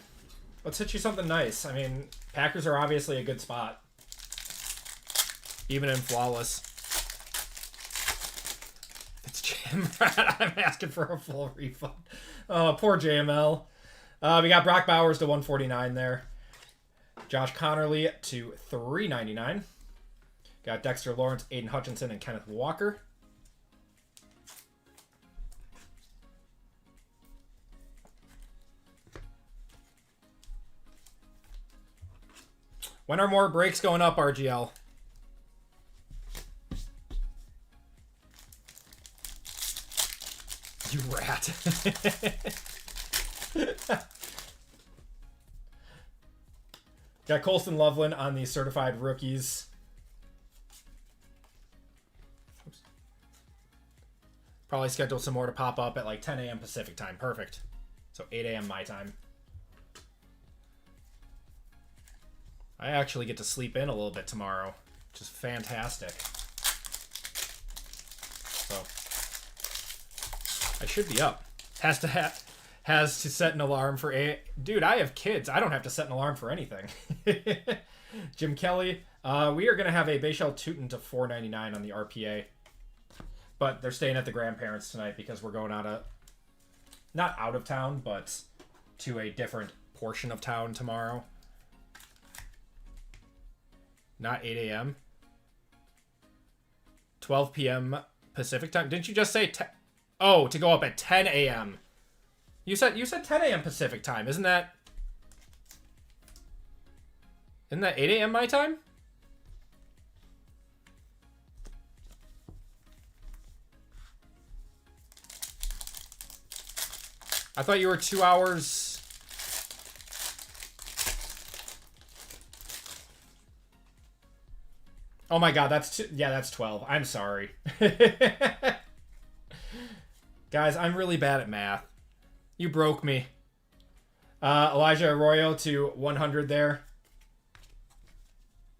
Let's hit you something nice. I mean, Packers are obviously a good spot. Even in Flawless. It's Jim Rat. I'm asking for a full refund. Oh, poor JML. We got Brock Bowers to 149 there. Josh Connerly to 399. Got Dexter Lawrence, Aiden Hutchinson, and Kenneth Walker. When are more breaks going up, RGL? You rat. Got Colston Loveland on the certified rookies. Oops. Probably schedule some more to pop up at like 10 a.m. Pacific time. Perfect. So 8 a.m. my time. I actually get to sleep in a little bit tomorrow, which is fantastic. So I should be up. Has to set an alarm for Dude, I have kids. I don't have to set an alarm for anything. Jim Kelly. We are gonna have a Bayshell Tootin to $4.99 on the RPA, but they're staying at the grandparents tonight because we're going not out of town, but to a different portion of town tomorrow. Not 8 a.m. 12 p.m. Pacific time. Didn't you just say oh, to go up at 10 a.m. You said 10 a.m. Pacific time. Isn't that 8 a.m. my time? I thought you were 2 hours. Oh my god, that's 12. I'm sorry. Guys, I'm really bad at math. You broke me. Elijah Arroyo to 100 there.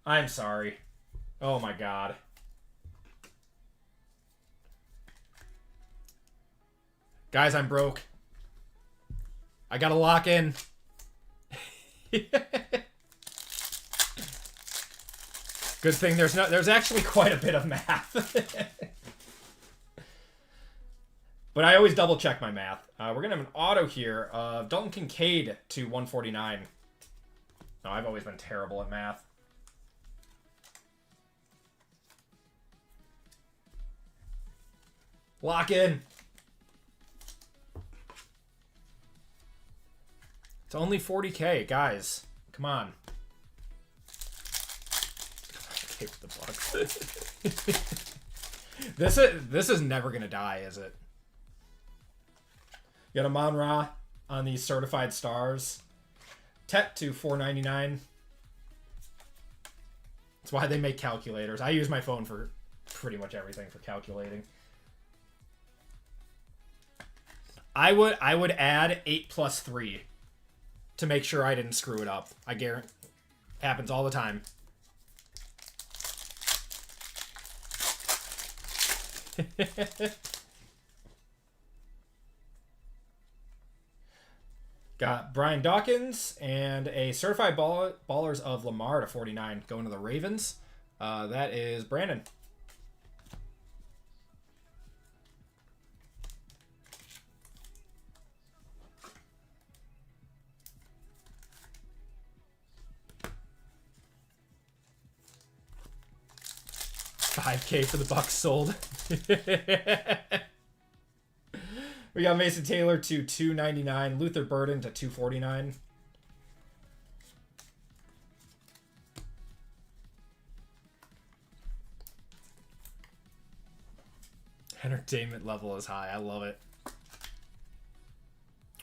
I'm sorry. Oh my god. Guys, I'm broke. I gotta lock in. Good thing there's actually quite a bit of math. But I always double check my math. We're gonna have an auto here of Dalton Kincaid to 149. No, I've always been terrible at math. Lock in. It's only 40K, guys. Come on. Okay, with the Bucks. This is never gonna die, is it? You got a Mon-Ra on these certified stars. Tet to 499. That's why they make calculators. I use my phone for pretty much everything for calculating. I would add 8 plus 3 to make sure I didn't screw it up. I guarantee happens all the time. Got Brian Dawkins and a certified ballers of Lamar to 49 going to the Ravens. That is Brandon. $5K for the Bucks sold. We got Mason Taylor to 299, Luther Burden to 249. Entertainment level is high. I love it.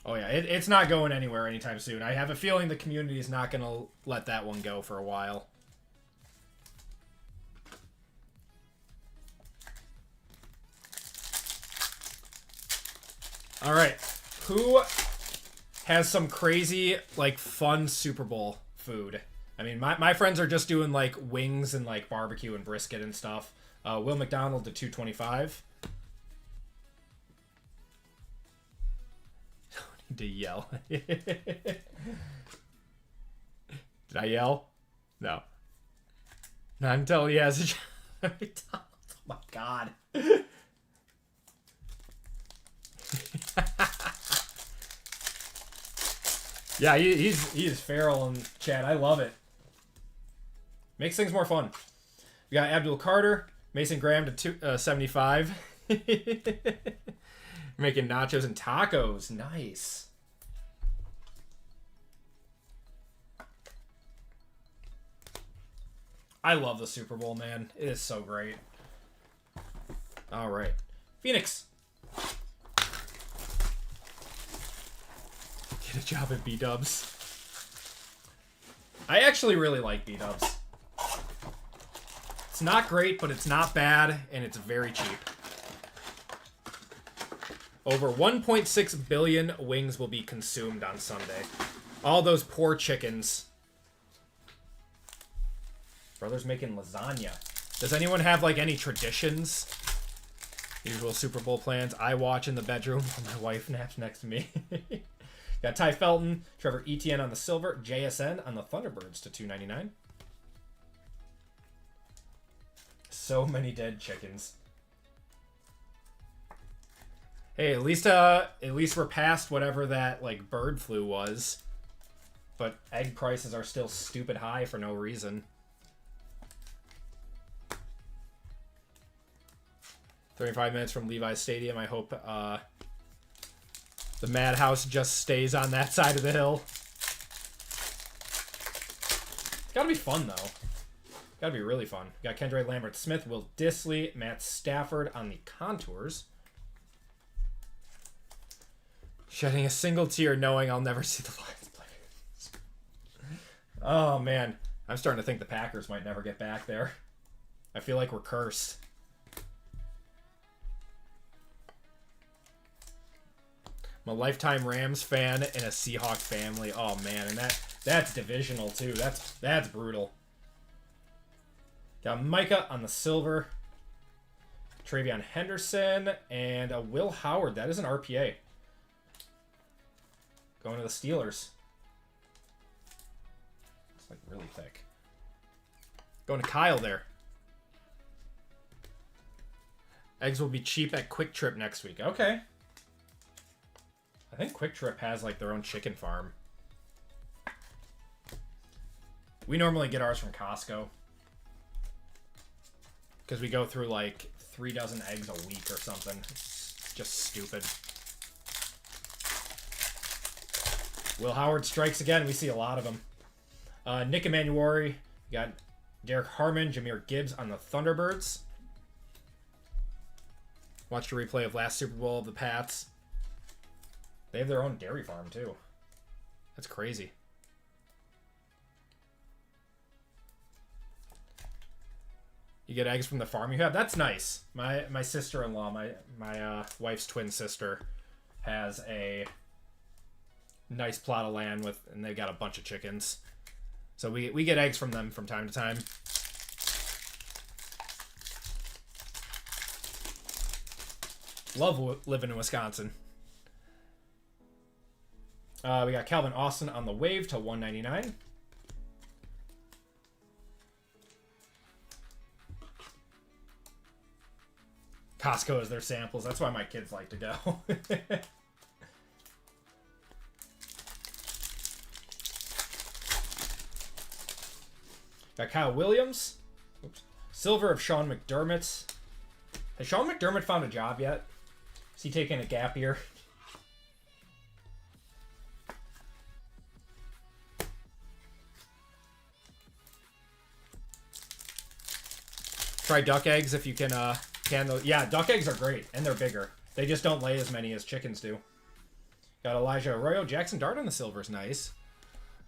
Oh yeah, it's not going anywhere anytime soon. I have a feeling the community is not going to let that one go for a while. All right, who has some crazy, like, fun Super Bowl food? I mean, my friends are just doing, like, wings and, like, barbecue and brisket and stuff. Will McDonald to 225. Don't need to yell. Did I yell? No. Not until he has a job. Oh my god. Yeah, he's feral in chat. I love it. Makes things more fun. We got Abdul Carter, Mason Graham to 75. Making nachos and tacos. Nice. I love the Super Bowl, man. It is so great. All right. Phoenix. Get a job at B-Dubs. I actually really like B-Dubs. It's not great, but it's not bad, and it's very cheap. Over 1.6 billion wings will be consumed on Sunday. All those poor chickens. Brother's making lasagna. Does anyone have, like, any traditions? Usual Super Bowl plans. I watch in the bedroom while my wife naps next to me. Got Ty Felton, Trevor Etienne on the silver, JSN on the Thunderbirds to 299. So many dead chickens. Hey, at least we're past whatever that, like, bird flu was. But egg prices are still stupid high for no reason. 35 minutes from Levi's Stadium. I hope the Madhouse just stays on that side of the hill. It's gotta be fun, though. Gotta be really fun. We got Kendra Lambert-Smith, Will Dissly, Matt Stafford on the contours. Shedding a single tear knowing I'll never see the Lions play. Oh, man. I'm starting to think the Packers might never get back there. I feel like we're cursed. I'm a lifetime Rams fan and a Seahawk family. Oh man, and that's divisional too. That's brutal. Got Micah on the silver. Travion Henderson and a Will Howard. That is an RPA. Going to the Steelers. It's like really thick. Going to Kyle there. Eggs will be cheap at Quick Trip next week. Okay. I think Quick Trip has like their own chicken farm. We normally get ours from Costco. Because we go through like 3 dozen eggs a week or something. It's just stupid. Will Howard strikes again. We see a lot of them. Nick Emanuori. We got Derek Harmon, Jahmyr Gibbs on the Thunderbirds. Watched a replay of last Super Bowl of the Pats. They have their own dairy farm, too. That's crazy. You get eggs from the farm you have? That's nice. My sister-in-law, my wife's twin sister, has a nice plot of land and they've got a bunch of chickens. So we get eggs from them from time to time. Love living in Wisconsin. We got Calvin Austin on the wave to 199. Costco is their samples. That's why my kids like to go. Got Kyle Williams. Oops. Silver of Sean McDermott. Has Sean McDermott found a job yet? Is he taking a gap year? Try duck eggs if you can those. Yeah, duck eggs are great, and they're bigger. They just don't lay as many as chickens do. Got Elijah Arroyo. Jackson Dart on the silver is nice.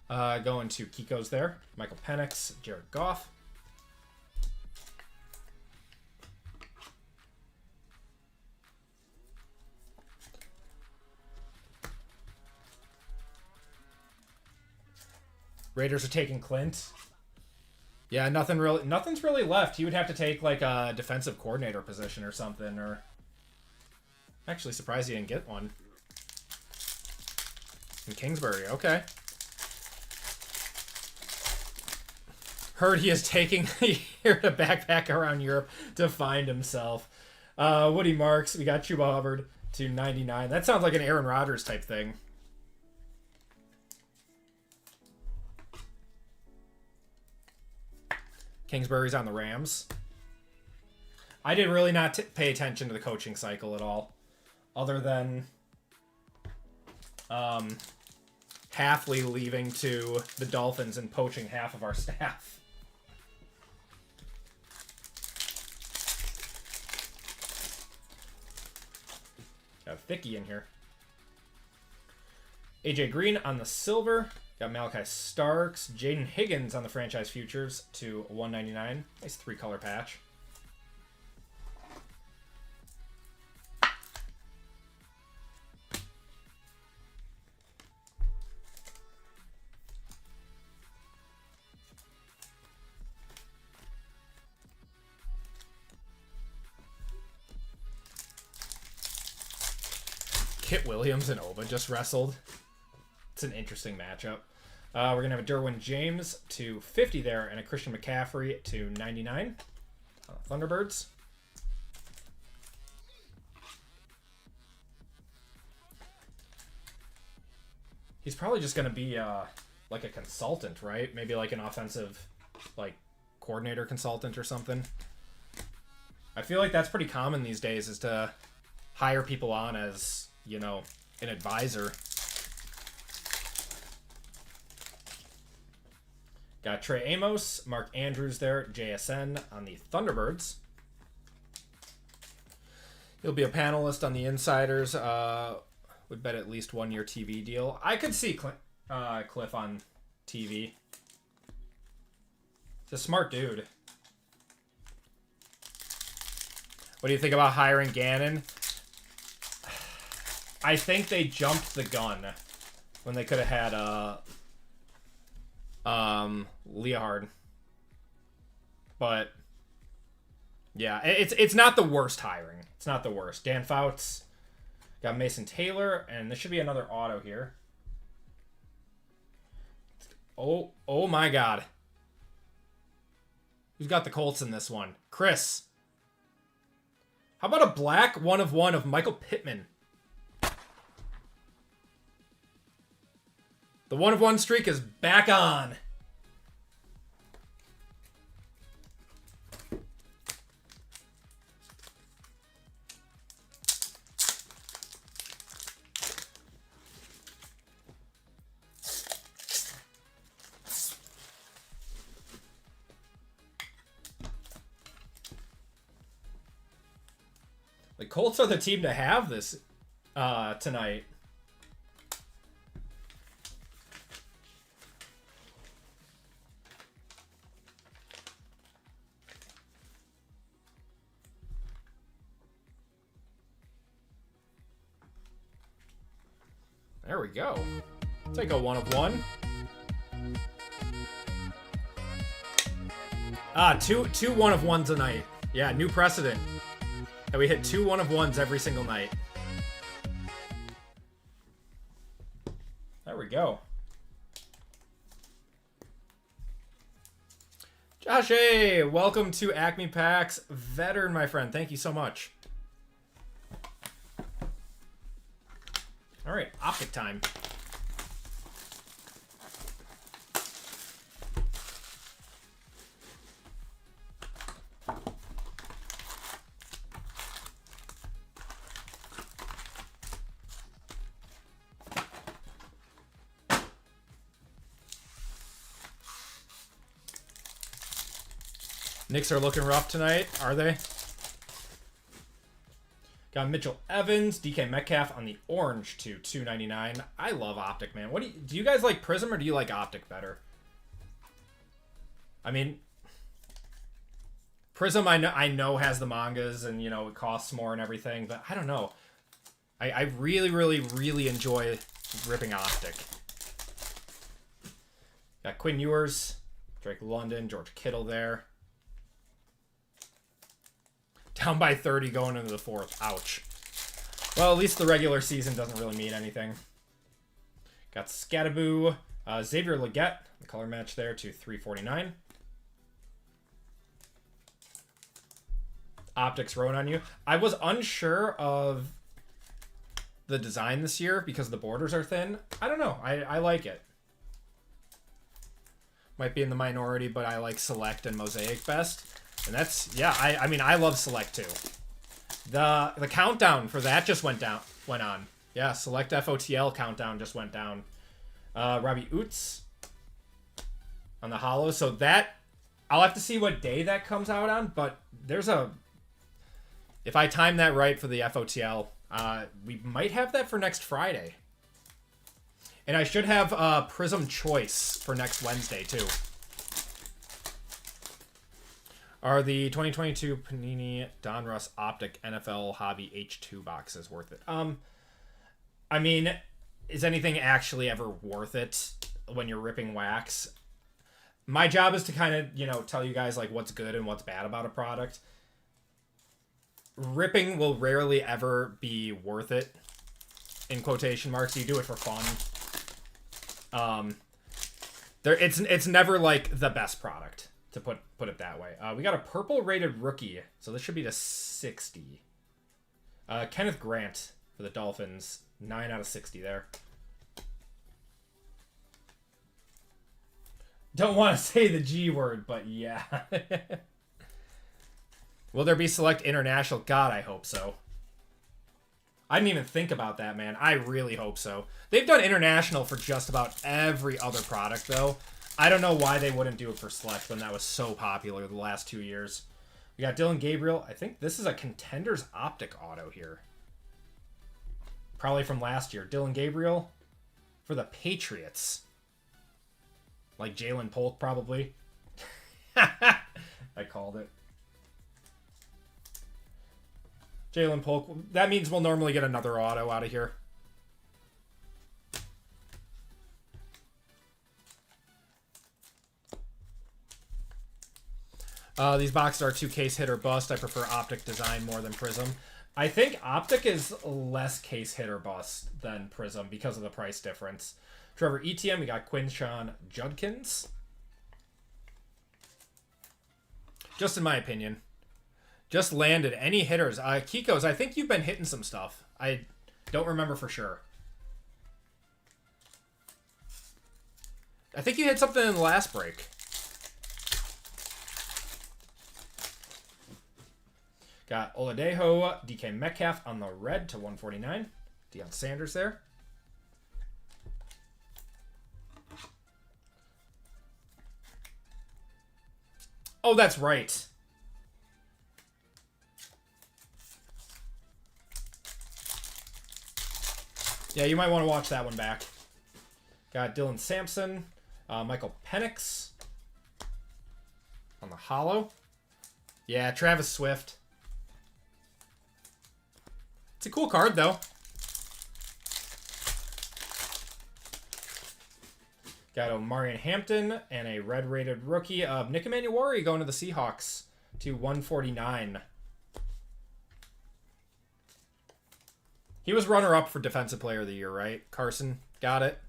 Going to Kiko's there. Michael Penix. Jared Goff. Raiders are taking Clint. Yeah, nothing's really left. He would have to take like a defensive coordinator position or something. Or I'm actually surprised he didn't get one. In Kingsbury, okay. Heard he is taking a year to backpack around Europe to find himself. Woody Marks, we got Chuba Hubbard to 99. That sounds like an Aaron Rodgers type thing. Kingsbury's on the Rams. I did really not pay attention to the coaching cycle at all. Other than Halfley leaving to the Dolphins and poaching half of our staff. Got a Thickie in here. AJ Green on the silver. Got Malachi Starks. Jaden Higgins on the franchise futures to 199. Nice 3-color patch. Kit Williams and Oba just wrestled. It's an interesting matchup. We're going to have a Derwin James to 50 there and a Christian McCaffrey to 99. Thunderbirds. He's probably just going to be like a consultant, right? Maybe like an offensive like coordinator consultant or something. I feel like that's pretty common these days, is to hire people on as, you know, an advisor. Got Trey Amos, Mark Andrews there, JSN on the Thunderbirds. He'll be a panelist on the Insiders. Would bet at least 1-year TV deal. I could see Cliff on TV. He's a smart dude. What do you think about hiring Gannon? I think they jumped the gun when they could have had Leahard. But yeah, it's not the worst hiring. It's not the worst. Dan Fouts, got Mason Taylor, and this should be another auto here. Oh my God. Who's got the Colts in this one? Chris. How about a black 1/1 of Michael Pittman? The 1/1 streak is back on. The Colts are the team to have this tonight. There we go. Take a 1/1. Two 1/1s tonight. Yeah, new precedent. And we hit 2 1/1s every single night. There we go. Josh A, welcome to Acme Packs. Veteran, my friend. Thank you so much. All right, Optic time. Knicks are looking rough tonight, are they? Got Mitchell Evans, DK Metcalf on the orange to 299. I love Optic, man. What do you guys like Prizm or do you like Optic better? I mean, Prizm I know has the mangas and you know it costs more and everything, but I don't know. I really enjoy ripping Optic. Got Quinn Ewers, Drake London, George Kittle there. Down by 30 going into the fourth. Ouch. Well, at least the regular season doesn't really mean anything. Got Scattaboo. Xavier Legette, the color match there to 349. Optics wrote on you. I was unsure of the design this year because the borders are thin. I don't know. I like it. Might be in the minority, but I like Select and Mosaic best. And that's, yeah, I mean, I love Select too. The countdown for that just went on. Yeah, Select FOTL countdown just went down. Robbie Oots on the holo. So that, I'll have to see what day that comes out on, but there's a, if I time that right for the FOTL, we might have that for next Friday. And I should have Prizm Choice for next Wednesday too. Are the 2022 Panini Donruss Optic NFL Hobby H2 boxes worth it? I mean, is anything actually ever worth it when you're ripping wax? My job is to kind of, you know, tell you guys like what's good and what's bad about a product. Ripping will rarely ever be worth it, in quotation marks. You do it for fun. It's never like the best product, to put it that way. We got a purple rated rookie, so this should be to 60. Kenneth Grant for the Dolphins, 9 out of 60 there. Don't want to say the G word, but yeah. Will there be Select International? God, I hope so. I didn't even think about that, man. I really hope so. They've done international for just about every other product, though. I don't know why they wouldn't do it for Select when that was so popular the last 2 years. We got Dylan Gabriel. I think this is a Contenders Optic auto here. Probably from last year. Dylan Gabriel for the Patriots. Like Jalen Polk, probably. I called it. Jalen Polk. That means we'll normally get another auto out of here. These boxes are 2 case hit or bust. I prefer Optic design more than Prizm. I think Optic is less case hit or bust than Prizm because of the price difference. Trevor Etienne, we got Quinshon Judkins. Just in my opinion. Just landed. Any hitters? Kiko's, I think you've been hitting some stuff. I don't remember for sure. I think you hit something in the last break. Got Oladejo, DK Metcalf on the red to 149. Deion Sanders there. Oh, that's right. Yeah, you might want to watch that one back. Got Dylan Sampson, Michael Penix on the holo. Yeah, Travis Swift. It's a cool card, though. Got Omarion Hampton and a red-rated rookie of Nick Emmanuel going to the Seahawks to 149. He was runner-up for Defensive Player of the Year, right? Carson, got it.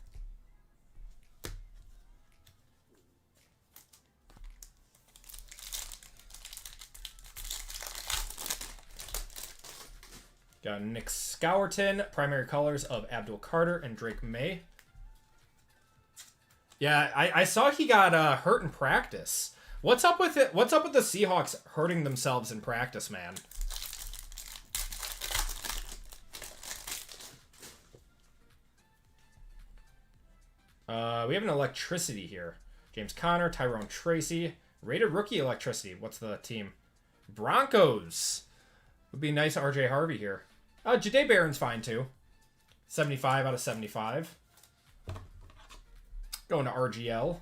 Got Nick Scourton, primary colors of Abdul Carter and Drake May. Yeah, I saw he got hurt in practice. What's up with it? What's up with the Seahawks hurting themselves in practice, man? We have an electricity here. James Conner, Tyrone Tracy, rated rookie electricity. What's the team? Broncos. Would be nice RJ Harvey here. Jahdae Barron's fine too. 75 out of 75. Going to RGL.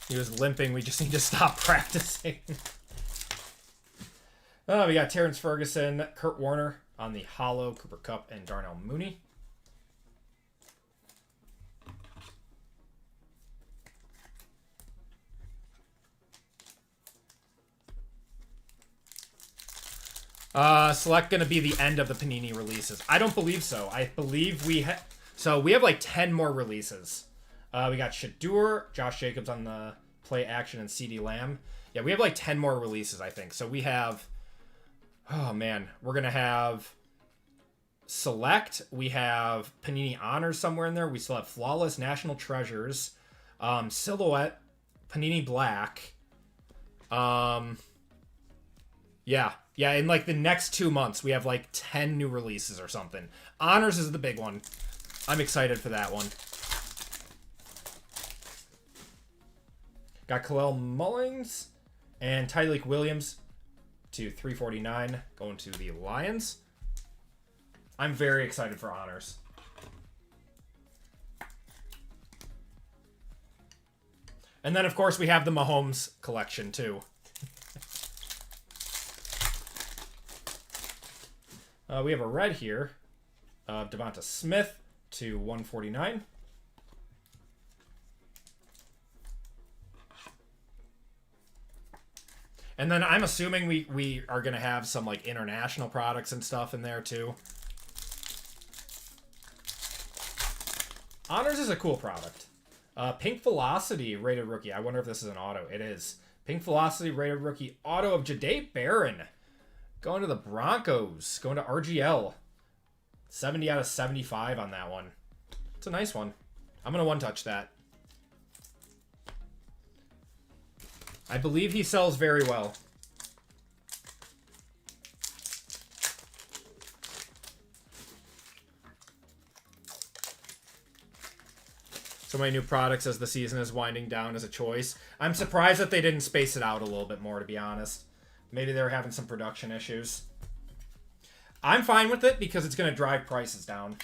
He was limping. We just need to stop practicing. We got Terrence Ferguson, Kurt Warner on the holo, Cooper Kupp, and Darnell Mooney. Select going to be the end of the Panini releases. I don't believe so. I believe we have... So we have like 10 more releases. We got Shadur, Josh Jacobs on the play action, and CeeDee Lamb. Yeah, we have like 10 more releases, I think. So we have... Oh, man. We're going to have Select. We have Panini Honors somewhere in there. We still have Flawless, National Treasures, Silhouette, Panini Black. Yeah, in like the next 2 months, we have like 10 new releases or something. Honors is the big one. I'm excited for that one. Got Khalil Mullings and Tyreek Williams to 349 going to the Lions. I'm very excited for Honors. And then, of course, we have the Mahomes collection, too. We have a red here of Devonta Smith to 149. And then I'm assuming we are going to have some like international products and stuff in there too. Honors is a cool product. Pink Velocity rated rookie. I wonder if this is an auto. It is. Pink Velocity rated rookie auto of Jahdae Barron. Going to the Broncos. Going to RGL. 70 out of 75 on that one. It's a nice one. I'm going to one-touch that. I believe he sells very well. So many new products as the season is winding down as a choice. I'm surprised that they didn't space it out a little bit more, to be honest. Maybe they were having some production issues. I'm fine with it because it's going to drive prices down.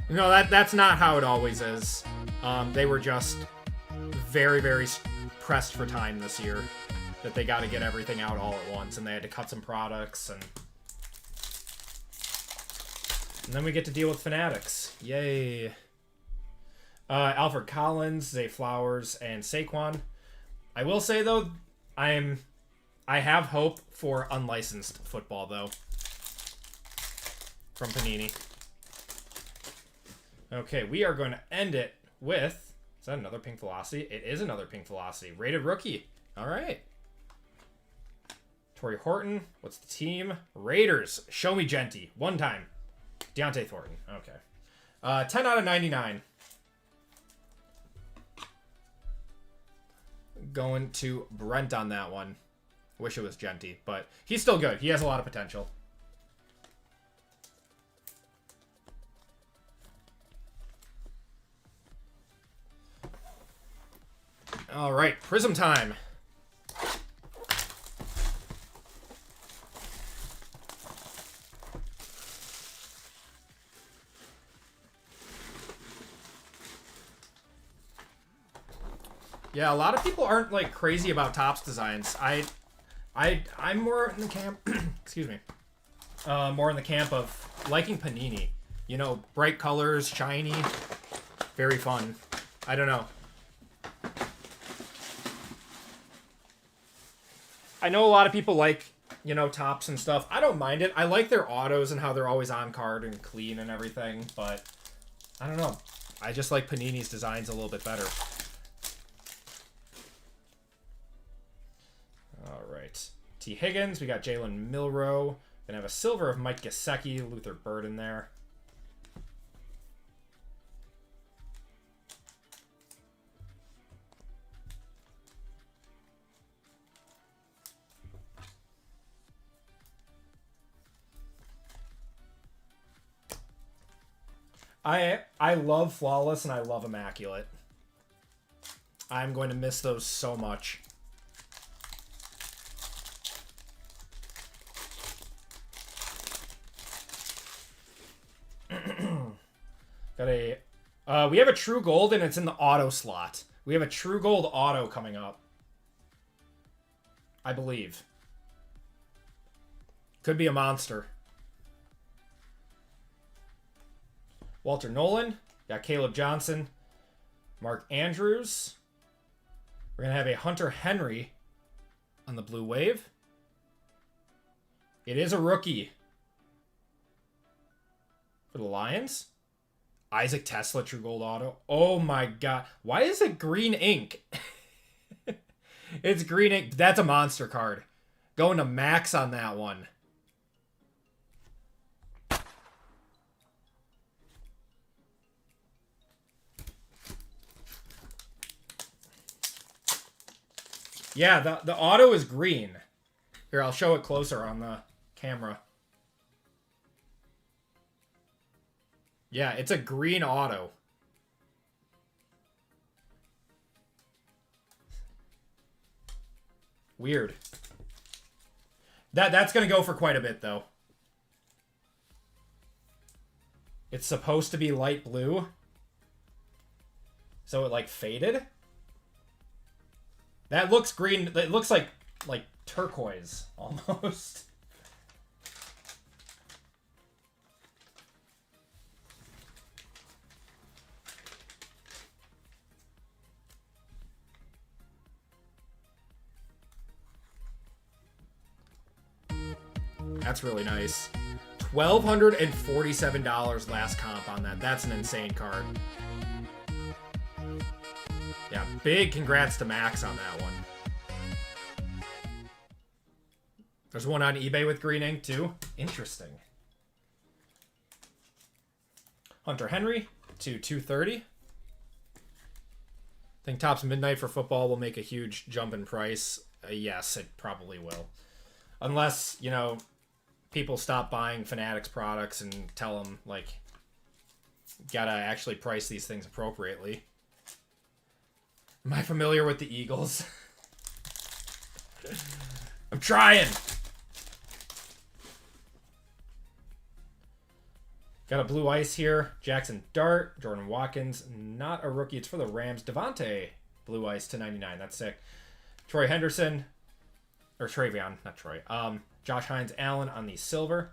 No, that's not how it always is. They were just very, very pressed for time this year. That they got to get everything out all at once, and they had to cut some products, and then we get to deal with Fanatics. Yay. Alfred Collins, Zay Flowers, and Saquon. I will say, though, I have hope for unlicensed football, though, from Panini. Okay, we are going to end it with... Is that another Pink Velocity? It is another Pink Velocity. Rated rookie. All right. Torrey Horton. What's the team? Raiders. Show me Genty. One time. Deontay Thornton. Okay. 10 out of 99. Going to Brent on that one. Wish it was Genty, but he's still good. He has a lot of potential. All right, Prizm time. Yeah, a lot of people aren't like crazy about Topps designs. I'm more in the camp. Excuse me. More in the camp of liking Panini. You know, bright colors, shiny, very fun. I don't know. I know a lot of people like, you know, Topps and stuff. I don't mind it. I like their autos and how they're always on card and clean and everything, but I don't know. I just like Panini's designs a little bit better. All right. T. Higgins. We got Jalen Milroe. Gonna have a silver of Mike Gesicki, Luther Bird in there. I love Flawless and I love Immaculate. I'm going to miss those so much. Got a we have a True Gold and it's in the auto slot. We have a True Gold auto coming up, I believe. Could be a monster. Walter Nolan. Got Caleb Johnson. Mark Andrews. We're going to have a Hunter Henry on the Blue Wave. It is a rookie for the Lions. Isaac Tesla True Gold Auto. Oh my god. Why is it green ink? It's green ink. That's a monster card. Going to max on that one. Yeah, the auto is green. Here, I'll show it closer on the camera. Yeah, it's a green auto. Weird. That's going to go for quite a bit, though. It's supposed to be light blue. So it, like, faded. That looks green. It looks like turquoise, almost. That's really nice. $1,247 last comp on that. That's an insane card. Yeah, big congrats to Max on that one. There's one on eBay with green ink, too. Interesting. Hunter Henry to 230. Think Topps Midnight for football will make a huge jump in price. Yes, it probably will. Unless, you know, people stop buying Fanatics products and tell them, like, gotta actually price these things appropriately. Am I familiar with the Eagles? I'm trying. Got a blue ice here. Jackson Dart, Jordan Watkins, not a rookie. It's for the Rams. Devontae, blue ice to 99. That's sick. Troy Henderson, or Travion, not Troy. Josh Hines Allen on the silver.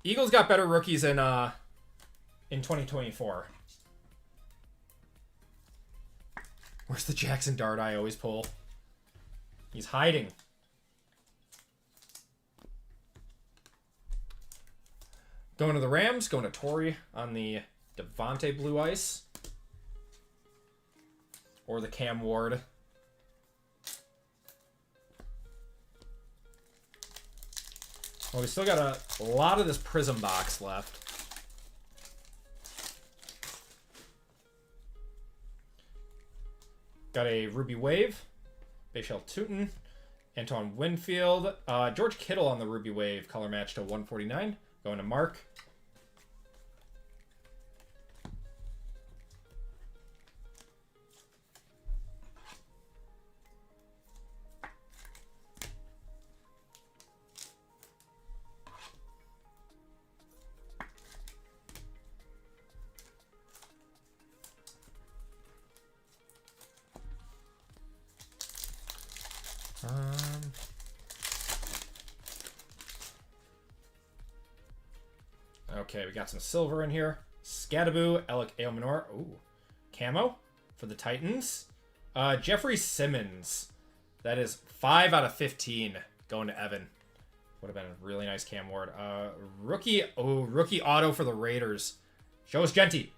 Eagles got better rookies in 2024. Where's the Jackson Dart I always pull? He's hiding. Going to the Rams, going to Torrey on the Devontae blue ice. Or the Cam Ward. Well, we still got a lot of this Prizm box left. Got a Ruby Wave, Bashal Tootin, Antoine Winfield, George Kittle on the Ruby Wave, color match to 149. Going to Mark. Okay, we got some silver in here. Scadaboo, Alec Ailmanor. Ooh. Camo for the Titans. Jeffrey Simmons. That is 5 out of 15 going to Evan. Would have been a really nice Cam Ward. Rookie auto for the Raiders. Show us Genty.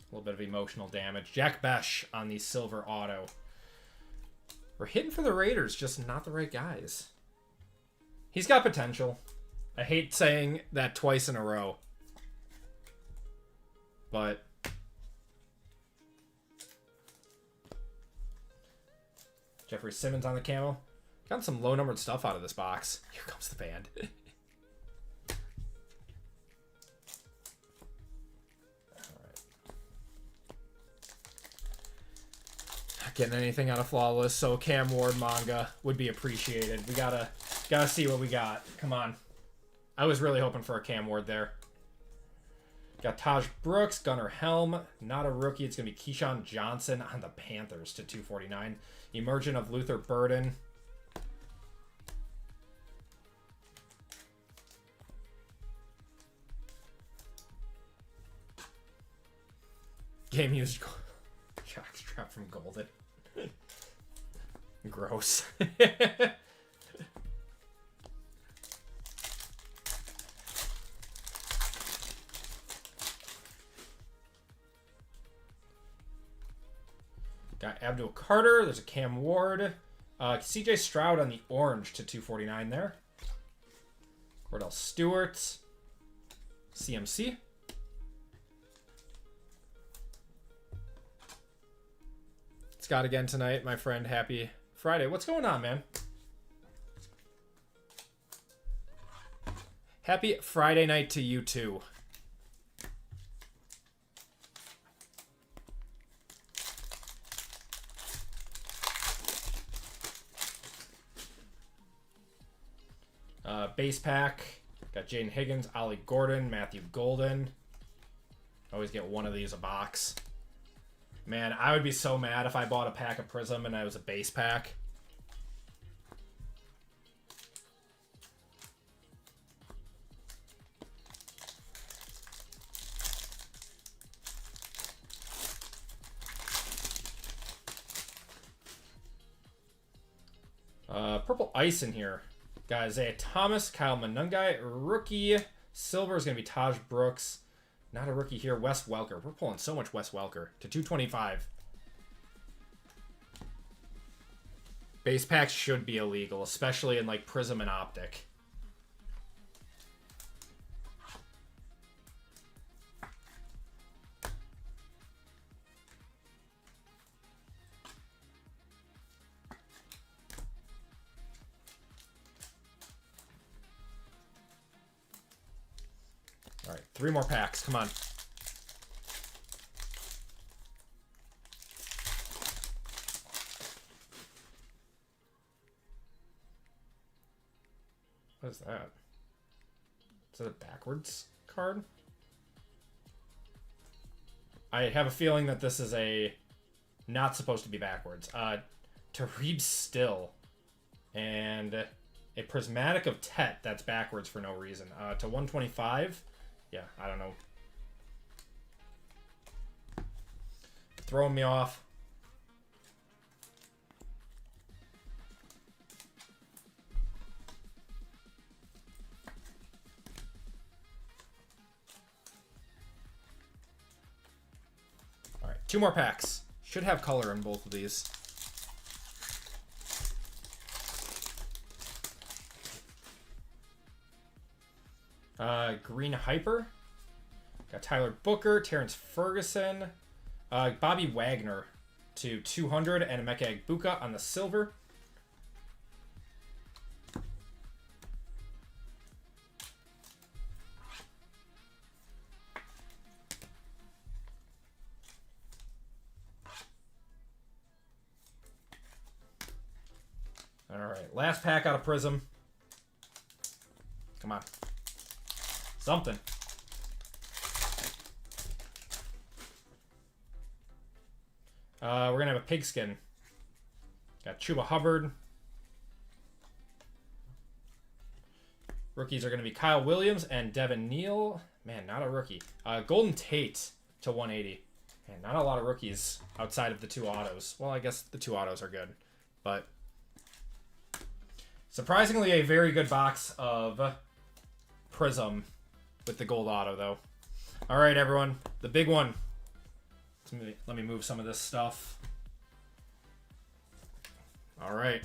A little bit of emotional damage. Jack Besh on the silver auto. We're hitting for the Raiders, just not the right guys. He's got potential. I hate saying that twice in a row. But Jeffrey Simmons on the camo. Got some low-numbered stuff out of this box. Here comes the band. Getting anything out of Flawless, so Cam Ward manga would be appreciated. We gotta see what we got. Come on. I was really hoping for a Cam Ward there. Got Taj Brooks, Gunnar Helm, not a rookie. It's gonna be Keyshawn Johnson on the Panthers to 249. Emergent of Luther Burden. Game used jockstrap from Golden. Gross. Got Abdul Carter. There's a Cam Ward. CJ Stroud on the orange to 249 there. Cordell Stewart. CMC. Scott again tonight, my friend. Happy Friday. What's going on, man? Happy Friday night to you too. Base pack. Got Jaden Higgins, Ollie Gordon, Matthew Golden. Always get one of these a box. Man, I would be so mad if I bought a pack of Prizm and I was a base pack. Purple ice in here. Got Isaiah Thomas, Kyle Manungai, rookie. Silver is going to be Taj Brooks. Not a rookie here. Wes Welker. We're pulling so much Wes Welker to 225. Base packs should be illegal, especially in like Prizm and Optic. All right, 3 more packs. Come on. What is that? Is that a backwards card? I have a feeling that this is a not supposed to be backwards. To read still. And a prismatic of Tet that's backwards for no reason. To 125. Yeah, I don't know. Throwing me off. All right, 2 more packs. Should have color in both of these. Green Hyper. Got Tyler Booker, Terrence Ferguson, Bobby Wagner to 200, and Emeka Egbuka on the silver. All right, last pack out of Prizm. Come on. Something. We're going to have a pigskin. Got Chuba Hubbard. Rookies are going to be Kyle Williams and Devin Neal. Man, not a rookie. Golden Tate to 180. Man, not a lot of rookies outside of the 2 autos. Well, I guess the 2 autos are good. But surprisingly, a very good box of Prizm with the gold auto, though. All right, everyone. The big one. Let me move some of this stuff. All right.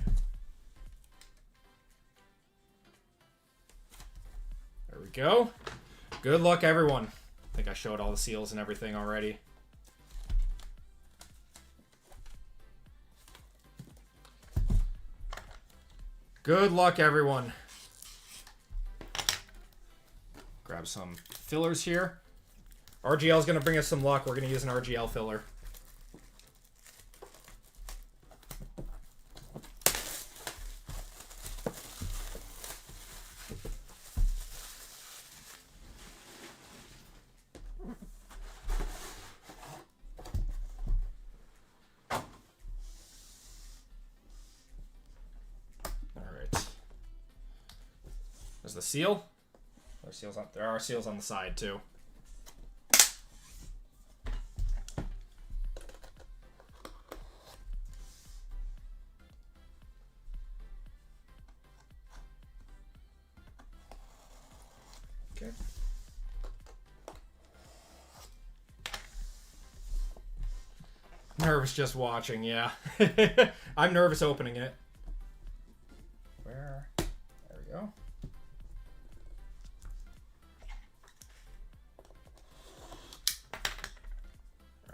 There we go. Good luck, everyone. I think I showed all the seals and everything already. Good luck, everyone. Grab some fillers here. RGL is going to bring us some luck. We're going to use an RGL filler. All right. There's the seal. There are seals on the side, too. Okay. Nervous just watching, yeah. I'm nervous opening it. There we go. All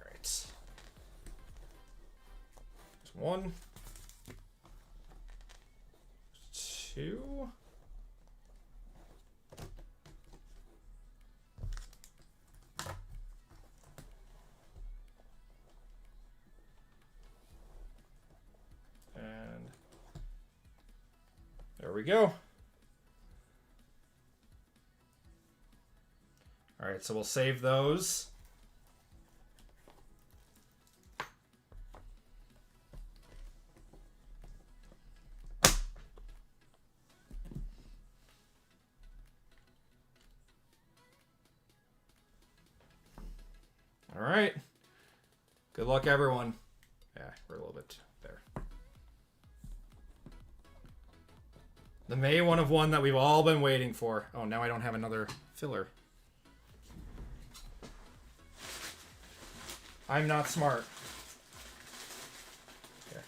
right. There's 1, 2. And there we go. All right, so we'll save those. All right. Good luck, everyone. Yeah, we're a little bit there. The May 1 of 1 that we've all been waiting for. Oh, now I don't have another filler. I'm not smart. Okay.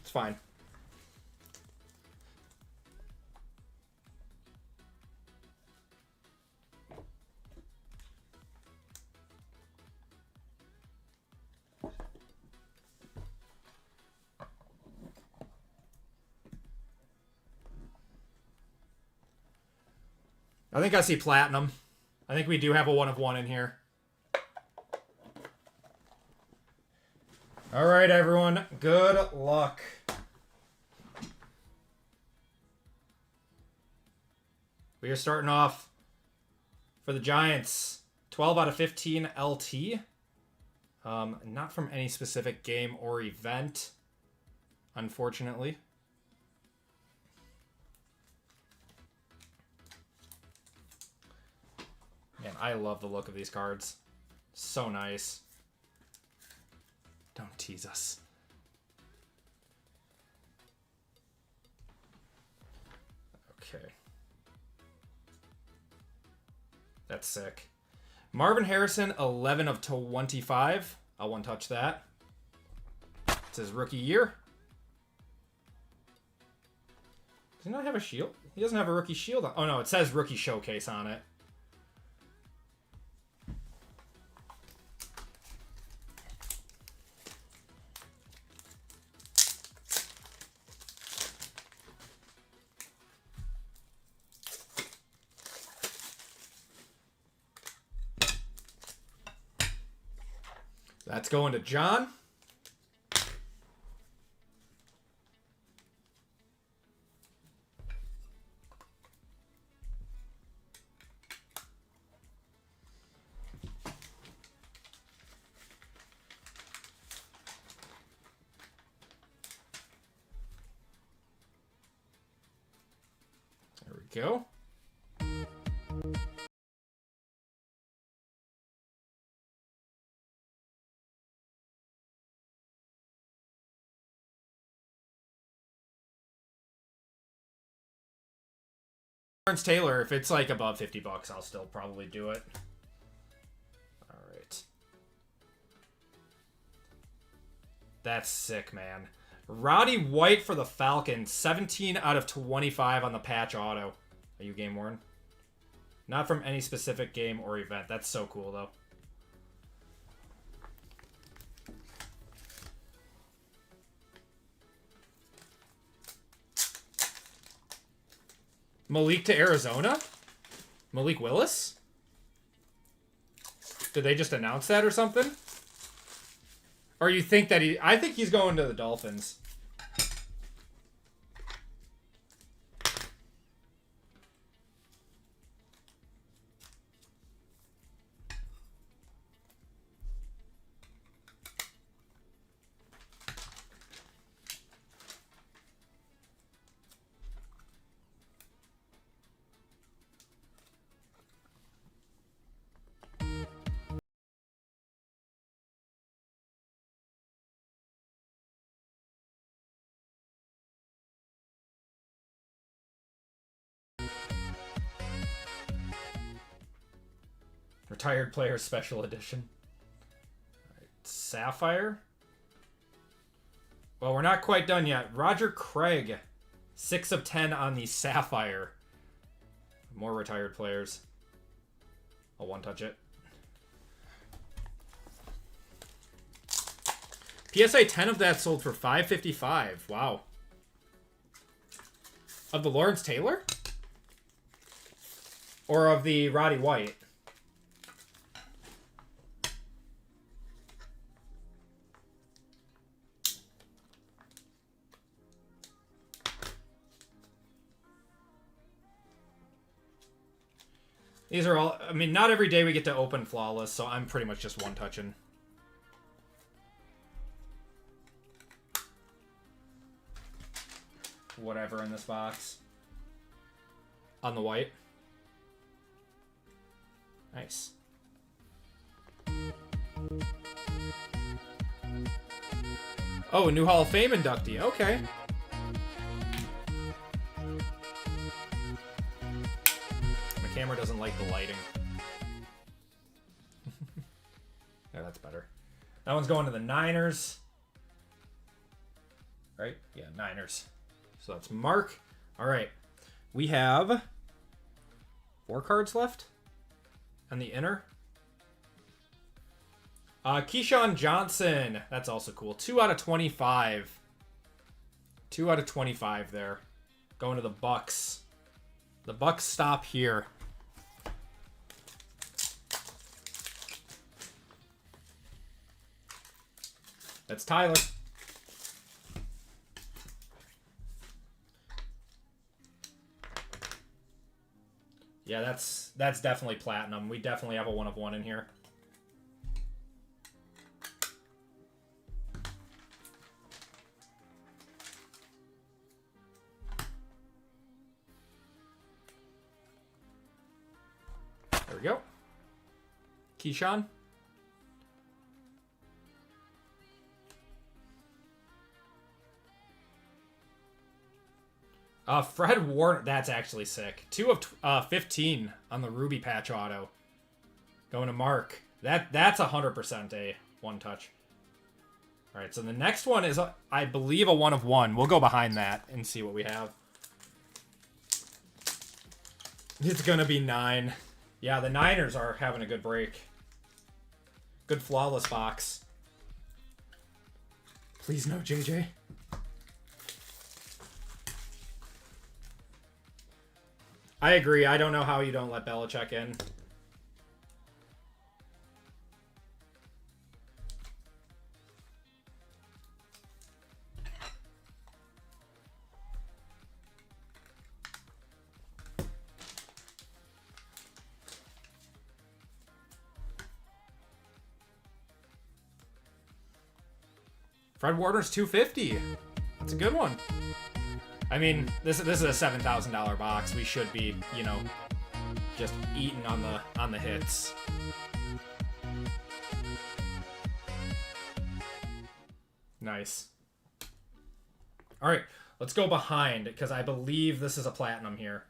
It's fine. I think I see platinum. I think we do have a 1 of 1 in here. All right, everyone. Good luck. We are starting off for the Giants. 12 out of 15 LT. Not from any specific game or event, unfortunately. Man, I love the look of these cards. So nice. Don't tease us. Okay. That's sick. Marvin Harrison, 11 of 25. I'll one-touch that. It says rookie year. Does he not have a shield? He doesn't have a rookie shield on. Oh, no, it says rookie showcase on it. That's going to John. There we go. Taylor, if it's like above $50, I'll still probably do it. All right. That's sick, man. Roddy White for the Falcons, 17 out of 25 on the patch auto. Are you game worn? Not from any specific game or event. That's so cool, though. Malik to Arizona? Malik Willis? Did they just announce that or something? Or you think that he... I think he's going to the Dolphins. Retired Player Special Edition. All right, Sapphire. Well, we're not quite done yet. Roger Craig. 6 of 10 on the Sapphire. More retired players. I'll one-touch it. PSA 10 of that sold for $5.55. Wow. Of the Lawrence Taylor? Or of the Roddy White? These are all... I mean, not every day we get to open Flawless, so I'm pretty much just one-touching. Whatever in this box. On the white. Nice. Oh, a new Hall of Fame inductee. Okay. My camera doesn't like the lighting. Yeah, that's better. That one's going to the Niners. Right? Yeah, Niners. So that's Mark. All right. We have 4 cards left on the inner. Keyshawn Johnson. That's also cool. 2 out of 25. 2 out of 25 there. Going to the Bucks. The Bucks stop here. That's Tyler. Yeah, that's definitely platinum. We definitely have a 1 of 1 in here. There we go. Keyshawn. Fred Warner, that's actually sick. 2 of 15 on the Ruby patch auto. Going to Mark. That's 100% a 1 touch. All right, so the next one is, I believe, a 1 of 1. We'll go behind that and see what we have. It's going to be 9. Yeah, the Niners are having a good break. Good flawless box. Please no, JJ. I agree. I don't know how you don't let Belichick in. Fred Warner's 250. That's a good one. I mean, this is a $7,000 box. We should be, you know, just eating on the hits. Nice. All right, let's go behind because I believe this is a platinum here.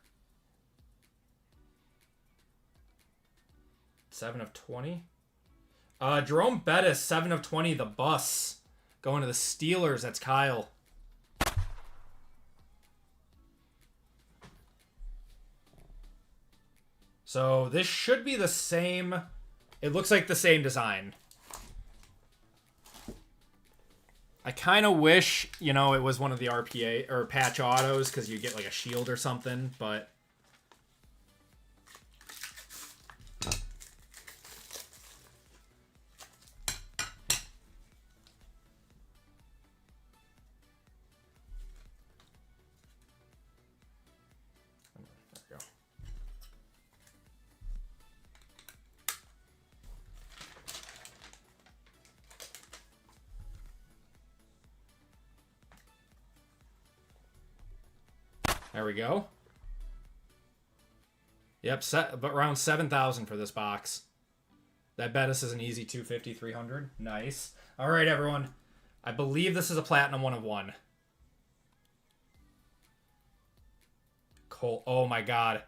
7 of 20. Jerome Bettis, 7 of 20. The bus going to the Steelers. That's Kyle. So this should be the same. It looks like the same design. I kind of wish, you know, it was one of the RPA or patch autos because you get like a shield or something, but there we go. Yep, but around 7,000 for this box. That Bettis is an easy 250, 300. Nice. All right, everyone. I believe this is a platinum 1 of 1. Cole. Oh my God.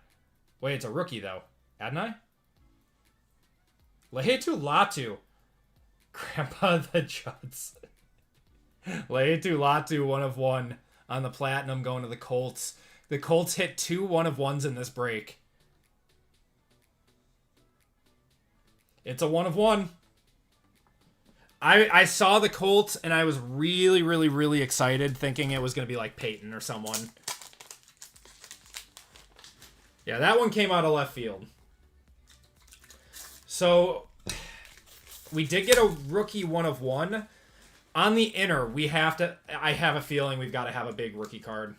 Wait, it's a rookie though, hadn't I? Lehetu Latu. Grandpa the Judds. Lehetu Latu 1 of 1 on the platinum going to the Colts. The Colts hit 2 1 of 1s in this break. It's a 1 of 1. I saw the Colts and I was really, really, really excited, thinking it was going to be like Peyton or someone. Yeah, that one came out of left field. So we did get a rookie 1 of 1. On the inner, we have to. I have a feeling we've got to have a big rookie card.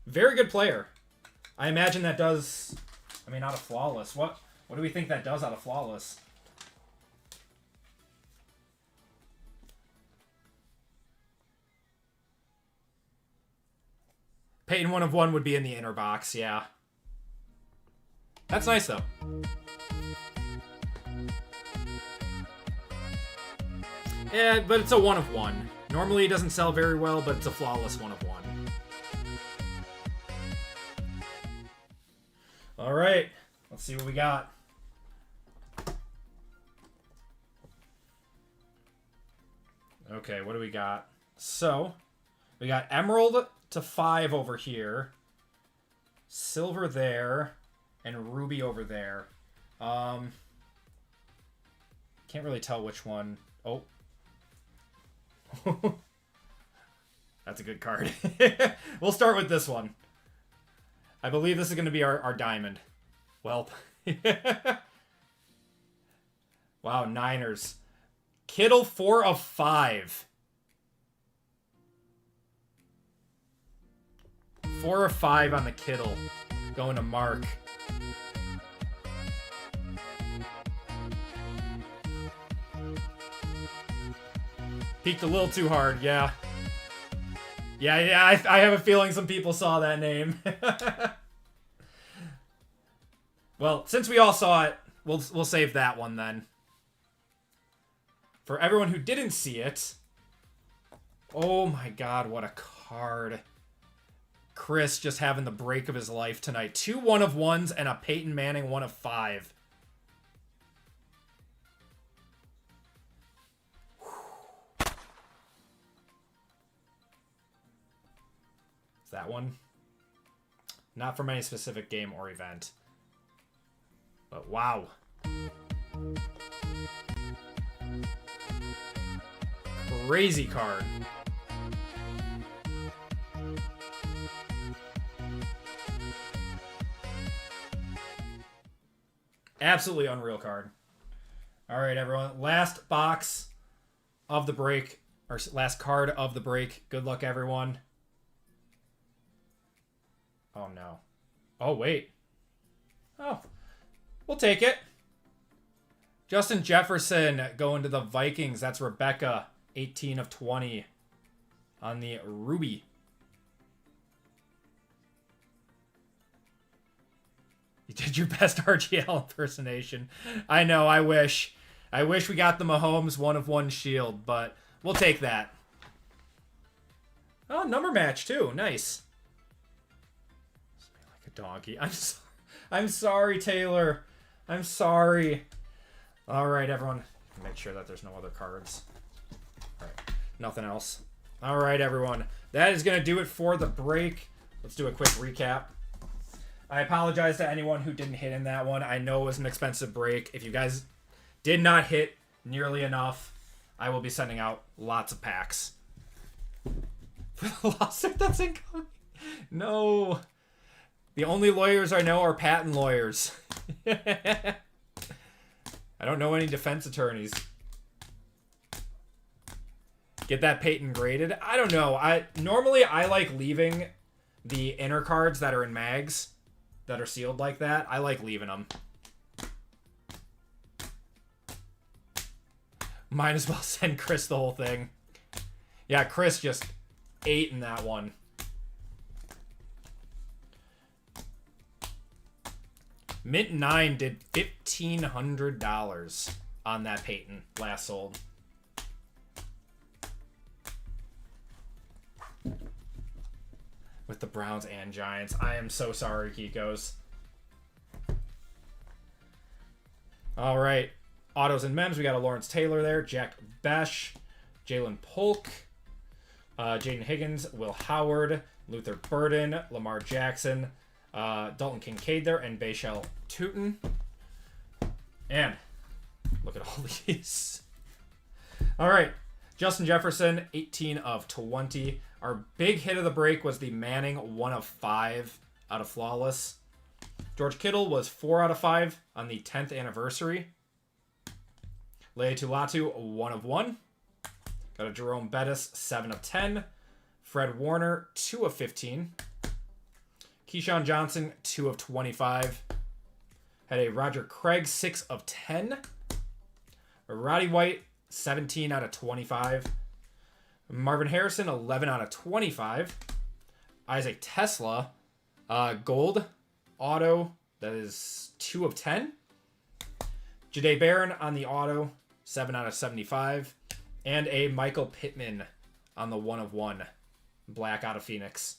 Very good player. I imagine that does... I mean, out of flawless. What do we think that does out of flawless? Peyton 1 of 1 would be in the inner box, yeah. That's nice, though. Yeah, but it's a 1 of 1. Normally it doesn't sell very well, but it's a flawless 1 of 1. All right, let's see what we got. Okay, what do we got? So, we got Emerald to 5 over here, Silver there, and Ruby over there. Can't really tell which one. Oh. That's a good card. We'll start with this one. I believe this is going to be our diamond. Well. Wow, Niners. Kittle 4 of 5. 4 or 5 on the Kittle. Going to Mark. Peaked a little too hard, yeah. Yeah, I have a feeling some people saw that name. Well, since we all saw it, we'll save that one then. For everyone who didn't see it, oh my god, what a card. Chris just having the break of his life tonight. 2 1-of-1s and a Peyton Manning 1 of 5. Is that one? Not from any specific game or event. But wow. Crazy card. Absolutely unreal card. All right, everyone. Last box of the break, or last card of the break. Good luck, everyone. Oh, no. Oh, wait. Oh, we'll take it. Justin Jefferson going to the Vikings. That's Rebecca, 18 of 20 on the Ruby. You did your best RGL impersonation. I know, I wish. I wish we got the Mahomes 1-of-1 shield, but we'll take that. Oh, number match, too. Nice. Like a donkey. I'm sorry, Taylor. I'm sorry. All right, everyone. Make sure that there's no other cards. All right, nothing else. All right, everyone. That is going to do it for the break. Let's do a quick recap. I apologize to anyone who didn't hit in that one. I know it was an expensive break. If you guys did not hit nearly enough, I will be sending out lots of packs. For the lawsuit that's incoming. No. The only lawyers I know are patent lawyers. I don't know any defense attorneys. Get that Peyton graded? I don't know. Normally I like leaving the inner cards that are in mags that are sealed like that. I like leaving them. Might as well send Chris the whole thing. Yeah, Chris just ate in that one. Mint 9 did $1,500 on that Peyton last sold. With the Browns and Giants. I am so sorry, Kikos. All right. Autos and Mems. We got a Lawrence Taylor there. Jack Besh. Jalen Polk. Jaden Higgins. Will Howard. Luther Burden. Lamar Jackson. Dalton Kincaid there. And Bashal Tootin. And look at all these. All right. Justin Jefferson, 18 of 20. Our big hit of the break was the Manning 1 of 5 out of Flawless. George Kittle was 4 out of 5 on the 10th anniversary. Leia Tulatu, 1 of 1. Got a Jerome Bettis, 7 of 10. Fred Warner, 2 of 15. Keyshawn Johnson, 2 of 25. Had a Roger Craig, 6 of 10. A Roddy White, 17 out of 25. Marvin Harrison, 11 out of 25. Isaac Tesla, gold auto, that is 2 of 10. Jahdae Barron on the auto, 7 out of 75. And a Michael Pittman on the 1 of 1, black out of Phoenix.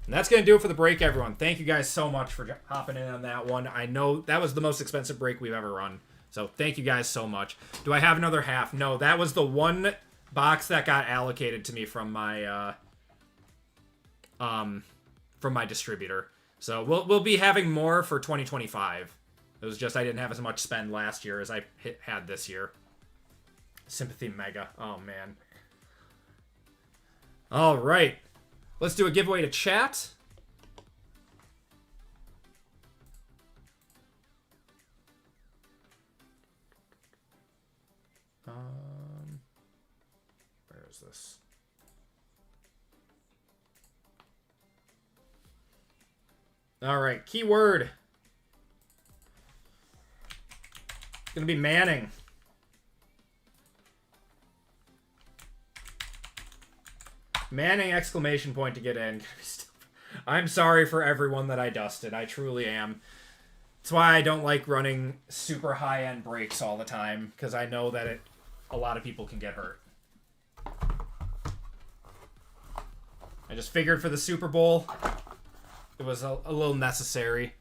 And that's going to do it for the break, everyone. Thank you guys so much for hopping in on that one. I know that was the most expensive break we've ever run. So thank you guys so much. Do I have another half? No, that was the one box that got allocated to me from my distributor. So we'll be having more for 2025. It was just I didn't have as much spend last year as I had this year. Sympathy Mega. Oh man. All right. Let's do a giveaway to chat. Where is this? All right, keyword. It's going to be Manning. Manning exclamation point to get in. I'm sorry for everyone that I dusted. I truly am. That's why I don't like running super high-end breaks all the time, because I know that a lot of people can get hurt. I just figured for the Super Bowl, it was a little necessary.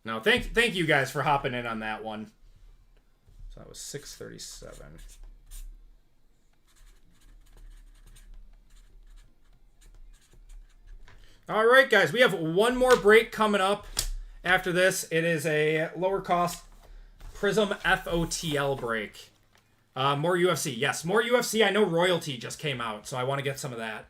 No, thank you guys for hopping in on that one. So that was 637. All right, guys, we have one more break coming up after this. It is a lower cost Prizm FOTL break. More UFC. Yes, more UFC. I know Royalty just came out, so I want to get some of that.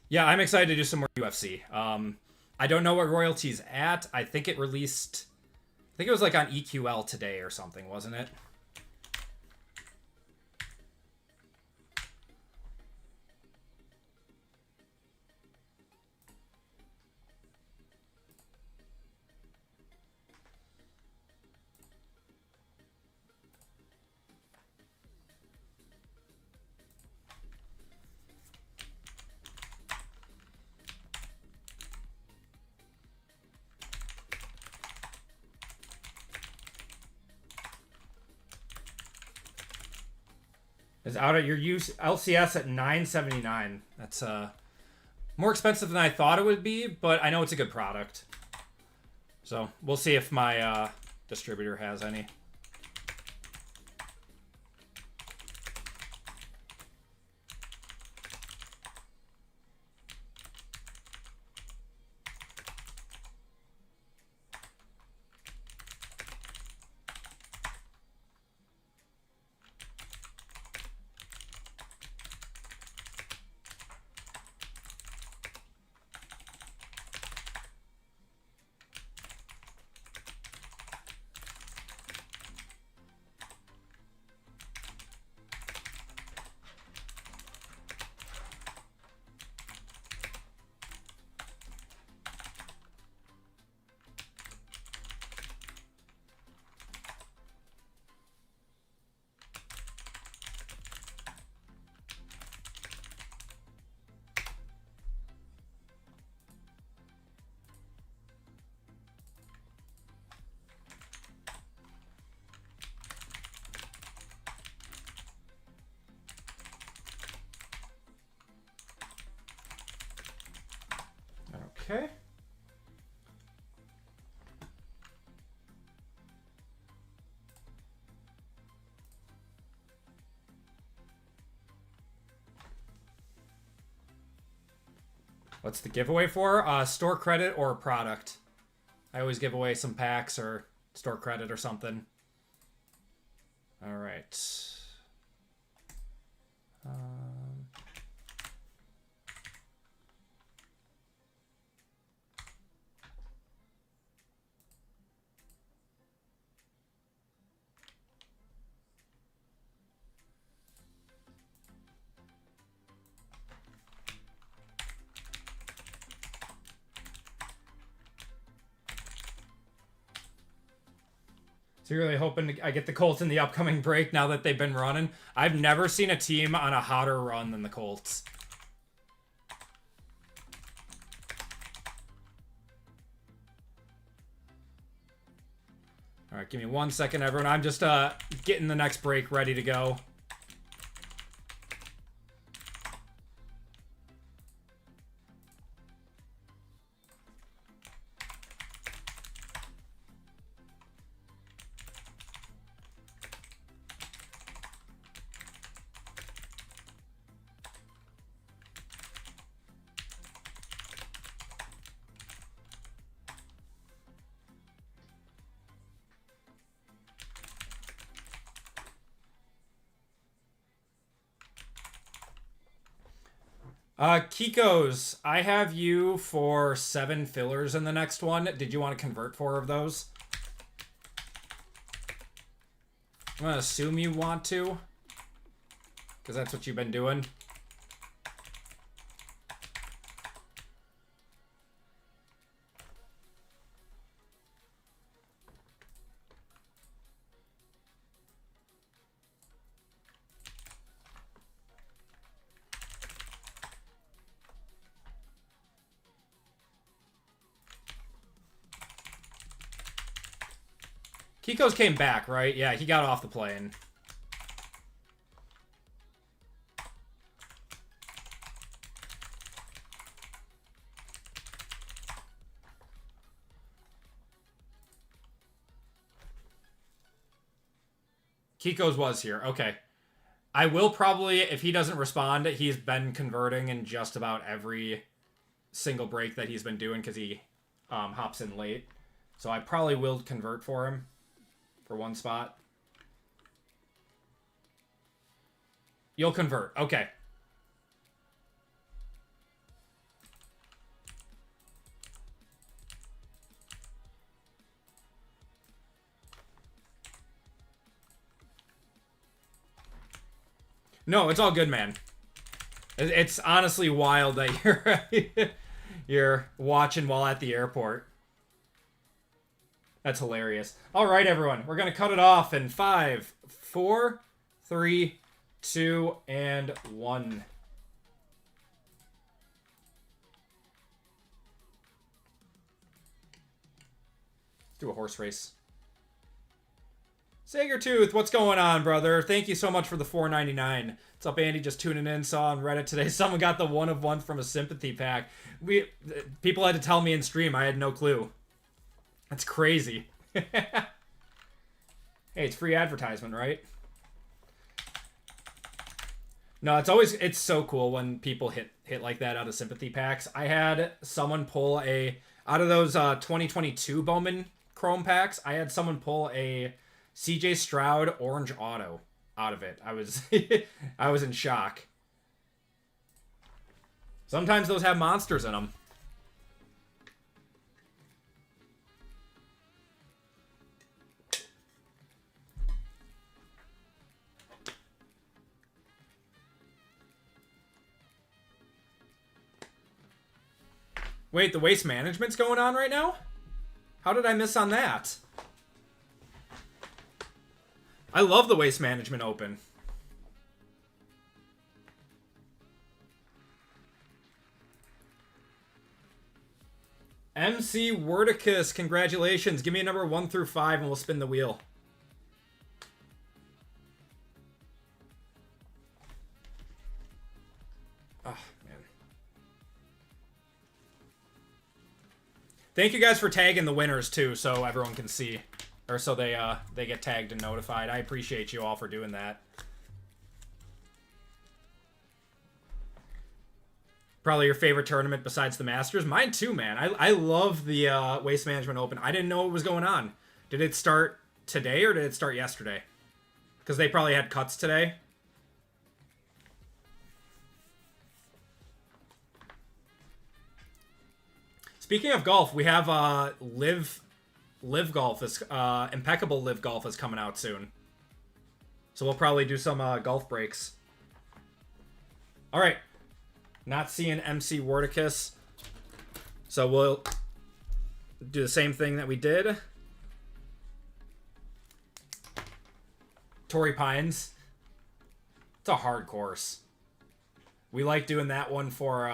Yeah, I'm excited to do some more UFC. I don't know what Royalty's at. I think it released... I think it was like on EQL today or something, wasn't it? It's out at your use LCS at $9.79. That's more expensive than I thought it would be, but I know it's a good product. So we'll see if my distributor has any. Okay. What's the giveaway for? Store credit or product. I always give away some packs or store credit or something. All right. So you're really hoping I get the Colts in the upcoming break now that they've been running? I've never seen a team on a hotter run than the Colts. All right, give me 1 second, everyone. I'm just getting the next break ready to go. Kiko's, I have you for 7 fillers in the next one. Did you want to convert 4 of those? I'm gonna assume you want to, because that's what you've been doing. Kiko's came back, right? Yeah, he got off the plane. Kiko's was here. Okay. I will probably, if he doesn't respond, he's been converting in just about every single break that he's been doing because he hops in late. So I probably will convert for him. For 1 spot. You'll convert. Okay. No, it's all good, man. It's honestly wild that you're watching while at the airport. That's hilarious. All right, everyone. We're going to cut it off in 5, 4, 3, 2, and 1. Let's do a horse race. Sagertooth, what's going on, brother? Thank you so much for the $4.99. What's up, Andy? Just tuning in. Saw on Reddit today someone got the 1 of 1 from a sympathy pack. People had to tell me in stream. I had no clue. That's crazy. Hey, it's free advertisement, right? No, it's so cool when people hit like that out of sympathy packs. I had someone pull out of those 2022 Bowman Chrome packs, I had someone pull a CJ Stroud orange auto out of it. I was I was in shock. Sometimes those have monsters in them. Wait, the waste management's going on right now? How did I miss on that? I love the waste management open. MC Wordicus, congratulations. Give me a number 1 through 5 and we'll spin the wheel. Oh, man. Thank you guys for tagging the winners too, so everyone can see. Or so they get tagged and notified. I appreciate you all for doing that. Probably your favorite tournament besides the Masters. Mine too, man. I love the Waste Management Open. I didn't know what was going on. Did it start today or did it start yesterday? Because they probably had cuts today. Speaking of golf, we have Live Golf. Is Immaculate Live Golf is coming out soon. So we'll probably do some golf breaks. All right. Not seeing MC Wordicus. So we'll do the same thing that we did. Torrey Pines. It's a hard course. We like doing that one for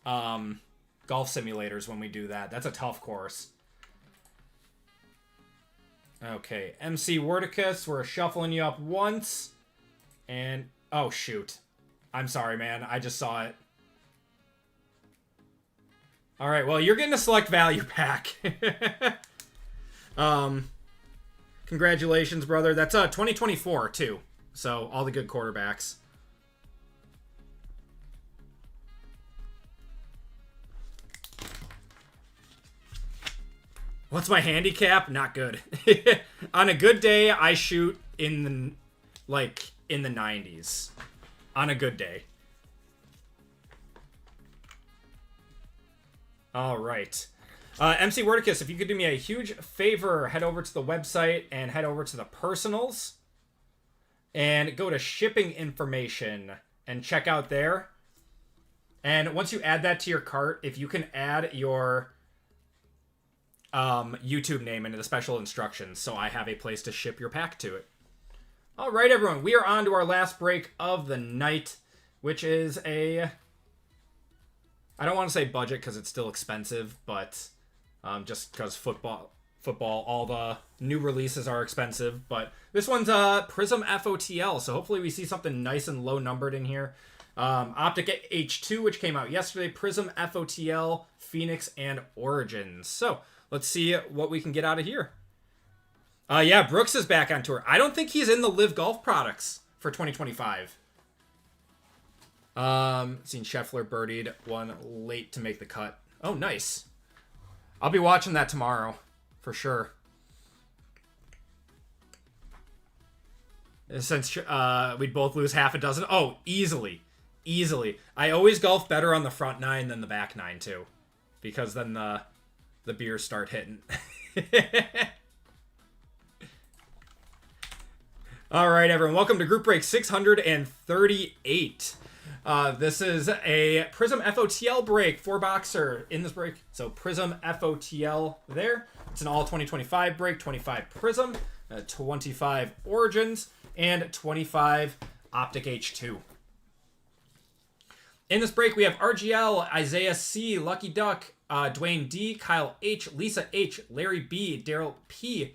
golf simulators when we do that. That's a tough course. Okay, MC Wordicus, we're shuffling you up once. And, oh shoot. I'm sorry, man. I just saw it. Alright, well, you're getting a select value pack. Congratulations, brother. That's 2024, too. So, all the good quarterbacks. What's my handicap? Not good. On a good day, I shoot in the, in the 90s. On a good day. All right. MC Wordicus, if you could do me a huge favor, head over to the website and head over to the personals. And go to shipping information and check out there. And once you add that to your cart, if you can add your YouTube name into the special instructions, so I have a place to ship your pack to it. All right, everyone, we are on to our last break of the night, which is a, I don't want to say budget because it's still expensive, but just because football, all the new releases are expensive. But this one's Prizm FOTL, so hopefully we see something nice and low numbered in here. Optic H2, which came out yesterday, Prizm FOTL, Phoenix, and Origins. So let's see what we can get out of here. Yeah, Brooks is back on tour. I don't think he's in the Live Golf products for 2025. Seen Scheffler birdied one late to make the cut. Oh, nice. I'll be watching that tomorrow for sure. Since we'd both lose half a dozen. Oh, easily. Easily. I always golf better on the front nine than the back nine, too. Because then the beers start hitting. All right, everyone. Welcome to Group Break 638. This is a Prizm FOTL break, 4-boxer in this break. So Prizm FOTL there. It's an all 2025 break, 25 Prizm, 25 Origins, and 25 Optic H2. In this break, we have RGL, Isaiah C, Lucky Duck, Dwayne D, Kyle H, Lisa H, Larry B, Daryl P,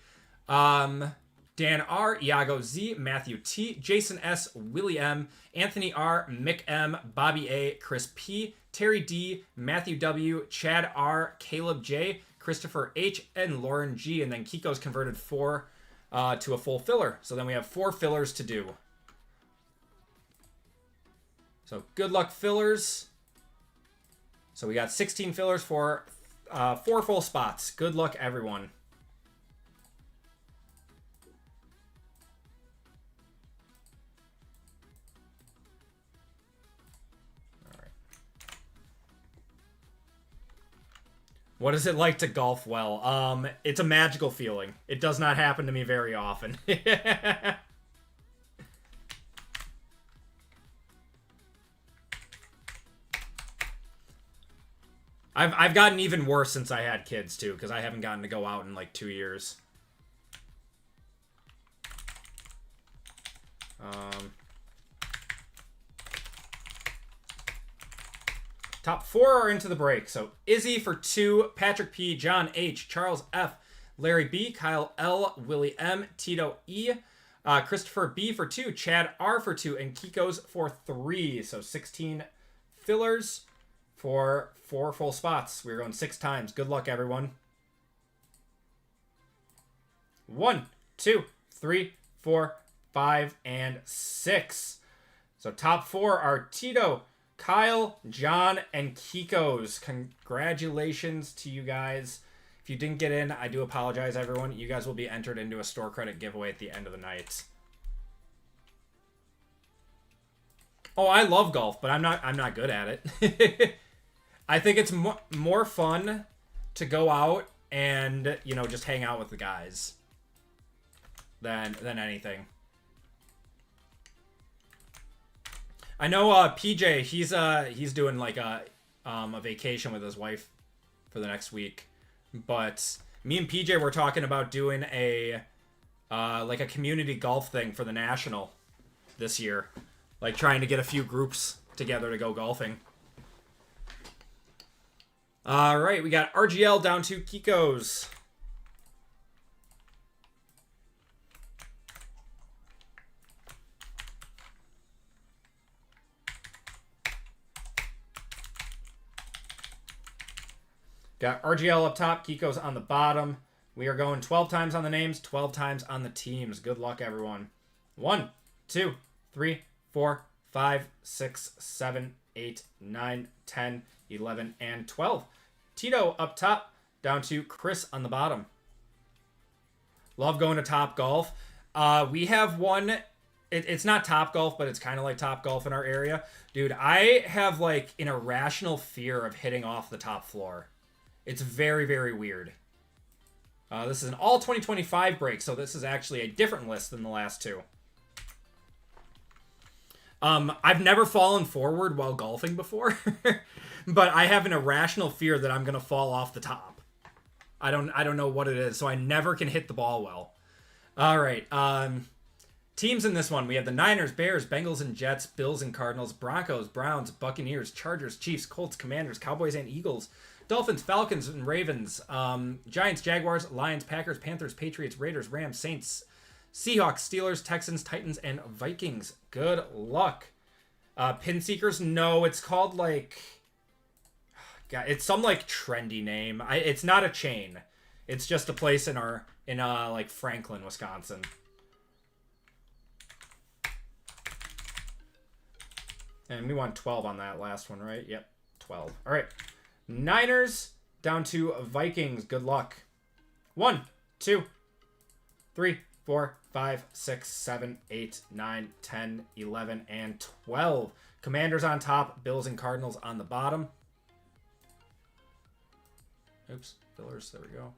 Dan R, Iago Z, Matthew T, Jason S, Willie M, Anthony R, Mick M, Bobby A, Chris P, Terry D, Matthew W, Chad R, Caleb J, Christopher H, and Lauren G. And then Kiko's converted 4 to a full filler. So then we have 4 fillers to do. So good luck fillers. So we got 16 fillers for 4 full spots. Good luck, everyone. What is it like to golf well? It's a magical feeling. It does not happen to me very often. I've gotten even worse since I had kids too, because I haven't gotten to go out in like 2 years. Top 4 are into the break. So Izzy for 2, Patrick P, John H, Charles F, Larry B, Kyle L, Willie M, Tito E, Christopher B for 2, Chad R for 2, and Kiko's for 3. So 16 fillers for 4 full spots. We're going 6 times. Good luck, everyone. 1, 2, 3, 4, 5, and 6. So top 4 are Tito, Kyle, John, and Kiko's. Congratulations to you guys. If you didn't get in, I do apologize, everyone. You guys will be entered into a store credit giveaway at the end of the night. Oh, I love golf, but I'm not good at it. I think it's more fun to go out and, you know, just hang out with the guys than anything. I know PJ, he's doing like a vacation with his wife for the next week. But me and PJ were talking about doing a like a community golf thing for the National this year. Like trying to get a few groups together to go golfing. All right, we got RGL down to Kiko's. Got RGL up top, Kiko's on the bottom. We are going 12 times on the names, 12 times on the teams. Good luck, everyone. 1, 2, 3, 4, 5, 6, 7, 8, 9, 10, 11, and 12. Tito up top, down to Chris on the bottom. Love going to Top Golf. We have one. It's not Top Golf, but it's kind of like Top Golf in our area. Dude, I have like an irrational fear of hitting off the top floor. It's very, very weird. This is an all 2025 break, so this is actually a different list than the last two. I've never fallen forward while golfing before, but I have an irrational fear that I'm gonna fall off the top. I don't know what it is, so I never can hit the ball well. All right, teams in this one. We have the Niners, Bears, Bengals and Jets, Bills and Cardinals, Broncos, Browns, Buccaneers, Chargers, Chiefs, Colts, Commanders, Cowboys and Eagles, Dolphins, Falcons, and Ravens. Giants, Jaguars, Lions, Packers, Panthers, Patriots, Raiders, Rams, Saints, Seahawks, Steelers, Texans, Titans, and Vikings. Good luck. Pin Seekers? No, it's called like... God, it's some like trendy name. It's not a chain. It's just a place in like Franklin, Wisconsin. And we won 12 on that last one, right? Yep, 12. All right. Niners down to Vikings. Good luck. 1, 2, 3, 4, 5, 6, 7, 8, 9, 10, 11, and 12. Commanders on top. Bills and Cardinals on the bottom. Oops. Fillers. There we go.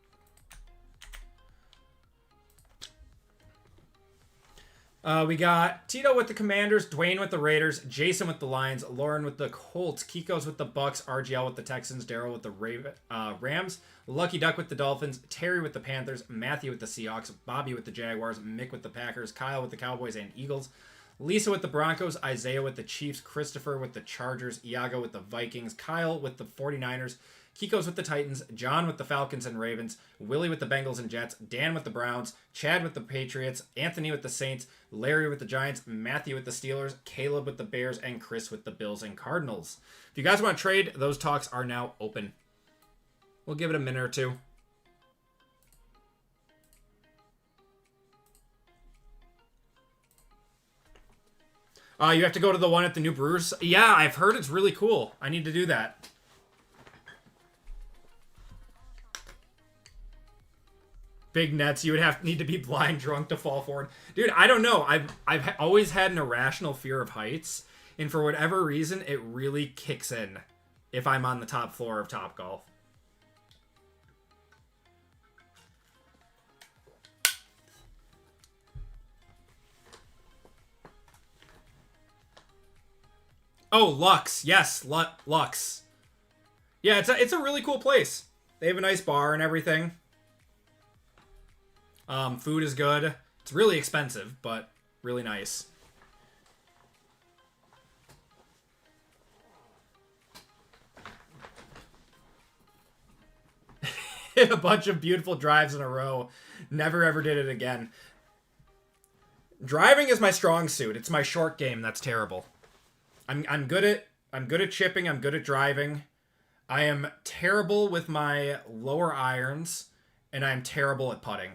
We got Tito with the Commanders, Dwayne with the Raiders, Jason with the Lions, Lauren with the Colts, Kiko's with the Bucks, RGL with the Texans, Daryl with the Rams, Lucky Duck with the Dolphins, Terry with the Panthers, Matthew with the Seahawks, Bobby with the Jaguars, Mick with the Packers, Kyle with the Cowboys and Eagles, Lisa with the Broncos, Isaiah with the Chiefs, Christopher with the Chargers, Iago with the Vikings, Kyle with the 49ers, Kiko's with the Titans, John with the Falcons and Ravens, Willie with the Bengals and Jets, Dan with the Browns, Chad with the Patriots, Anthony with the Saints, Larry with the Giants, Matthew with the Steelers, Caleb with the Bears, and Chris with the Bills and Cardinals. If you guys want to trade, those talks are now open. We'll give it a minute or two. You have to go to the one at the New Brewers. Yeah, I've heard it's really cool. I need to do that. Big nets, you would need to be blind drunk to fall forward. Dude, I don't know. I've always had an irrational fear of heights, and for whatever reason, it really kicks in if I'm on the top floor of Top Golf. Oh, Lux. Yes, Lux. Yeah, it's a really cool place. They have a nice bar and everything. Food is good. It's really expensive, but really nice. Hit a bunch of beautiful drives in a row. Never ever did it again. Driving is my strong suit. It's my short game that's terrible. I'm good at chipping. I'm good at driving. I am terrible with my lower irons, and I'm terrible at putting.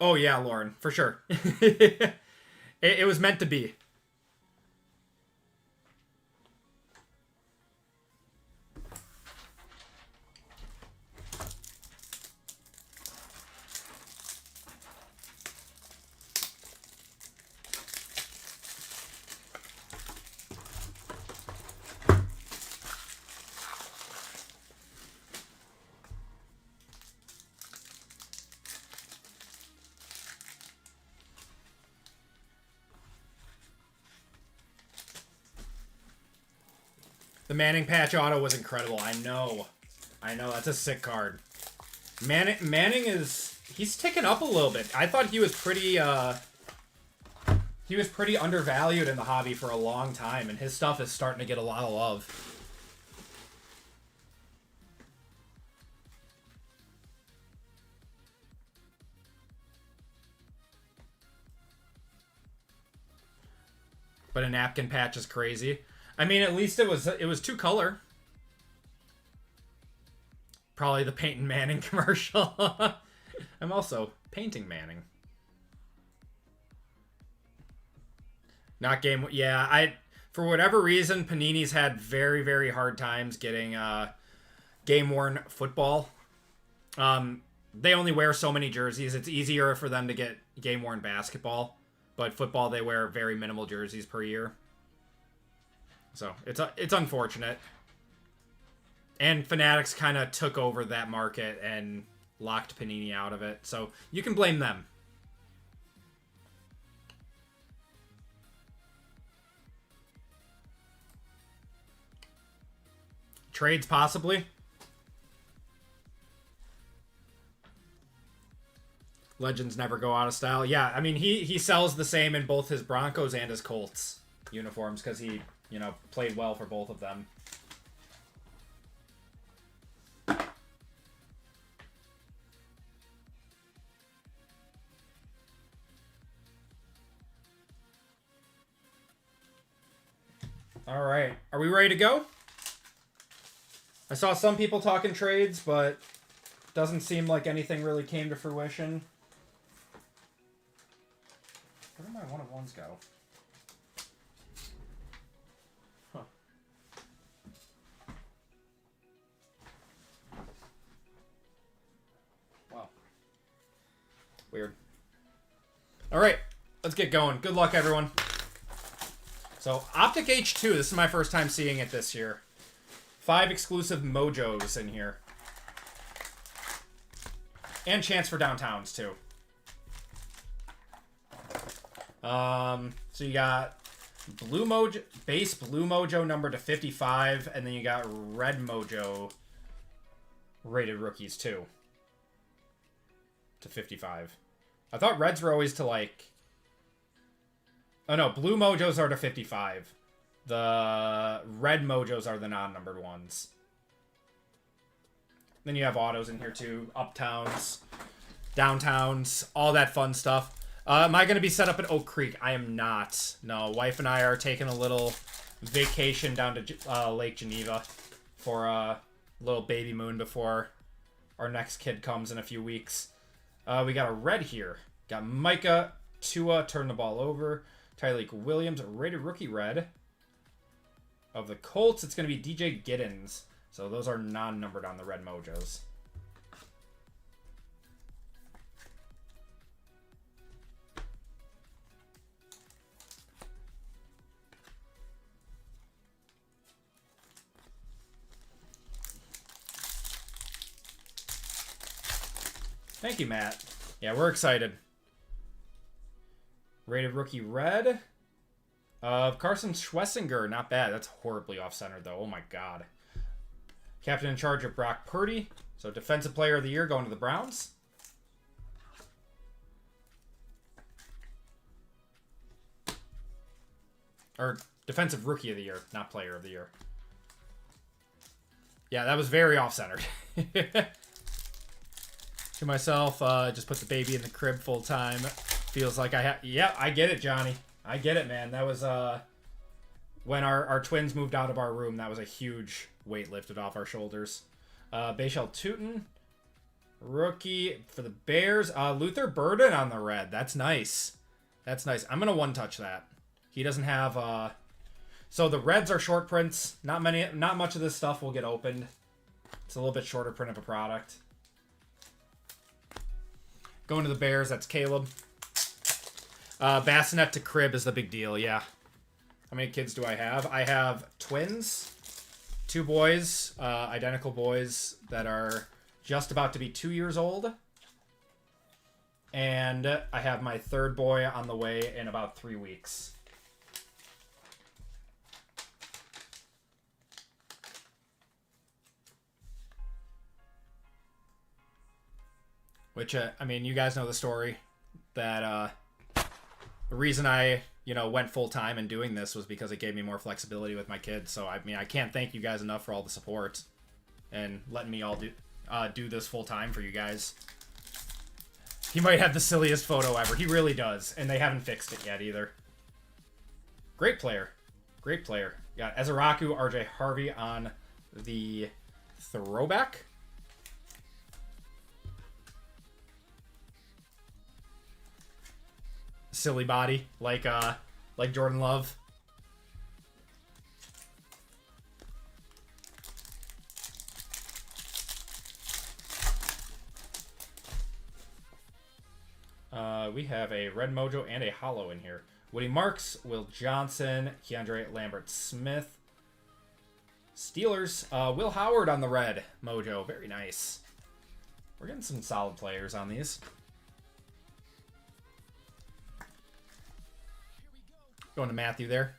Oh, yeah, Lauren, for sure. It was meant to be. The Manning patch auto was incredible. I know. That's a sick card. Manning is... He's ticking up a little bit. I thought he was pretty undervalued in the hobby for a long time, and his stuff is starting to get a lot of love. But a napkin patch is crazy. I mean, at least it was two color. Probably the Peyton Manning commercial. I'm also painting Manning. Not game. Yeah, for whatever reason, Panini's had very, very hard times getting game-worn football. They only wear so many jerseys. It's easier for them to get game-worn basketball. But football, they wear very minimal jerseys per year. So, it's unfortunate. And Fanatics kind of took over that market and locked Panini out of it. So, you can blame them. Trades, possibly. Legends never go out of style. Yeah, I mean, he sells the same in both his Broncos and his Colts uniforms because he, played well for both of them. All right. Are we ready to go? I saw some people talking trades, but doesn't seem like anything really came to fruition. Where did my one-of-ones go? Huh. Wow. Weird. All right. Let's get going. Good luck, everyone. So, Optic H2. This is my first time seeing it this year. 5 exclusive Mojos in here. And chance for downtowns, too. So you got Blue Mojo, base Blue Mojo number to 55, and then you got Red Mojo rated rookies, too. To 55. I thought Reds were always to, like... Oh, no, Blue Mojos are to 55. The Red Mojos are the non-numbered ones. Then you have autos in here too. Uptowns, downtowns, all that fun stuff. Am I going to be set up at Oak Creek? I am not. No, wife and I are taking a little vacation down to Lake Geneva for a little baby moon before our next kid comes in a few weeks. We got a red here. Got Micah, Tua, turn the ball over. Tyreek Williams, rated rookie red. Of the Colts, it's going to be DJ Giddens. So those are non-numbered on the Red Mojos. Thank you, Matt. Yeah, we're excited. Rated rookie red. Of Carson Schwessinger, not bad. That's horribly off-centered, though. Oh, my God. Captain in charge of Brock Purdy. So, Defensive Player of the Year going to the Browns. Or Defensive Rookie of the Year, not Player of the Year. Yeah, that was very off-centered. To myself, just put the baby in the crib full time. Feels like I have... Yeah, I get it, Johnny. I get it, man. That was when our twins moved out of our room. That was a huge weight lifted off our shoulders. Bayshell Tootin. Rookie for the Bears. Luther Burden on the red. That's nice. That's nice. I'm going to one-touch that. He doesn't have... So the reds are short prints. Not much of this stuff will get opened. It's a little bit shorter print of a product. Going to the Bears, that's Caleb. Bassinet to crib is the big deal, yeah. How many kids do I have? I have twins. 2 boys, identical boys that are just about to be 2 years old. And I have my 3rd boy on the way in about 3 weeks. Which, I mean, you guys know the story. That the reason I, went full-time and doing this was because it gave me more flexibility with my kids. So, I mean, I can't thank you guys enough for all the support. And letting me all do this full-time for you guys. He might have the silliest photo ever. He really does. And they haven't fixed it yet either. Great player. Great player. Got Ezeraku, RJ Harvey on the throwback. Silly body, like Jordan Love. We have a red mojo and a hollow in here. Woody Marks, Will Johnson, Keandre Lambert-Smith. Steelers, Will Howard on the red mojo. Very nice. We're getting some solid players on these. Going to Matthew there.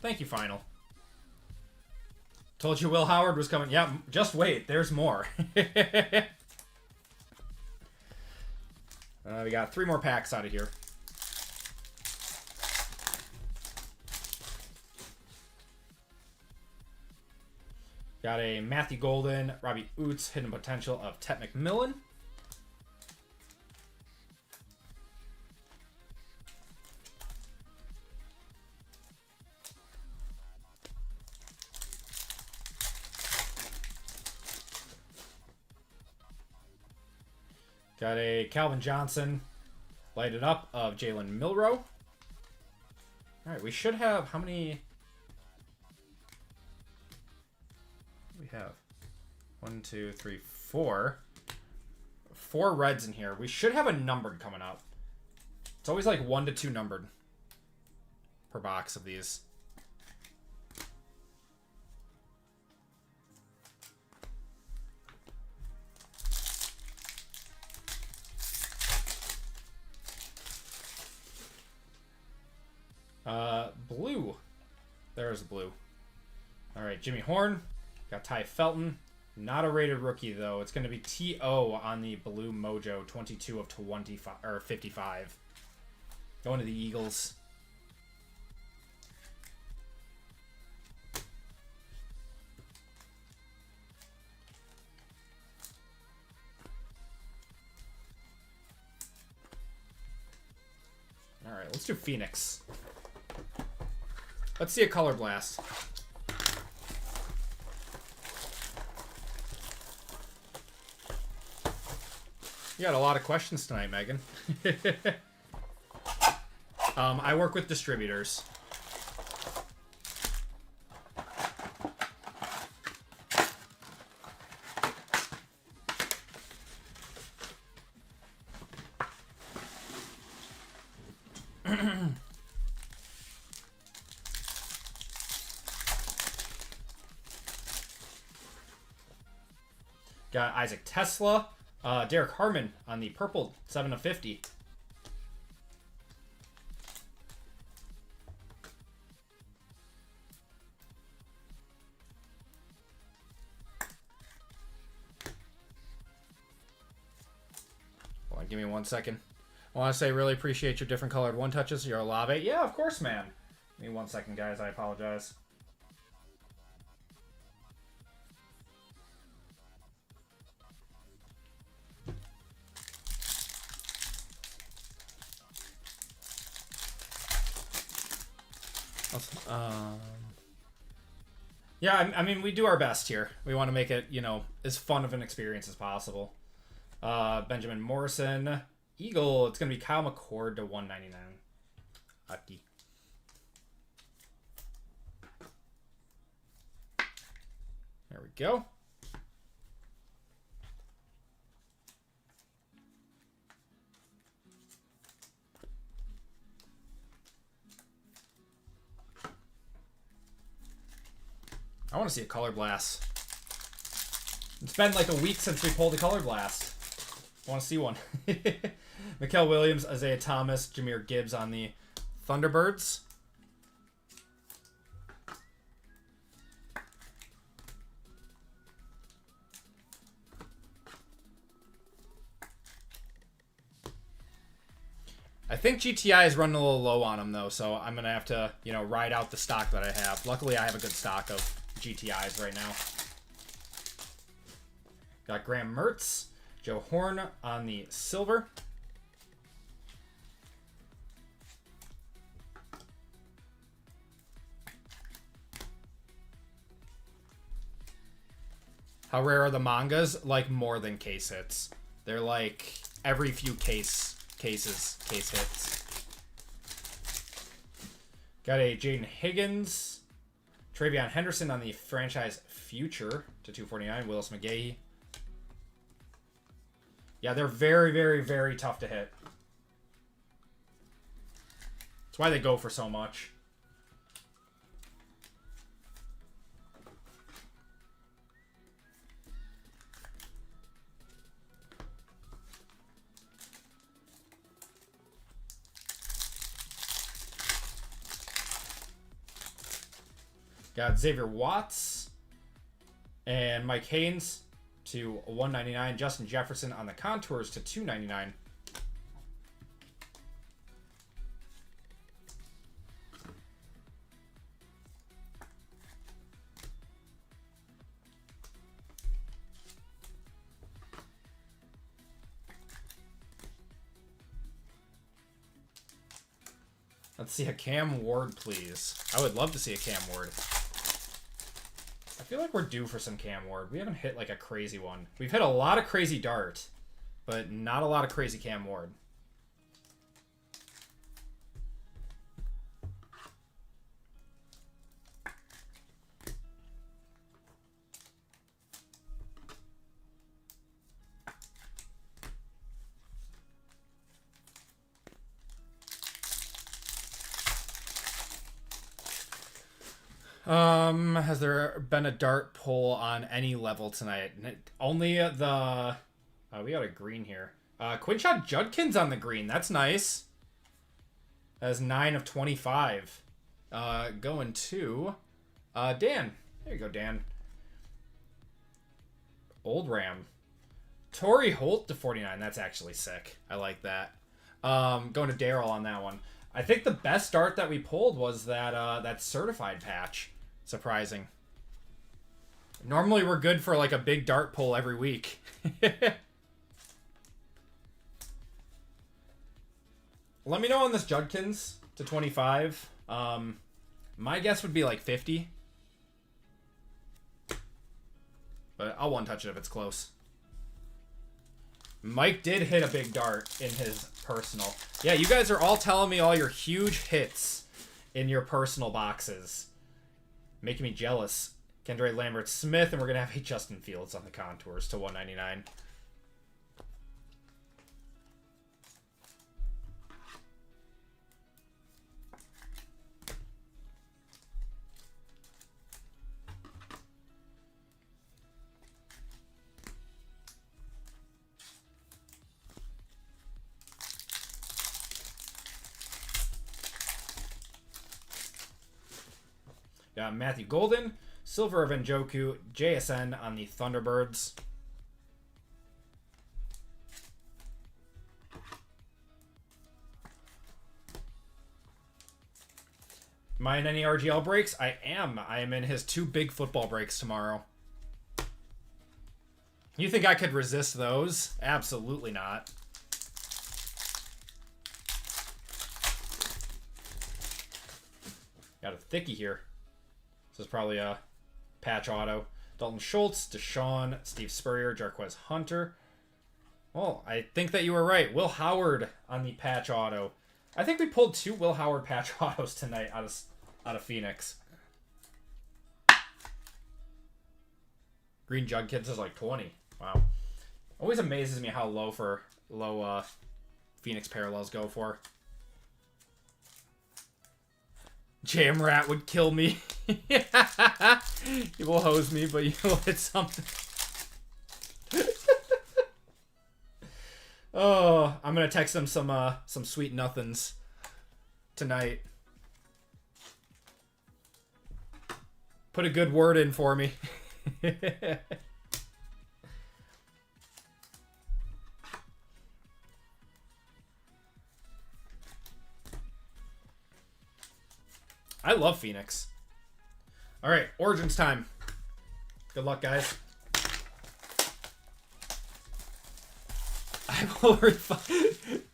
Thank you, Final. Told you Will Howard was coming. Yeah, just wait. There's more. We got 3 more packs out of here. Got a Matthew Golden, Robbie Oots, hidden potential of Tet McMillan. Got a Calvin Johnson, lighted up, of Jalen Milrow. All right, we should have, how many... We have 1, 2, 3, 4. 4 reds in here. We should have a numbered coming up. It's always like 1 to 2 numbered per box of these. Blue. There's the blue. All right, Jimmy Horn. Got Ty Felton. Not a rated rookie, though. It's going to be T.O. on the blue mojo. 22 of 25, or 55. Going to the Eagles. All right, let's do Phoenix. Let's see a color blast. You got a lot of questions tonight, Megan. I work with distributors. Got Isaac Tesla. Derek Harmon on the purple, 7 of 50. Hold on, give me 1 second. I want to say really appreciate your different colored one touches. Your Olave. Yeah, of course, man. Give me 1 second, guys. I apologize. Yeah, I mean, we do our best here. We want to make it, you know, as fun of an experience as possible. Benjamin Morrison. Eagle, it's going to be Kyle McCord to 199. Aki. There we go. I want to see a color blast. It's been like a week since we pulled a color blast. I want to see one. Mikael Williams, Isaiah Thomas, Jahmyr Gibbs on the Thunderbirds. I think GTI is running a little low on them, though, so I'm going to have to, you know, ride out the stock that I have. Luckily, I have a good stock of GTIs right now. Got Graham Mertz, Joe Horn on the silver. How rare are the mangas? Like, more than case hits. They're like every few case hits. Got a Jaden Higgins, Travion Henderson on the franchise future to 249. Willis McGahee. Yeah, they're very, very, very tough to hit. That's why they go for so much. Got Xavier Watts and Mike Haynes to 199. Justin Jefferson on the contours to 299. Let's see a Cam Ward, please. I would love to see a Cam Ward. I feel like we're due for some Cam Ward. We haven't hit like a crazy one. We've hit a lot of crazy Dart, but not a lot of crazy Cam Ward. Has there been a dart pull on any level tonight? Only the... we got a green here. Quinshot Judkins on the green. That's nice. That's 9 of 25. Going to... Dan. There you go, Dan. Old Ram. Torrey Holt to 49. That's actually sick. I like that. Going to Daryl on that one. I think the best dart that we pulled was that certified patch. Surprising. Normally we're good for like a big dart pull every week. Let me know on this Judkins to 25. My guess would be like 50. But I'll one touch it if it's close. Mike did hit a big dart in his personal. Yeah, you guys are all telling me all your huge hits in your personal boxes. Making me jealous. Kendra Lambert Smith, and we're going to have a Justin Fields on the contours to 199. Got Matthew Golden, silver of Njoku, JSN on the Thunderbirds. Am I in any RGL breaks? I am. I am in his 2 big football breaks tomorrow. You think I could resist those? Absolutely not. Got a thickie here. This is probably a patch auto. Dalton Schultz, Deshaun, Steve Spurrier, Jarquez Hunter. Well, I think that you were right. Will Howard on the patch auto. I think we pulled 2 Will Howard patch autos tonight out of Phoenix. Green Jug Kids is like 20. Wow. Always amazes me how low Phoenix parallels go for. Jam Rat would kill me. He will hose me, but you will hit something. Oh, I'm gonna text him some sweet nothings tonight. Put a good word in for me. I love Phoenix. All right, Origins time. Good luck, guys. I will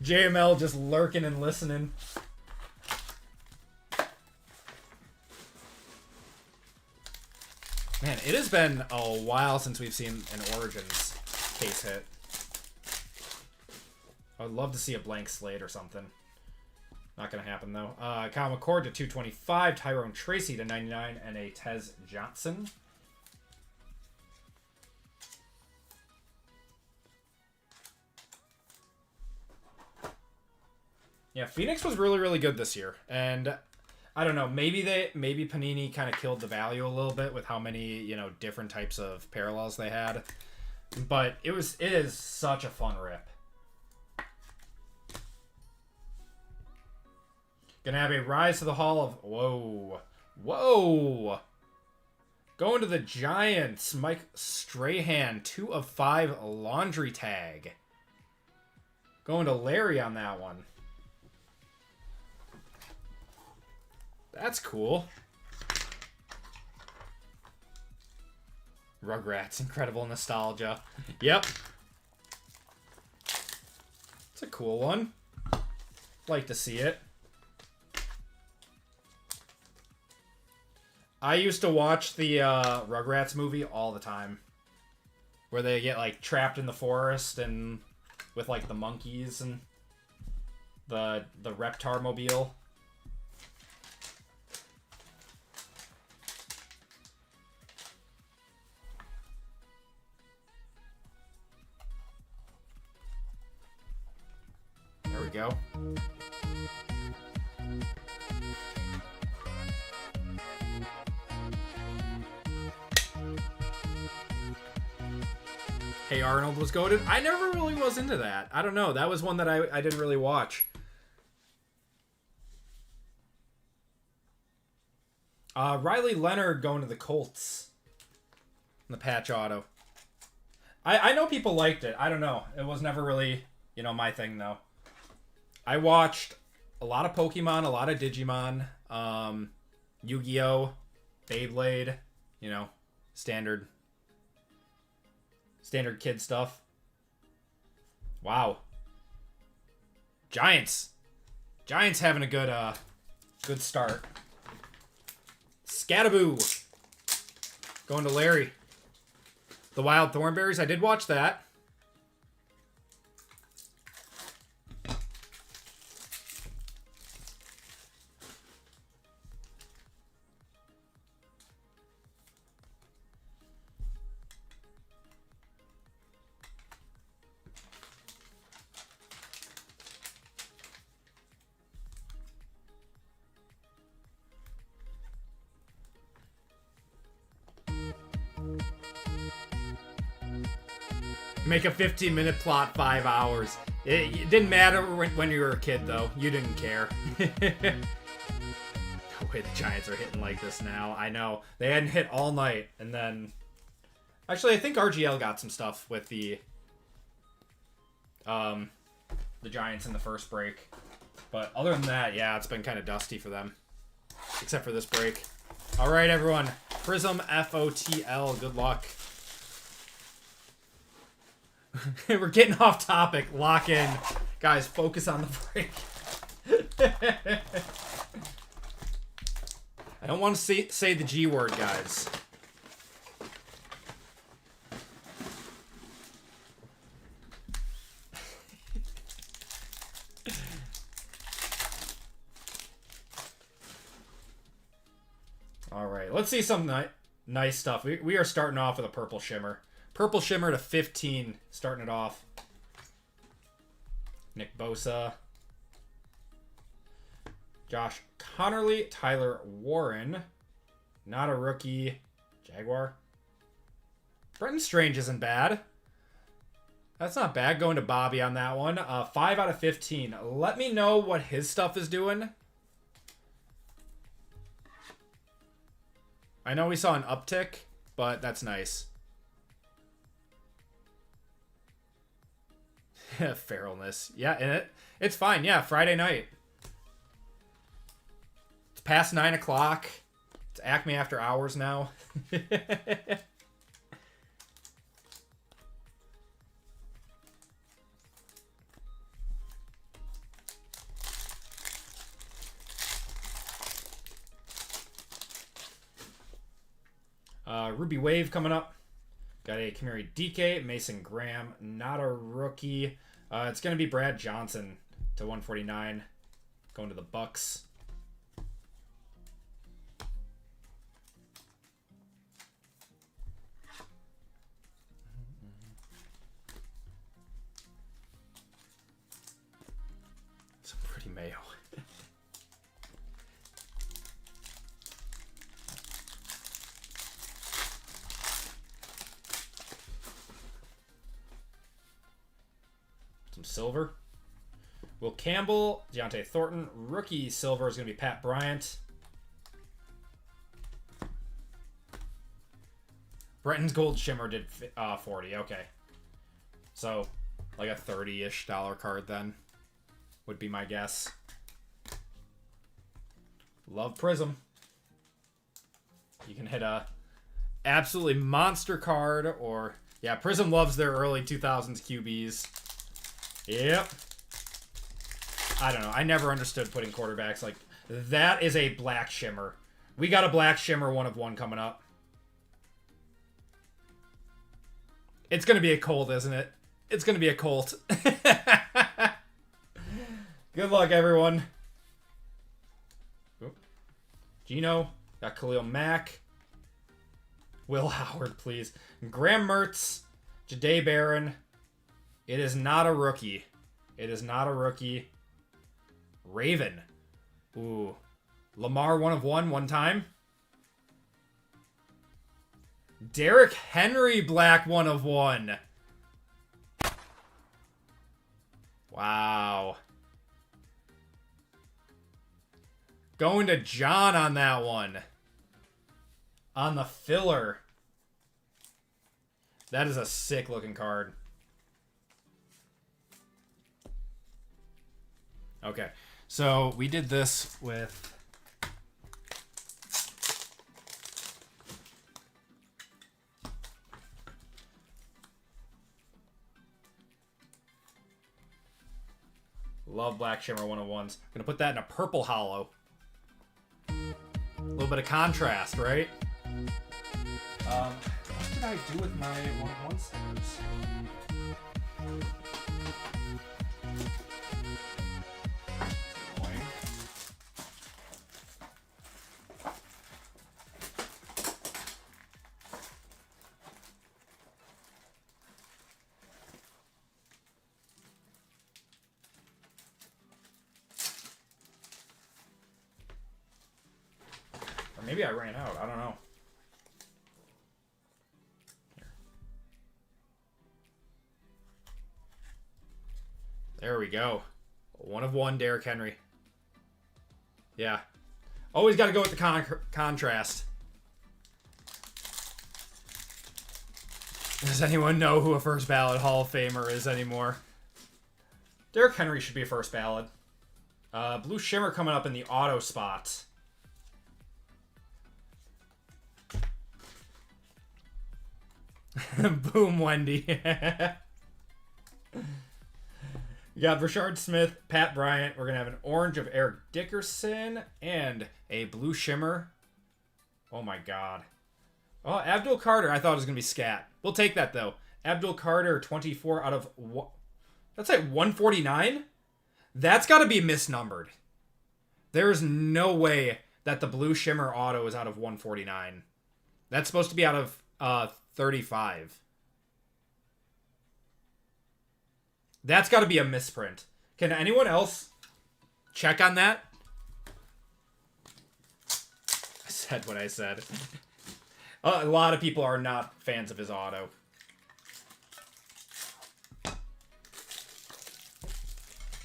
JML just lurking and listening. Man, it has been a while since we've seen an Origins case hit. I would love to see a blank slate or something. Not going to happen, though. Kyle McCord to 225, Tyrone Tracy to 99, and a Tez Johnson. Yeah, Phoenix was really, really good this year. And I don't know, maybe Panini kind of killed the value a little bit with how many, different types of parallels they had. But it is such a fun rip. Gonna have a rise to the Hall of... Whoa. Going to the Giants. Mike Strahan, 2 of 5 laundry tag. Going to Larry on that one. That's cool. Rugrats, incredible nostalgia. Yep. It's a cool one. Like to see it. I used to watch the Rugrats movie all the time. Where they get, trapped in the forest and with, the monkeys and the Reptar mobile. There we go. Hey Arnold was goated. I never really was into that. I don't know. That was one that I didn't really watch. Riley Leonard going to the Colts. In the patch auto. I know people liked it. I don't know. It was never really, my thing though. I watched a lot of Pokemon, a lot of Digimon, Yu-Gi-Oh, Beyblade, standard kid stuff. Wow. Giants having a good start. Scataboo. Going to Larry. The Wild Thornberries, I did watch that. Make a 15-minute plot 5 hours. It didn't matter when you were a kid, though. You didn't care. No way the Giants are hitting like this now. I know. They hadn't hit all night, and then... Actually, I think RGL got some stuff with the Giants in the first break. But other than that, yeah, it's been kind of dusty for them. Except for this break. All right, everyone. Prizm FOTL. Good luck. We're getting off topic. Lock in. Guys, focus on the break. don't want to say the G word, guys. All right, let's see some nice stuff. We are starting off with a purple shimmer. Purple shimmer to 15, starting it off. Nick Bosa. Josh Connerly. Tyler Warren. Not a rookie. Jaguar. Brenton Strange isn't bad. That's not bad. Going to Bobby on that one. 5 out of 15. Let me know what his stuff is doing. I know we saw an uptick, but that's nice. Feralness. Yeah, and it's fine. Yeah, Friday night. It's past 9 o'clock. It's Acme After Hours now. Ruby Wave coming up. Got a Kamari DK, Mason Graham, not a rookie. It's going to be Brad Johnson to 149, going to the Bucks. Some pretty mayo. Silver. Will Campbell, Deontay Thornton. Rookie silver is going to be Pat Bryant. Brenton's gold shimmer did 40. Okay. So, like a $30-ish card then, would be my guess. Love Prizm. You can hit a absolutely monster card, or yeah, Prizm loves their early 2000s QBs. Yep. I don't know. I never understood putting quarterbacks like that. Is a black shimmer. We got a black shimmer 1 of 1 coming up. It's going to be a Colt, isn't it? It's going to be a Colt. Good luck, everyone. Oop. Gino. Got Khalil Mack. Will Howard, please. Graham Mertz. Jahdae Barron. It is not a rookie. It is not a rookie. Raven. Ooh. Lamar 1 of 1 one time. Derrick Henry black 1 of 1. Wow. Going to John on that one. On the filler. That is a sick looking card. Okay, so we did this with love Black Shimmer 101s. Gonna put that in a purple hollow. A little bit of contrast, right? What did I do with my 101 stickers? Maybe I ran out. I don't know. Here. There we go. 1 of 1, Derrick Henry. Yeah. Always got to go with the contrast. Does anyone know who a first ballot Hall of Famer is anymore? Derrick Henry should be a first ballot. Blue Shimmer coming up in the auto spot. Boom, Wendy. You got Rashard Smith, Pat Bryant. We're going to have an orange of Eric Dickerson and a blue shimmer Oh my god. Oh, Abdul Carter. I thought it was going to be Scat. We'll take that, though. Abdul Carter, 24 out of... That's like 149? That's got to be misnumbered. There's no way that the Blue Shimmer auto is out of 149. That's supposed to be out of 35. That's got to be a misprint. Can anyone else check on that? I said what I said. A lot of people are not fans of his auto.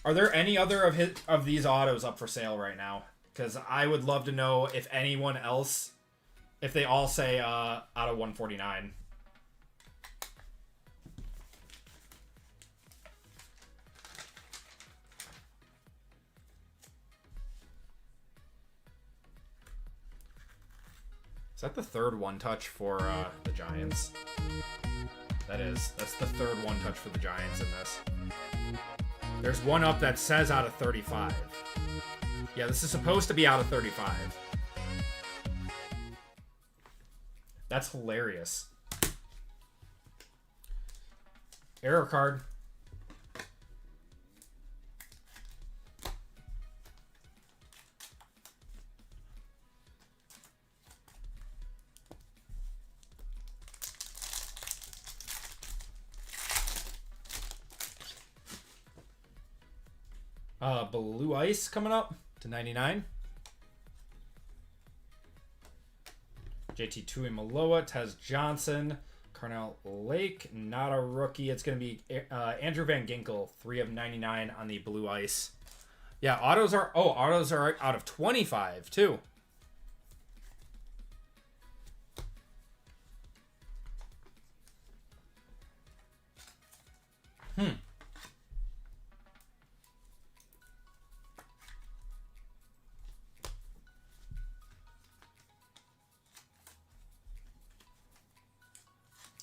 Are there any other of these autos up for sale right now? Because I would love to know if anyone else, if they all say out of 149. Is that the third one-touch for the Giants? That is. That's the third one-touch for the Giants in this. There's one up that says out of 35. Yeah, this is supposed to be out of 35. That's hilarious. Error card. Blue Ice coming up to 99. JT Tuimoloa, Tez Johnson, Carnell Lake, not a rookie. It's going to be Andrew Van Ginkel, 3 of 99 on the Blue Ice. Yeah, autos are out of 25 too.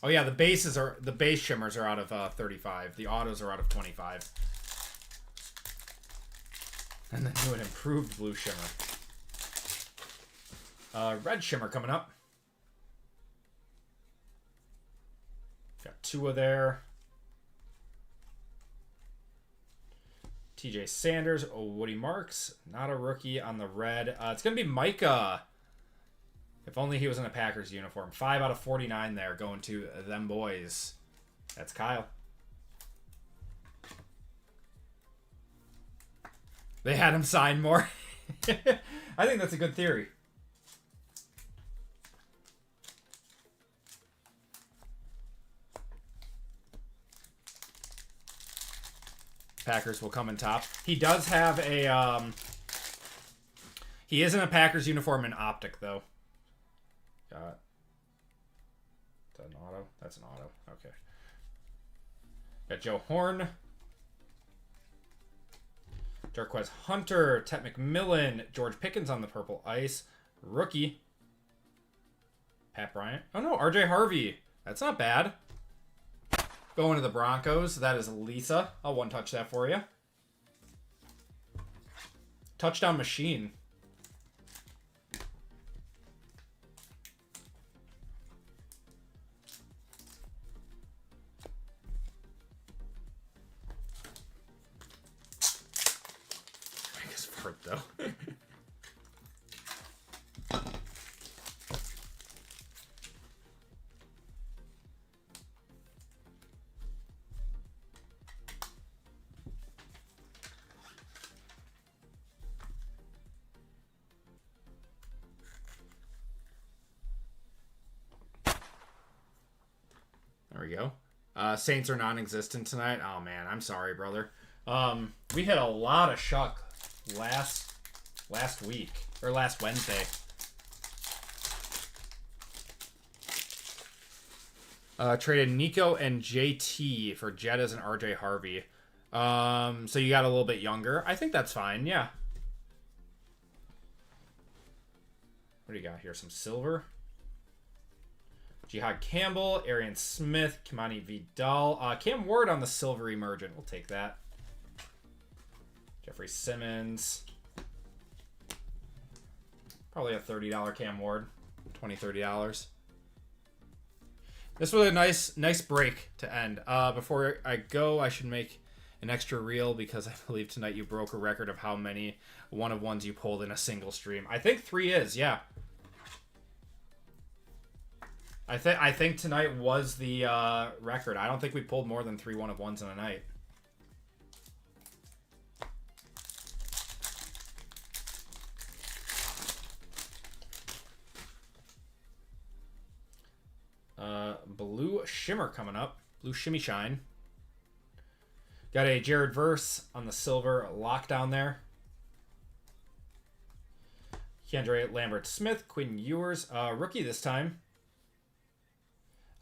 Oh yeah, the base shimmers are out of 35. The autos are out of 25. And then do an improved blue shimmer. Red shimmer coming up. Got Tua there. TJ Sanders, Woody Marks, not a rookie on the red. It's gonna be Micah. If only he was in a Packers uniform. 5 out of 49 there, going to them boys. That's Kyle. They had him sign more. I think that's a good theory. Packers will come in top. He does have a... he is in a Packers uniform in Optic, though. Got. Is that an auto? That's an auto. Okay. Got Joe Horn. Jarquez Hunter. Tet McMillan. George Pickens on the purple ice. Rookie. Pat Bryant. Oh no, RJ Harvey. That's not bad. Going to the Broncos. That is Lisa. I'll one-touch that for you. Touchdown machine. Though. There we go. Saints are non-existent tonight. Oh man, I'm sorry, brother. We had a lot of shuck last week or last Wednesday. Traded Nico and JT for Jettas and RJ Harvey. So you got a little bit younger. I think that's fine. Yeah. What do you got here? Some silver. Jihad Campbell, Arian Smith, Kimani Vidal, Cam Ward on the silver emergent. We'll take that. Jeffrey Simmons. Probably a $30 Cam Ward. $20, $30. This was a nice break to end. Before I go, I should make an extra reel because I believe tonight you broke a record of how many one-of-ones you pulled in a single stream. I think 3 is, yeah. I think tonight was the record. I don't think we pulled more than 3 one-of-ones in a night. Blue Shimmer coming up. Blue Shimmy Shine. Got a Jared Verse on the silver lockdown there. Keandre Lambert-Smith, Quinn Ewers, rookie this time.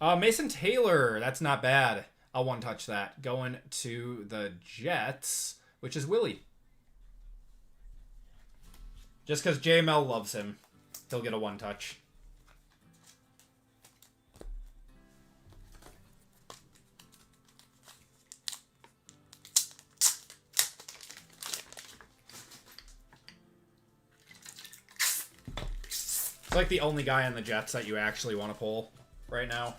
Mason Taylor, that's not bad. I'll one-touch that. Going to the Jets, which is Willie. Just because JML loves him, he'll get a one-touch. It's like the only guy on the Jets that you actually want to pull right now.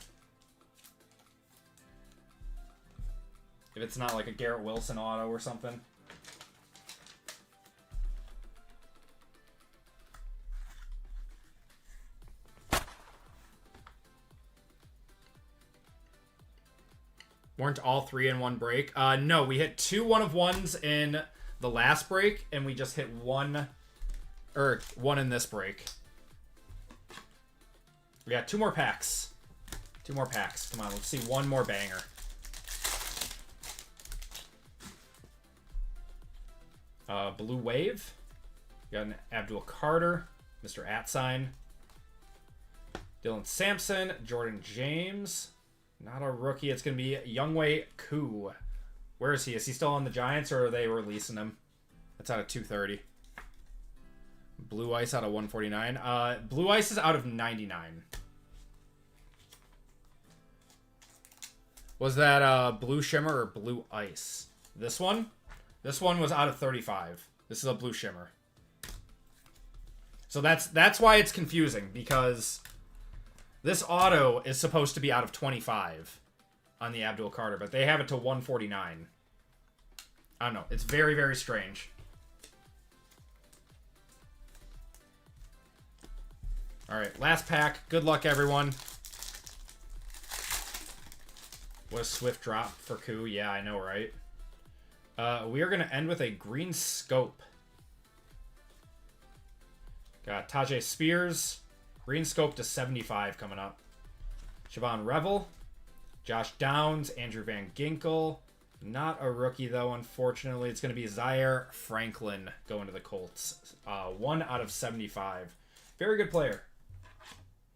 If it's not like a Garrett Wilson auto or something. Weren't all 3 in one break? No, we hit 2 one-of-ones in the last break, and we just hit one in this break. We got 2 more packs. 2 more packs. Come on, let's see one more banger. Blue Wave. We got an Abdul Carter, Mr. Atsign. Dylan Sampson, Jordan James. Not a rookie. It's going to be Younghoe Koo. Where is he? Is he still on the Giants, or are they releasing him? That's out of 230. Blue Ice out of 149. Blue Ice is out of 99. Was that Blue Shimmer or Blue Ice? This one? This one was out of 35. This is a Blue Shimmer. So that's why it's confusing, because this auto is supposed to be out of 25 on the Abdul Carter, but they have it to 149. I don't know. It's very, very strange. All right, last pack. Good luck, everyone. What a swift drop for Koo. Yeah, I know, right? We are going to end with a green scope. Got Tajay Spears. Green scope to 75 coming up. Siobhan Revel. Josh Downs. Andrew Van Ginkel. Not a rookie, though, unfortunately. It's going to be Zaire Franklin going to the Colts. 1 out of 75. Very good player.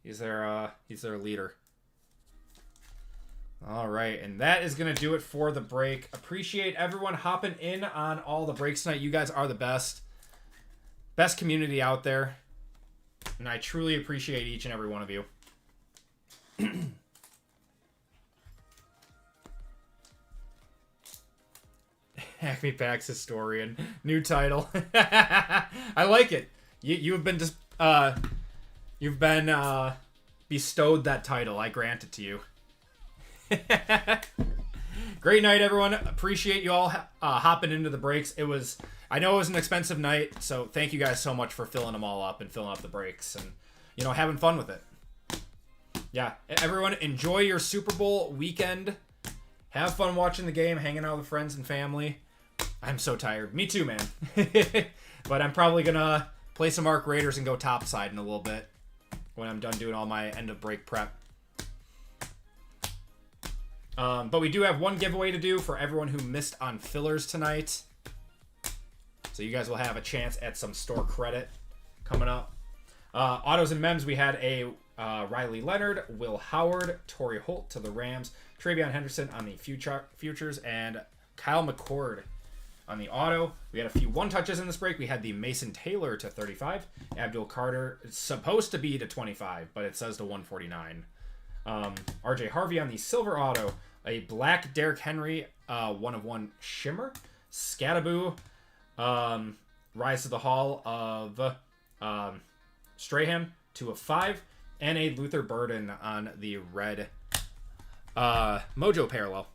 He's their leader. All right, and that is going to do it for the break. Appreciate everyone hopping in on all the breaks tonight. You guys are the best. Best community out there. And I truly appreciate each and every one of you. Acme Packs Historian. New title. I like it. You've been just bestowed that title. I grant it to you. Great night, everyone. Appreciate you all hopping into the breaks. I know it was an expensive night, so thank you guys so much for filling them all up and filling up the breaks and, having fun with it. Yeah, everyone, enjoy your Super Bowl weekend. Have fun watching the game, hanging out with friends and family. I'm so tired. Me too, man. But I'm probably gonna play some Arc Raiders and go topside in a little bit when I'm done doing all my end of break prep. But we do have one giveaway to do for everyone who missed on fillers tonight. So you guys will have a chance at some store credit coming up. Autos and Mems, we had a Riley Leonard, Will Howard, Torrey Holt to the Rams, Travion Henderson on the futures, and Kyle McCord on the auto. We had a few one-touches in this break. We had the Mason Taylor to 35. Abdul Carter is supposed to be to 25, but it says to 149. RJ Harvey on the silver auto. A black Derrick Henry, 1-of-1 shimmer. Scattaboo, Rise to the Hall of Strahan, 2 of 5. And a Luther Burden on the red Mojo parallel.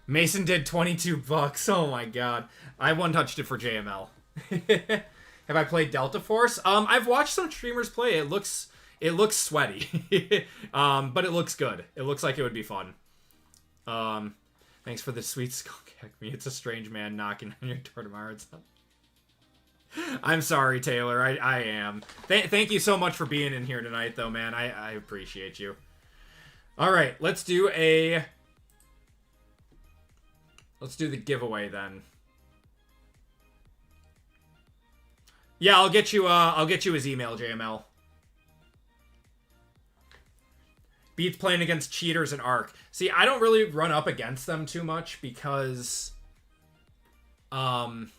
Mason did $22. Oh my god. I one-touched it for JML. Have I played Delta Force? I've watched some streamers play. It looks sweaty. But it looks good. It looks like it would be fun. Thanks for the sweet skunk me. It's a strange man knocking on your door tomorrow. I'm sorry, Taylor. I am. Thank you so much for being in here tonight, though, man. I appreciate you. All right, let's do the giveaway then. Yeah, I'll get you his email, JML. Beats playing against cheaters in Arc. See, I don't really run up against them too much because I'm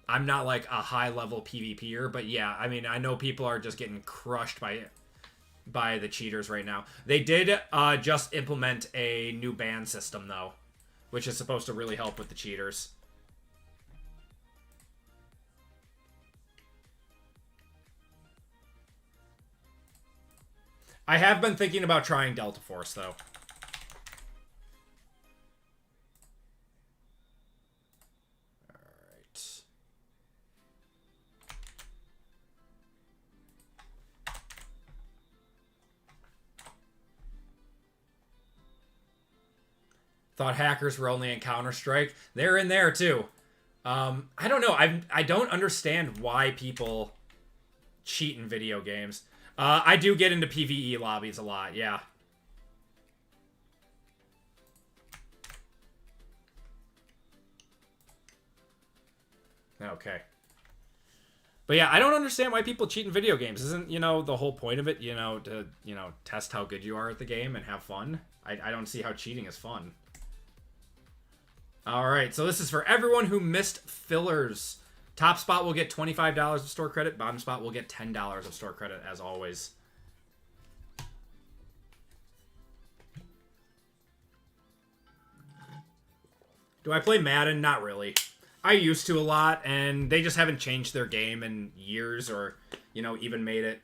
not like a high-level PvPer, but yeah, I mean, I know people are just getting crushed by the cheaters right now. They did just implement a new ban system, though, which is supposed to really help with the cheaters. I have been thinking about trying Delta Force, though. Alright. Thought hackers were only in Counter-Strike. They're in there, too. I don't know. I don't understand why people cheat in video games. I do get into PvE lobbies a lot, yeah. Okay. But yeah, I don't understand why people cheat in video games. Isn't, the whole point of it, to, test how good you are at the game and have fun? I don't see how cheating is fun. Alright, so this is for everyone who missed fillers. Top spot will get $25 of store credit. Bottom spot will get $10 of store credit, as always. Do I play Madden? Not really. I used to a lot, and they just haven't changed their game in years or, even made it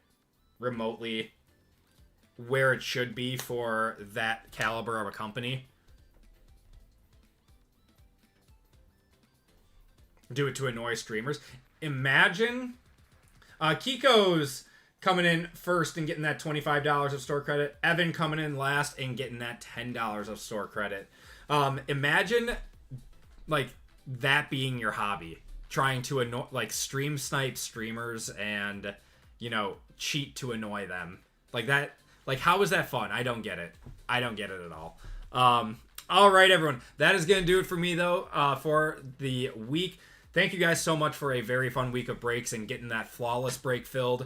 remotely where it should be for that caliber of a company. Do it to annoy streamers. Imagine Kiko's coming in first and getting that $25 of store credit. Evan coming in last and getting that $10 of store credit. Imagine like that being your hobby, trying to annoy, like, stream snipe streamers and cheat to annoy them like that. Like, how is that fun? I don't get it. I don't get it at all. All right, everyone. That is gonna do it for me, though, for the week. Thank you guys so much for a very fun week of breaks and getting that flawless break filled.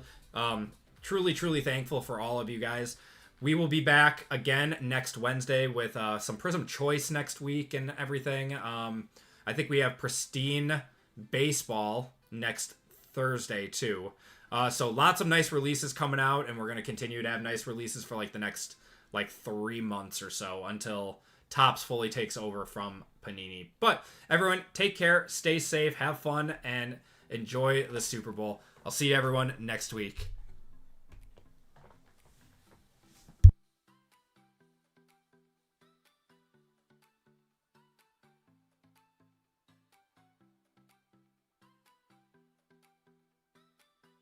Truly, truly thankful for all of you guys. We will be back again next Wednesday with some Prizm Choice next week and everything. I think we have Pristine Baseball next Thursday, too. So lots of nice releases coming out, and we're going to continue to have nice releases for like the next 3 months or so until Topps fully takes over from Panini. But everyone, take care, stay safe, have fun, and enjoy the Super Bowl. I'll see everyone next week.